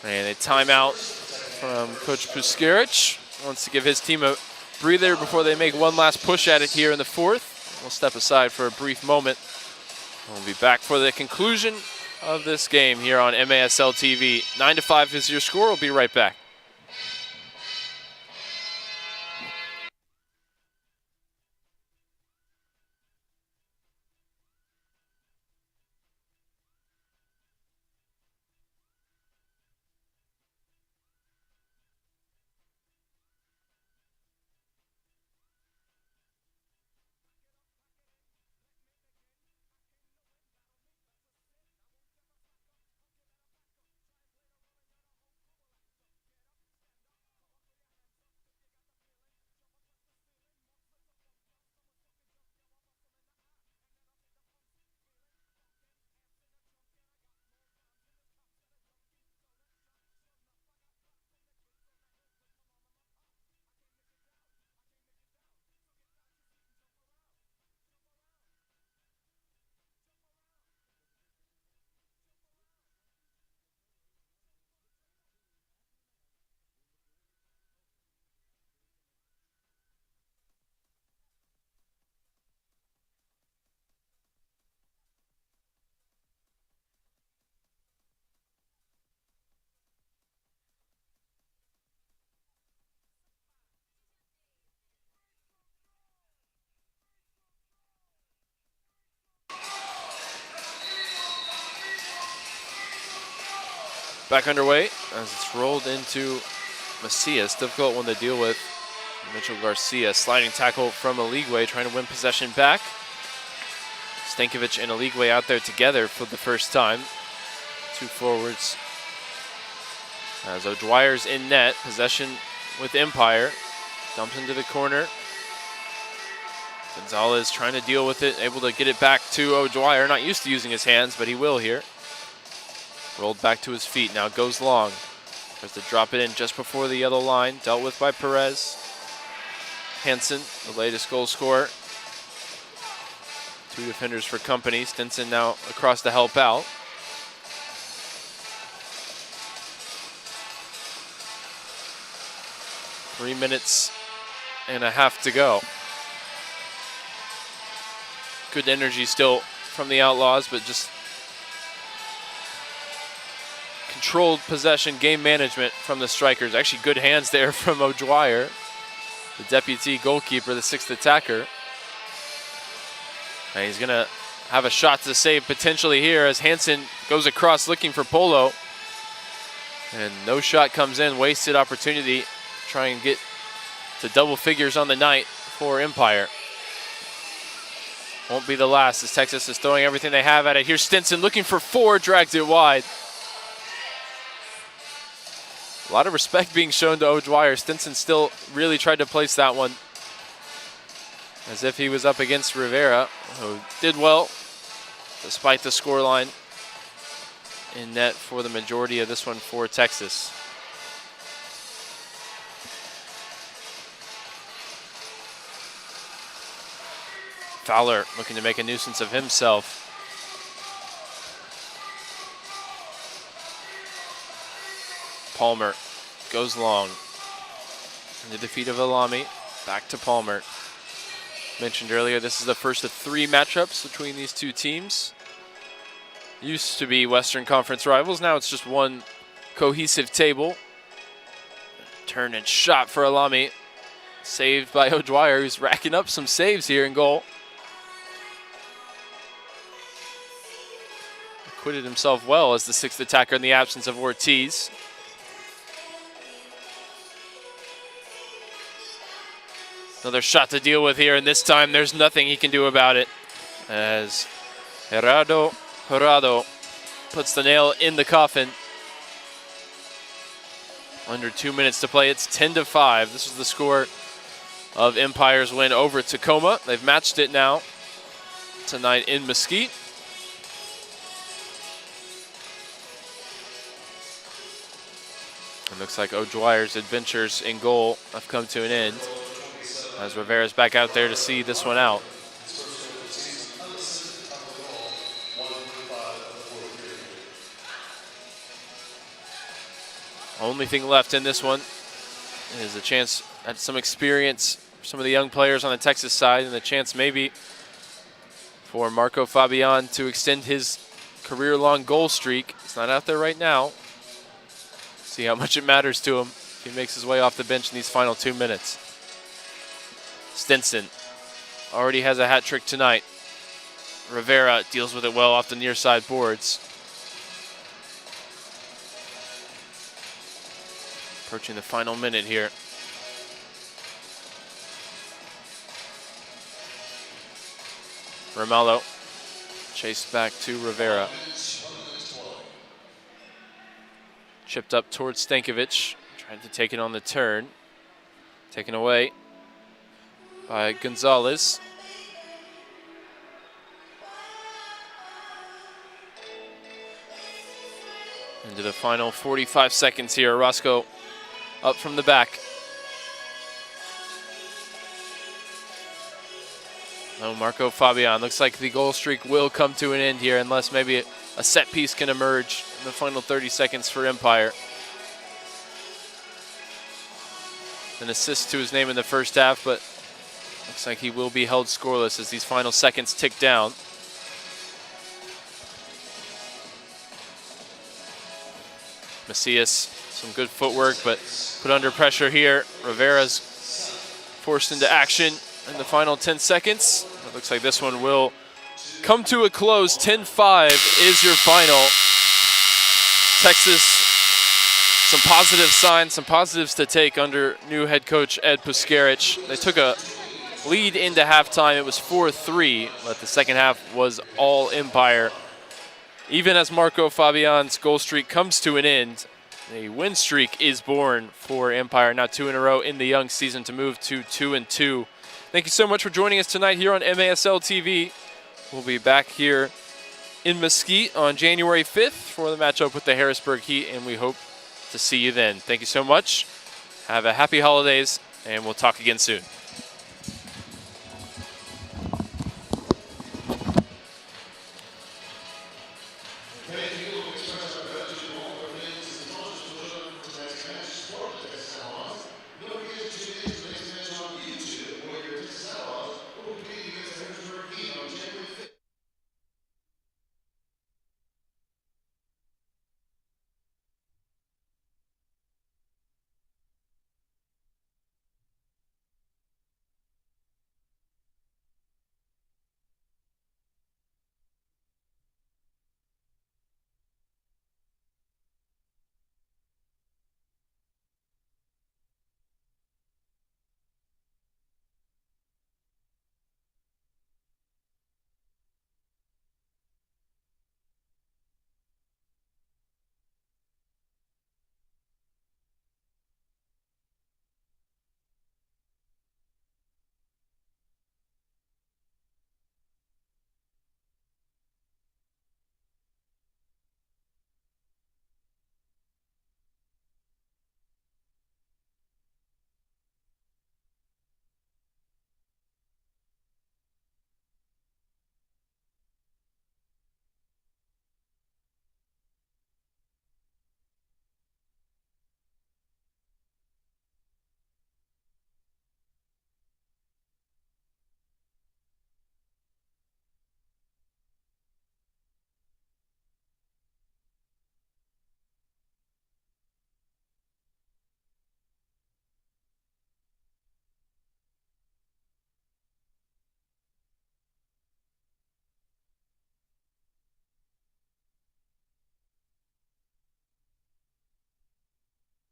And a timeout from Coach Puskarich. Wants to give his team a breather before they make one last push at it here in the 4th. We'll step aside for a brief moment. We'll be back for the conclusion of this game here on MASL TV. 9-5 is your score. We'll be right back. back underway as it's rolled into Macias. Difficult one to deal with. Mitchell Garcia, sliding tackle from Aligwe, trying to win possession back. Stankovic and Aligwe out there together for the first time. Two forwards. As O'Dwyer's in net, possession with Empire. Dumps into the corner. Gonzalez trying to deal with it, able to get it back to O'Dwyer. Not used to using his hands, but he will here. Rolled back to his feet, now goes long. Tries to drop it in just before the yellow line. Dealt with by Perez. Hansen, the latest goal scorer. Two defenders for company. Stinson now across to help out. Three minutes and a half to go. Good energy still from the Outlaws, but just controlled possession, game management from the Strykers. Actually good hands there from O'Dwyer, the deputy goalkeeper, the sixth attacker. And he's gonna have a shot to save potentially here as Hansen goes across looking for Polo. And no shot comes in, wasted opportunity. Try and get to double figures on the night for Empire. Won't be the last as Texas is throwing everything they have at it. Here's Stinson looking for four, dragged it wide. A lot of respect being shown to O'Dwyer. Stinson still really tried to place that one as if he was up against Rivera, who did well despite the scoreline in net for the majority of this one for Texas. Fowler looking to make a nuisance of himself. Palmer goes long. In the defeat of Alami, back to Palmer. Mentioned earlier, this is the first of three matchups between these two teams. Used to be Western Conference rivals, now it's just one cohesive table. Turn and shot for Alami. Saved by O'Dwyer, who's racking up some saves here in goal. Acquitted himself well as the sixth attacker in the absence of Ortiz. Another shot to deal with here, and this time there's nothing he can do about it as Gerardo puts the nail in the coffin. Under 2 minutes to play, it's 10-5. This is the score of Empire's win over Tacoma. They've matched it now tonight in Mesquite. It looks like O'Dwyer's adventures in goal have come to an end as Rivera's back out there to see this one out. Only thing left in this one is a chance at some experience for some of the young players on the Texas side, and the chance maybe for Marco Fabian to extend his career-long goal streak. It's not out there right now. See how much it matters to him if he makes his way off the bench in these final 2 minutes. Stinson already has a hat trick tonight. Rivera deals with it well off the near side boards. Approaching the final minute here. Romello chased back to Rivera. Chipped up towards Stankovic, trying to take it on the turn. Taken away by Gonzalez. Into the final 45 seconds here. Roscoe up from the back. Oh, Marco Fabian. Looks like the goal streak will come to an end here unless maybe a set piece can emerge in the final 30 seconds for Empire. An assist to his name in the first half, but looks like he will be held scoreless as these final seconds tick down. Macias, some good footwork, but put under pressure here. Rivera's forced into action in the final 10 seconds. It looks like this one will come to a close. 10-5 is your final. Texas some positive signs, some positives to take under new head coach Ed Puskarich. They took a lead into halftime. It was 4-3, but the second half was all Empire. Even as Marco Fabian's goal streak comes to an end, a win streak is born for Empire, now 2 in a row in the young season to move to 2-2. Thank you so much for joining us tonight here on MASL TV. We'll be back here in Mesquite on January 5th for the matchup with the Harrisburg Heat, and we hope to see you then. Thank you so much. Have a happy holidays, and we'll talk again soon.